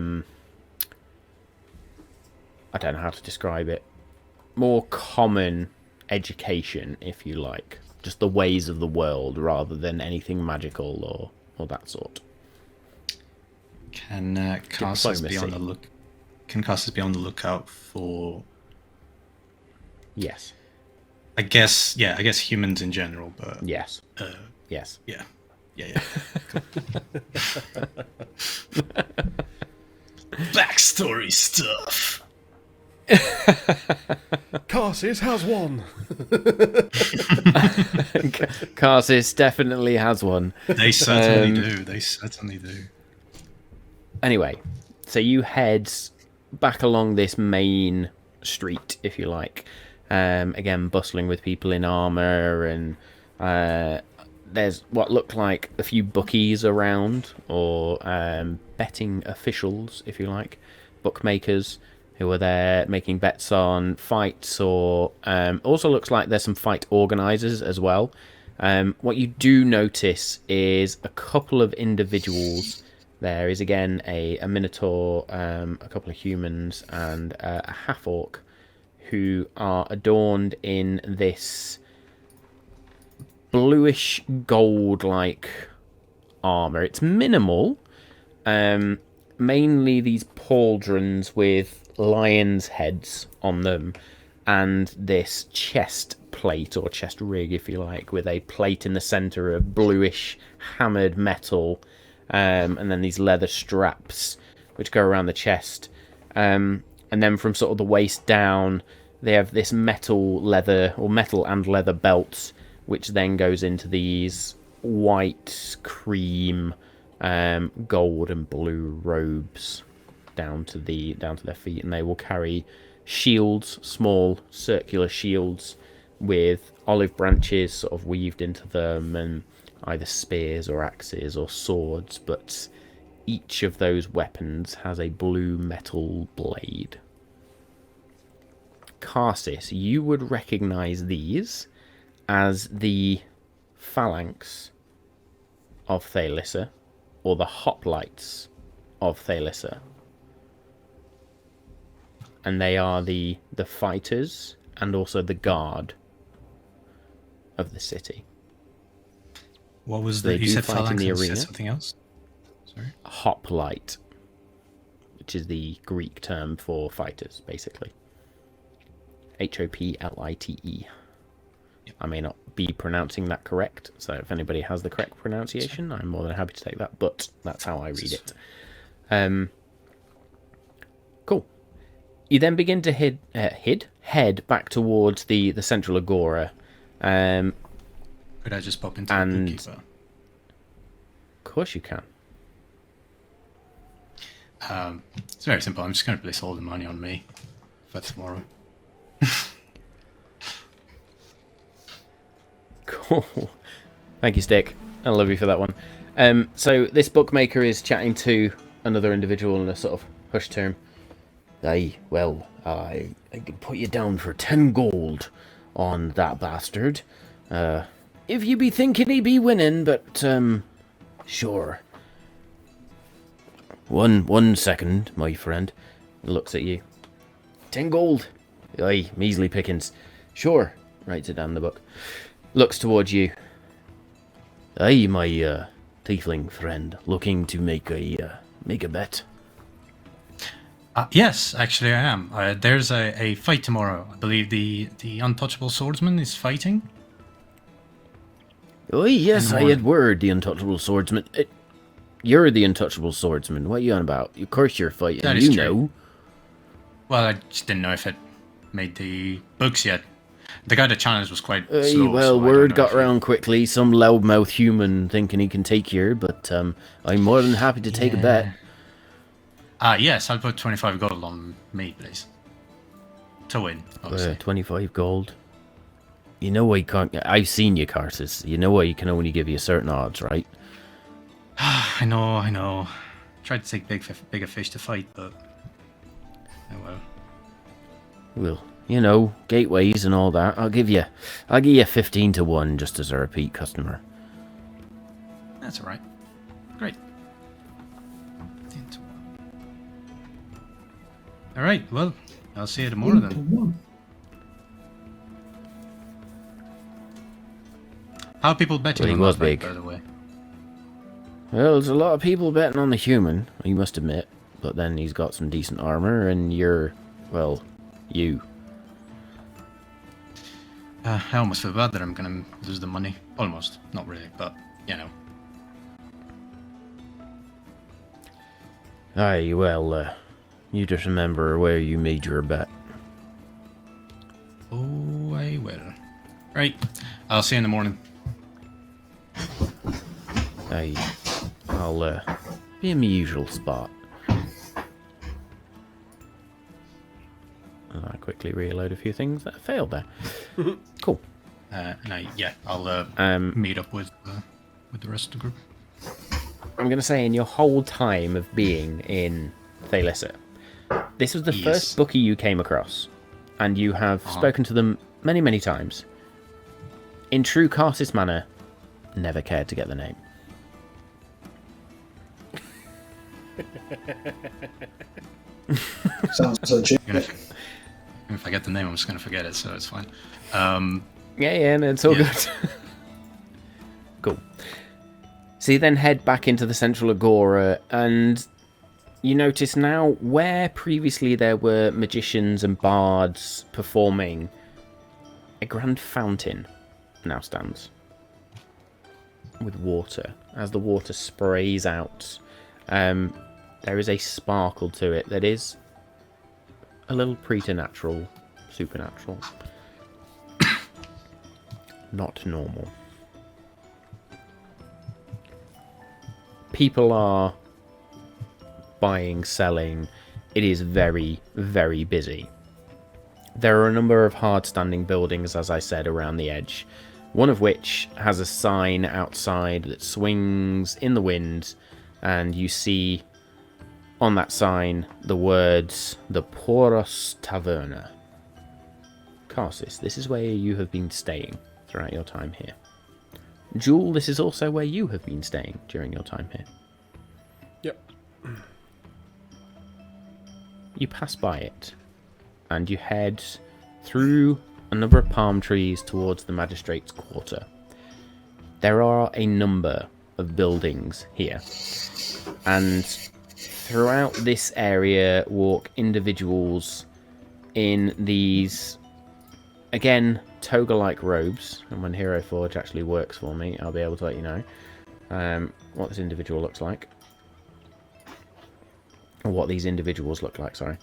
don't know how to describe it. More common education, if you like. Just the ways of the world rather than anything magical or that sort. Can casters be on the Diplomacy. Can casters be on the lookout for? Yes. I guess humans in general, but Yes. uh, Yes. yeah. Backstory stuff. Carsis has one! Karsis definitely has one. They certainly do. They certainly do. Anyway, so you head back along this main street, if you like. Again, bustling with people in armour, and there's what look like a few bookies around, or betting officials, if you like, bookmakers who are there making bets on fights, or also looks like there's some fight organisers as well. What you do notice is a couple of individuals. There is again a minotaur, a couple of humans, and a half-orc who are adorned in this bluish gold-like armour. It's minimal, mainly these pauldrons with lions' heads on them, and this chest plate or chest rig, if you like, with a plate in the centre of bluish hammered metal, and then these leather straps which go around the chest, and then from sort of the waist down they have this metal and leather belts, which then goes into these white, cream, gold and blue robes down to their feet, and they will carry shields, small circular shields with olive branches sort of weaved into them, and either spears or axes or swords, but each of those weapons has a blue metal blade. Karsis, you would recognise these as the phalanx of Thalissa, or the hoplites of Thalissa. And they are the fighters and also the guard of the city. What was They the? You do said fight in phalanx. the And you said arena. something else. Sorry. Hoplite, which is the Greek term for fighters, basically. Hoplite. I may not be pronouncing that correct, so if anybody has the correct pronunciation, I'm more than happy to take that, but that's how I read it. Cool. You then begin to head back towards the central agora. Could I just pop into the bookkeeper? Of course you can. It's very simple. I'm just going to place all the money on me for tomorrow. Cool. Thank you, Stick. I love you for that one. So this bookmaker is chatting to another individual in a sort of hushed tone. I can put you down for 10 gold on that bastard. If you be thinking he be winning, but sure. One second, my friend. Looks at you. 10 gold. Aye, measly pickings. Sure. Writes it down in the book. Looks towards you. Aye, my tiefling friend, looking to make a bet. Yes, actually I am. There's a fight tomorrow. I believe the untouchable swordsman is fighting. Oh, yes, I had word, the untouchable swordsman. You're the untouchable swordsman. What are you on about? Of course you're fighting, That is you true. know. Well, I just didn't know if it made the books yet. The guy that challenged was quite slow. Well, so I word don't know got around quickly. Some loudmouth human thinking he can take you, but I'm more than happy to take a bet. Yes, I'll put 25 gold on me, please. To win, obviously. 25 gold. You know I can't... I've seen you, Carsus. You know I can only give you certain odds, right? I know. Tried to take bigger fish to fight, but... Oh well. Well, you know, gateways and all that. I'll give you 15 to 1 just as a repeat customer. That's alright. Great. 15 to 1. Alright, well, I'll see you tomorrow then. How are people betting Well, he on was that fight, big. by the way? Well, there's a lot of people betting on the human, you must admit. But then he's got some decent armor, and you're... well, you. I almost feel bad that I'm gonna lose the money. Almost. Not really, but, you know. Aye, well, you just remember where you made your bet. Oh, I will. Right, I'll see you in the morning. Aye, I'll be in my usual spot. And I quickly reload a few things that failed there. Cool. I'll meet up with the rest of the group. I'm going to say in your whole time of being in Thalissa, this was the first bookie you came across, and you have spoken to them many, many times. In true Carsis manner, never cared to get the name. Sounds legit. If I get the name, I'm just going to forget it, so it's fine. Yeah, no, it's all good. Cool. So you then head back into the central agora, and you notice now where previously there were magicians and bards performing, a grand fountain now stands with water. As the water sprays out, there is a sparkle to it that is a little preternatural, supernatural, not normal. People are buying, selling. It is very, very busy. There are a number of hard-standing buildings, as I said, around the edge. One of which has a sign outside that swings in the wind, and you see on that sign the words, the Poros Taverna. Carsis, this is where you have been staying throughout your time here. Jewel, this is also where you have been staying during your time here. Yep. You pass by it, and you head through a number of palm trees towards the magistrate's quarter. there are a number of buildings here, and throughout this area walk individuals in these, again, toga-like robes. And when Hero Forge actually works for me, I'll be able to let you know what this individual looks like. Or what these individuals look like, sorry.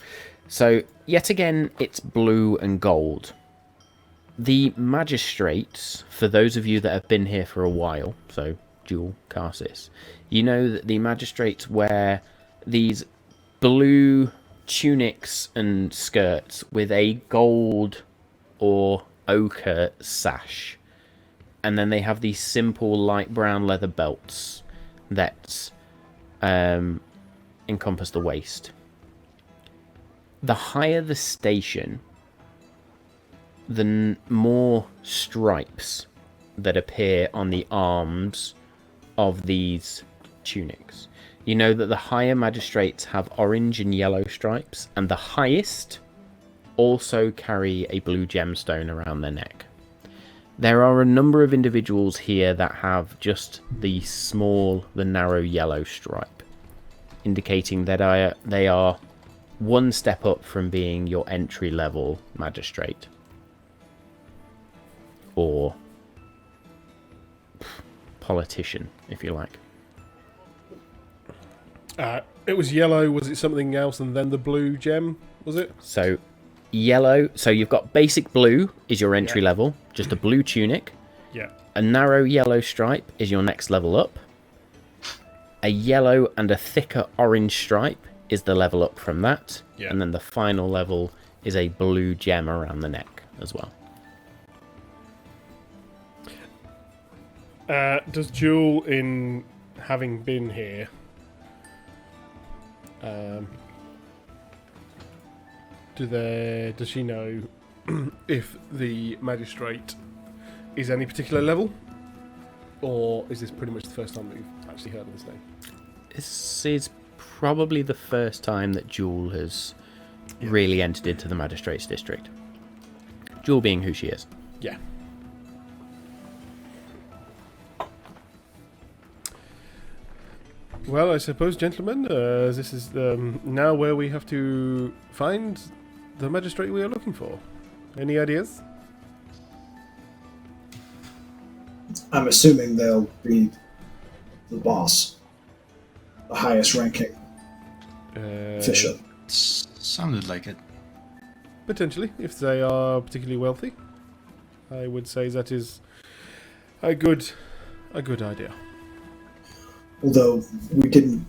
So, yet again, it's blue and gold. The magistrates, for those of you that have been here for a while, so Jewel, Karsis, you know that the magistrates wear these blue tunics and skirts with a gold or ochre sash. And then they have these simple light brown leather belts that encompass the waist. The higher the station, the more stripes that appear on the arms of these tunics. You know that the higher magistrates have orange and yellow stripes, and the highest also carry a blue gemstone around their neck. There are a number of individuals here that have just the narrow yellow stripe, indicating that they are one step up from being your entry-level magistrate. Or politician, if you like. It was yellow. Was it something else and then the blue gem, was it? So, yellow. So you've got basic blue is your entry level, just a blue tunic. Yeah. A narrow yellow stripe is your next level up. A yellow and a thicker orange stripe is the level up from that. Yeah. And then the final level is a blue gem around the neck as well. Does Jewel, in having been here, does she know if the magistrate is any particular level, or is this pretty much the first time that you've actually heard of this name? This is probably the first time that Jewel has really entered into the magistrate's district. Jewel being who she is. Yeah. Well, I suppose, gentlemen, this is now where we have to find the magistrate we are looking for. Any ideas? I'm assuming they'll be the boss, the highest ranking official. Sounded like it. Potentially, if they are particularly wealthy. I would say that is a good idea. Although we didn't,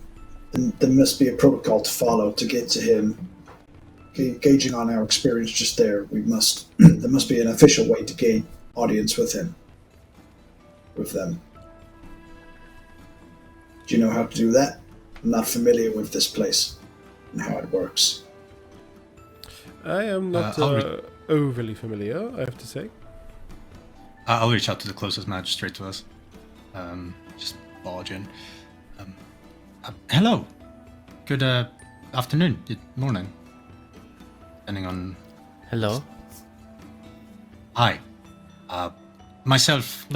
there must be a protocol to follow to get to him. Gauging on our experience just there, there must be an official way to gain audience with him. With them. Do you know how to do that? I'm not familiar with this place and how it works. I am not overly familiar, I have to say. I'll reach out to the closest magistrate to us. Just barge in. Hello. Good afternoon. Good morning. Depending on... Hello? Hi. Myself...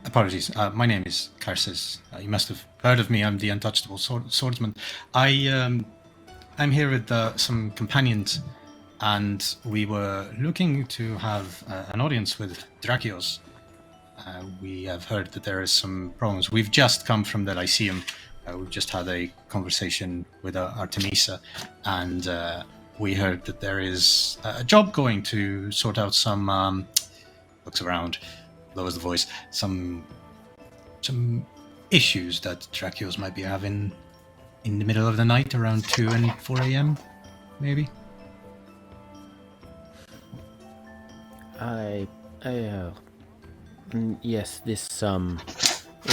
apologies. My name is Karsis. You must have heard of me. I'm the untouchable swordsman. I'm here with some companions, and we were looking to have an audience with Drakios. We have heard that there is some problems. We've just come from the Lyceum. We've just had a conversation with Artemisa, and we heard that there is a job going to sort out some... looks around, lowers the voice, some issues that Drakios might be having in the middle of the night around 2 and 4 a.m., maybe? Yes, this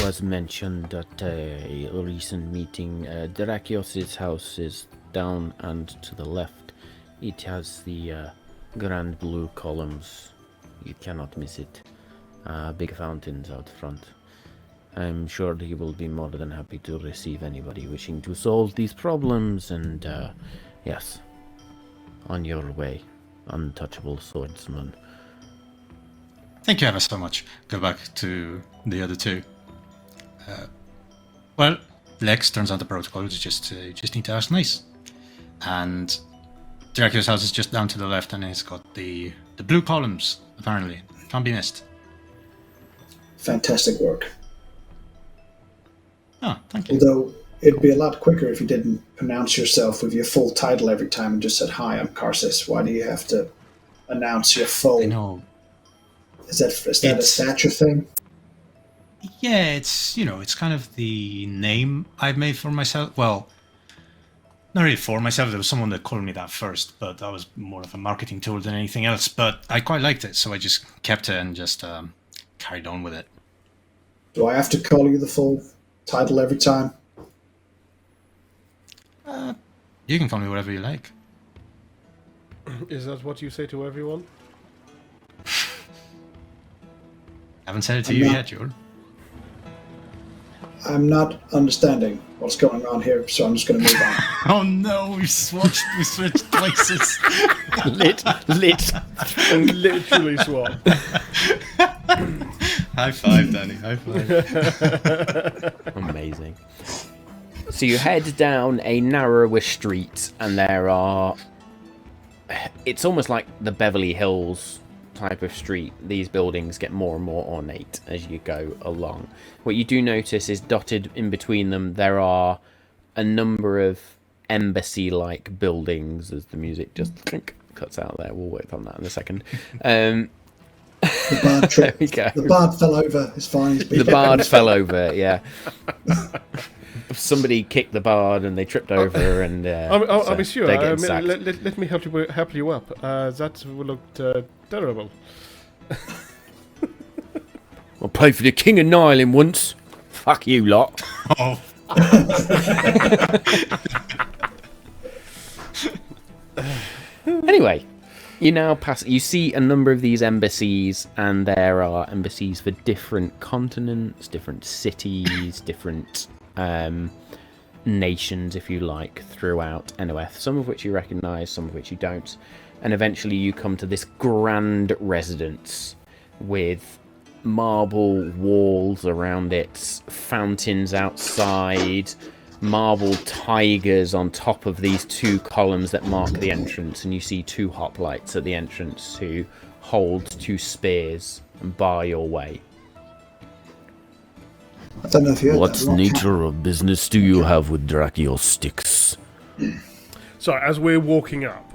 was mentioned at a recent meeting. Drakios' house is down and to the left. It has the grand blue columns. You cannot miss it. Big fountains out front. I'm sure he will be more than happy to receive anybody wishing to solve these problems, and yes, on your way, untouchable swordsman. Thank you ever so much. Go back to the other two. Well, Lex turns out the protocol is just you just need to ask nice. And Dracula's house is just down to the left, and it's got the blue columns, apparently. Can't be missed. Fantastic work. Oh, thank you. Although it'd be a lot quicker if you didn't pronounce yourself with your full title every time and just said, "Hi, I'm Karsus." Why do you have to announce your full? I know. Is that a stature thing? Yeah, it's kind of the name I've made for myself. Well, not really for myself. There was someone that called me that first, but that was more of a marketing tool than anything else. But I quite liked it, so I just kept it and just carried on with it. Do I have to call you the full title every time? You can call me whatever you like. Is that what you say to everyone? Haven't said it to you yet, Joel. I'm not understanding what's going on here, so I'm just going to move on. Oh no, we switched places. Literally swap. High five, Danny. High five. Amazing. So you head down a narrower street, and there are... It's almost like the Beverly Hills type of street. These buildings get more and more ornate as you go along. What you do notice is dotted in between them, there are a number of embassy-like buildings, as the music just cuts out there. We'll work on that in a second. The bard There we go. The bard fell over. It's fine. The bard fell over, yeah. Somebody kicked the bard and they tripped over, and I'll be sure. they're getting sacked. Let me help you up. That looked terrible. I played for the King of Nialin once. Fuck you lot. Oh. Anyway, you see a number of these embassies, and there are embassies for different continents, different cities, different nations, if you like, throughout Enoeth, some of which you recognise, some of which you don't. And eventually you come to this grand residence with marble walls around it, fountains outside, marble tigers on top of these two columns that mark the entrance, and you see two hoplites at the entrance who hold two spears and bar your way. I don't know if you heard What that. nature of business do you have with Dracula sticks? So, as we're walking up,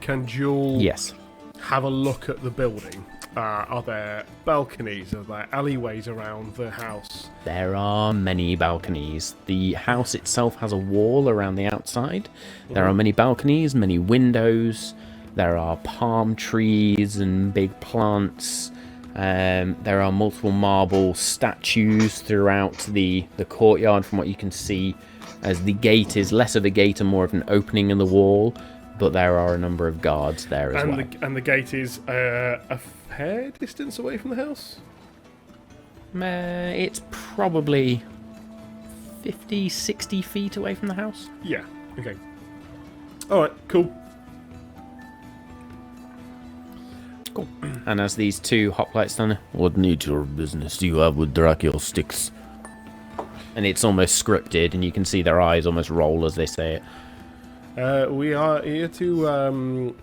can Jewel Yes. have a look at the building? Are there balconies? Are there alleyways around the house? There are many balconies. The house itself has a wall around the outside. There are many balconies, many windows. There are palm trees and big plants. There are multiple marble statues throughout the courtyard, from what you can see, as the gate is less of a gate and more of an opening in the wall, but there are a number of guards there as well. And the gate is a fair distance away from the house? It's probably 50, 60 feet away from the house. Yeah, okay. Alright, cool. Cool. And as these two hoplites stand there, What nature of business do you have with Dracula sticks? and it's almost scripted, and you can see their eyes almost roll as they say it. We are here to...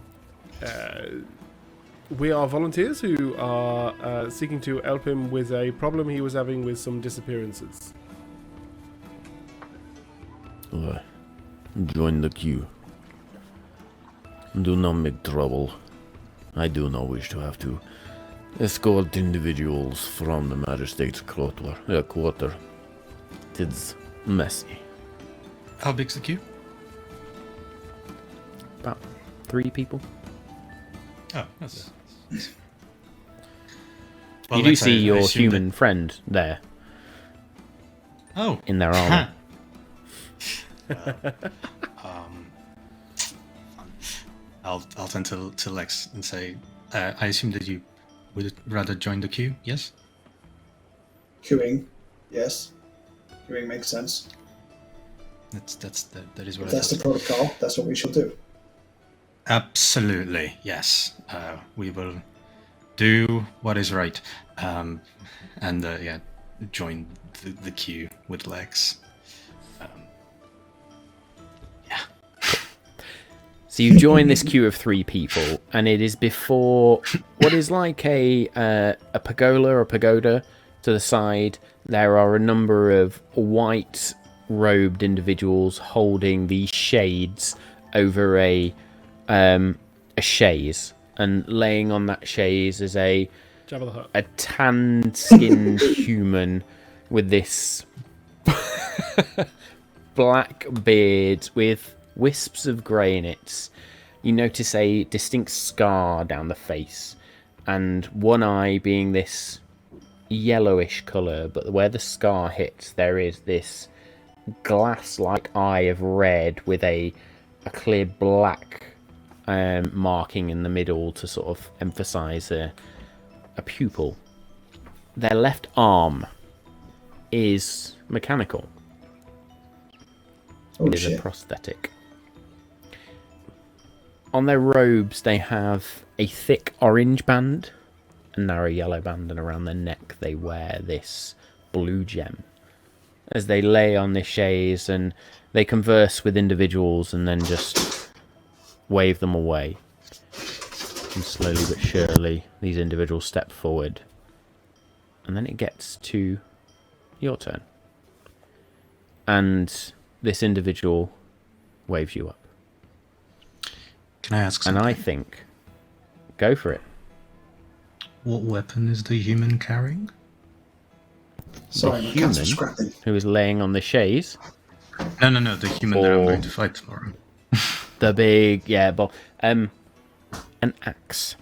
we are volunteers who are seeking to help him with a problem he was having with some disappearances. Join the queue. Do not make trouble. I do not wish to have to escort individuals from the magistrate's quarter. Tis messy. How big's the queue? About 3 people. Oh, that's... You do see your human friend there Oh. in their armor. I'll turn to Lex and say, I assume that you would rather join the queue, yes? Queuing, yes. Queuing makes sense. That is what If that's the protocol, that's what we shall do. Absolutely, yes. We will do what is right. And yeah, join the queue with Lex. So you join this queue of 3 people, and it is before what is like a pergola or pagoda to the side. There are a number of white-robed individuals holding these shades over a chaise, and laying on that chaise is a tan-skinned human with this black beard with wisps of grey in it. You notice a distinct scar down the face, and one eye being this yellowish colour, but where the scar hits, there is this glass-like eye of red with a clear black marking in the middle to sort of emphasise a pupil. Their left arm is mechanical. It is a prosthetic. On their robes, they have a thick orange band, a narrow yellow band, and around their neck they wear this blue gem. As they lay on this chaise and they converse with individuals and then just wave them away. And slowly but surely, these individuals step forward. And then it gets to your turn. And this individual waves you up. Can I ask something? And I think, go for it. What weapon is the human carrying? Sorry, my cats were scrapping. Who is laying on the chaise. No, the human that I'm going to fight tomorrow. The big, an axe.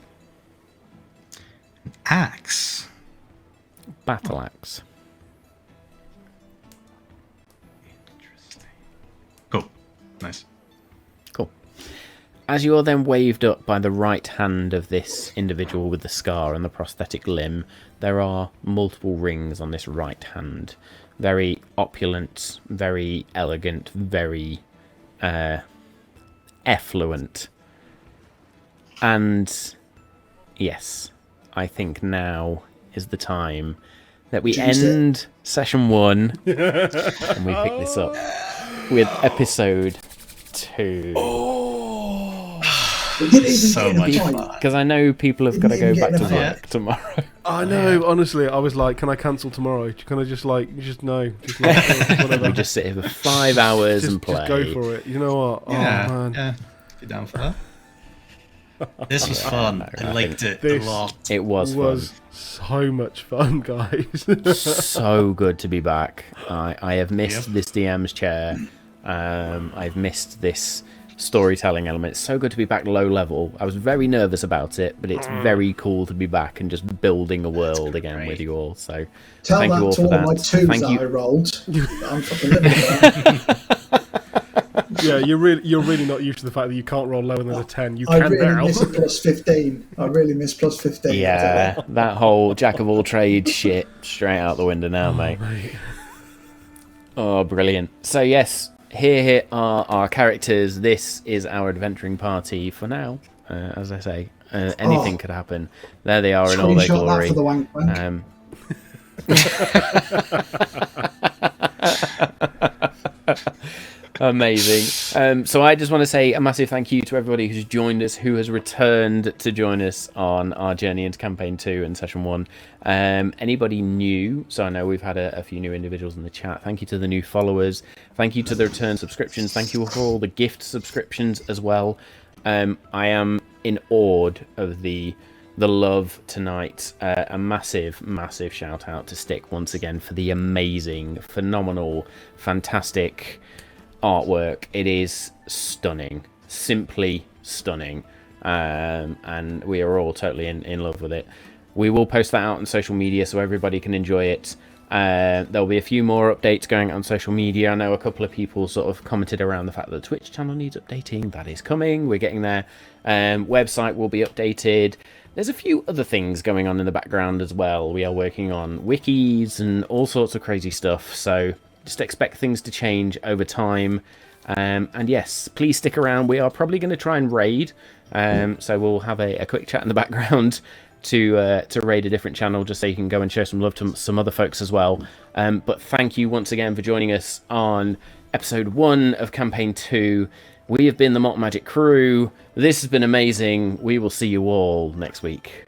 Axe? Battle axe. Interesting. Cool. Nice. Cool. As you are then waved up by the right hand of this individual with the scar and the prosthetic limb, there are multiple rings on this right hand. Very opulent, very elegant, very effluent. And yes, I think now is the time that we end session 1 and we pick this up with episode 2. We didn't even So much fun. Because I know people have got to go back to work tomorrow. I know, honestly, I was like, can I cancel tomorrow? Can I just no, just whatever. We just sit here for 5 hours and play. Just go for it. You know what? Yeah, Oh, man. Yeah, be down for that. This was fun. I liked it a lot. It was fun. So much fun, guys. So good to be back. I have missed this DM's chair. I've missed this storytelling element. It's so good to be back low level. I was very nervous about it, but it's very cool to be back and just building a world again with you all. So Tell thank that you all to for all that. my twos Thank that you. I rolled. I'm fucking living that. Yeah, you're really not used to the fact that you can't roll lower than a 10. You I can really now. miss a plus 15. I really miss plus 15. Yeah, that whole jack of all trades shit straight out the window now, mate. Oh, brilliant. So yes, here are our characters. This is our adventuring party for now. As I say, anything could happen. There they are in all their Screenshot glory. that for the wank wank. Amazing. So I just want to say a massive thank you to everybody who's joined us, who has returned to join us on our journey into campaign 2 and session 1. Anybody new, so I know we've had a few new individuals in the chat. Thank you to the new followers. Thank you to the return subscriptions. Thank you for all the gift subscriptions as well. I am in awe of the love tonight. A massive shout out to Stick once again for the amazing, phenomenal, fantastic artwork. It is stunning, simply stunning, and we are all totally in love with it. We will post that out on social media so everybody can enjoy it. There'll be a few more updates going out on social media. I know a couple of people sort of commented around the fact that the Twitch channel needs updating. That is coming. We're getting there. Website will be updated. There's a few other things going on in the background as well. We are working on wikis and all sorts of crazy stuff. So just expect things to change over time. And yes, please stick around. We are probably going to try and raid. So we'll have a quick chat in the background. to raid a different channel, just so you can go and show some love to some other folks as well. But thank you once again for joining us on episode 1 of campaign 2. We have been the Malt Magic crew. This has been amazing. We will see you all next week.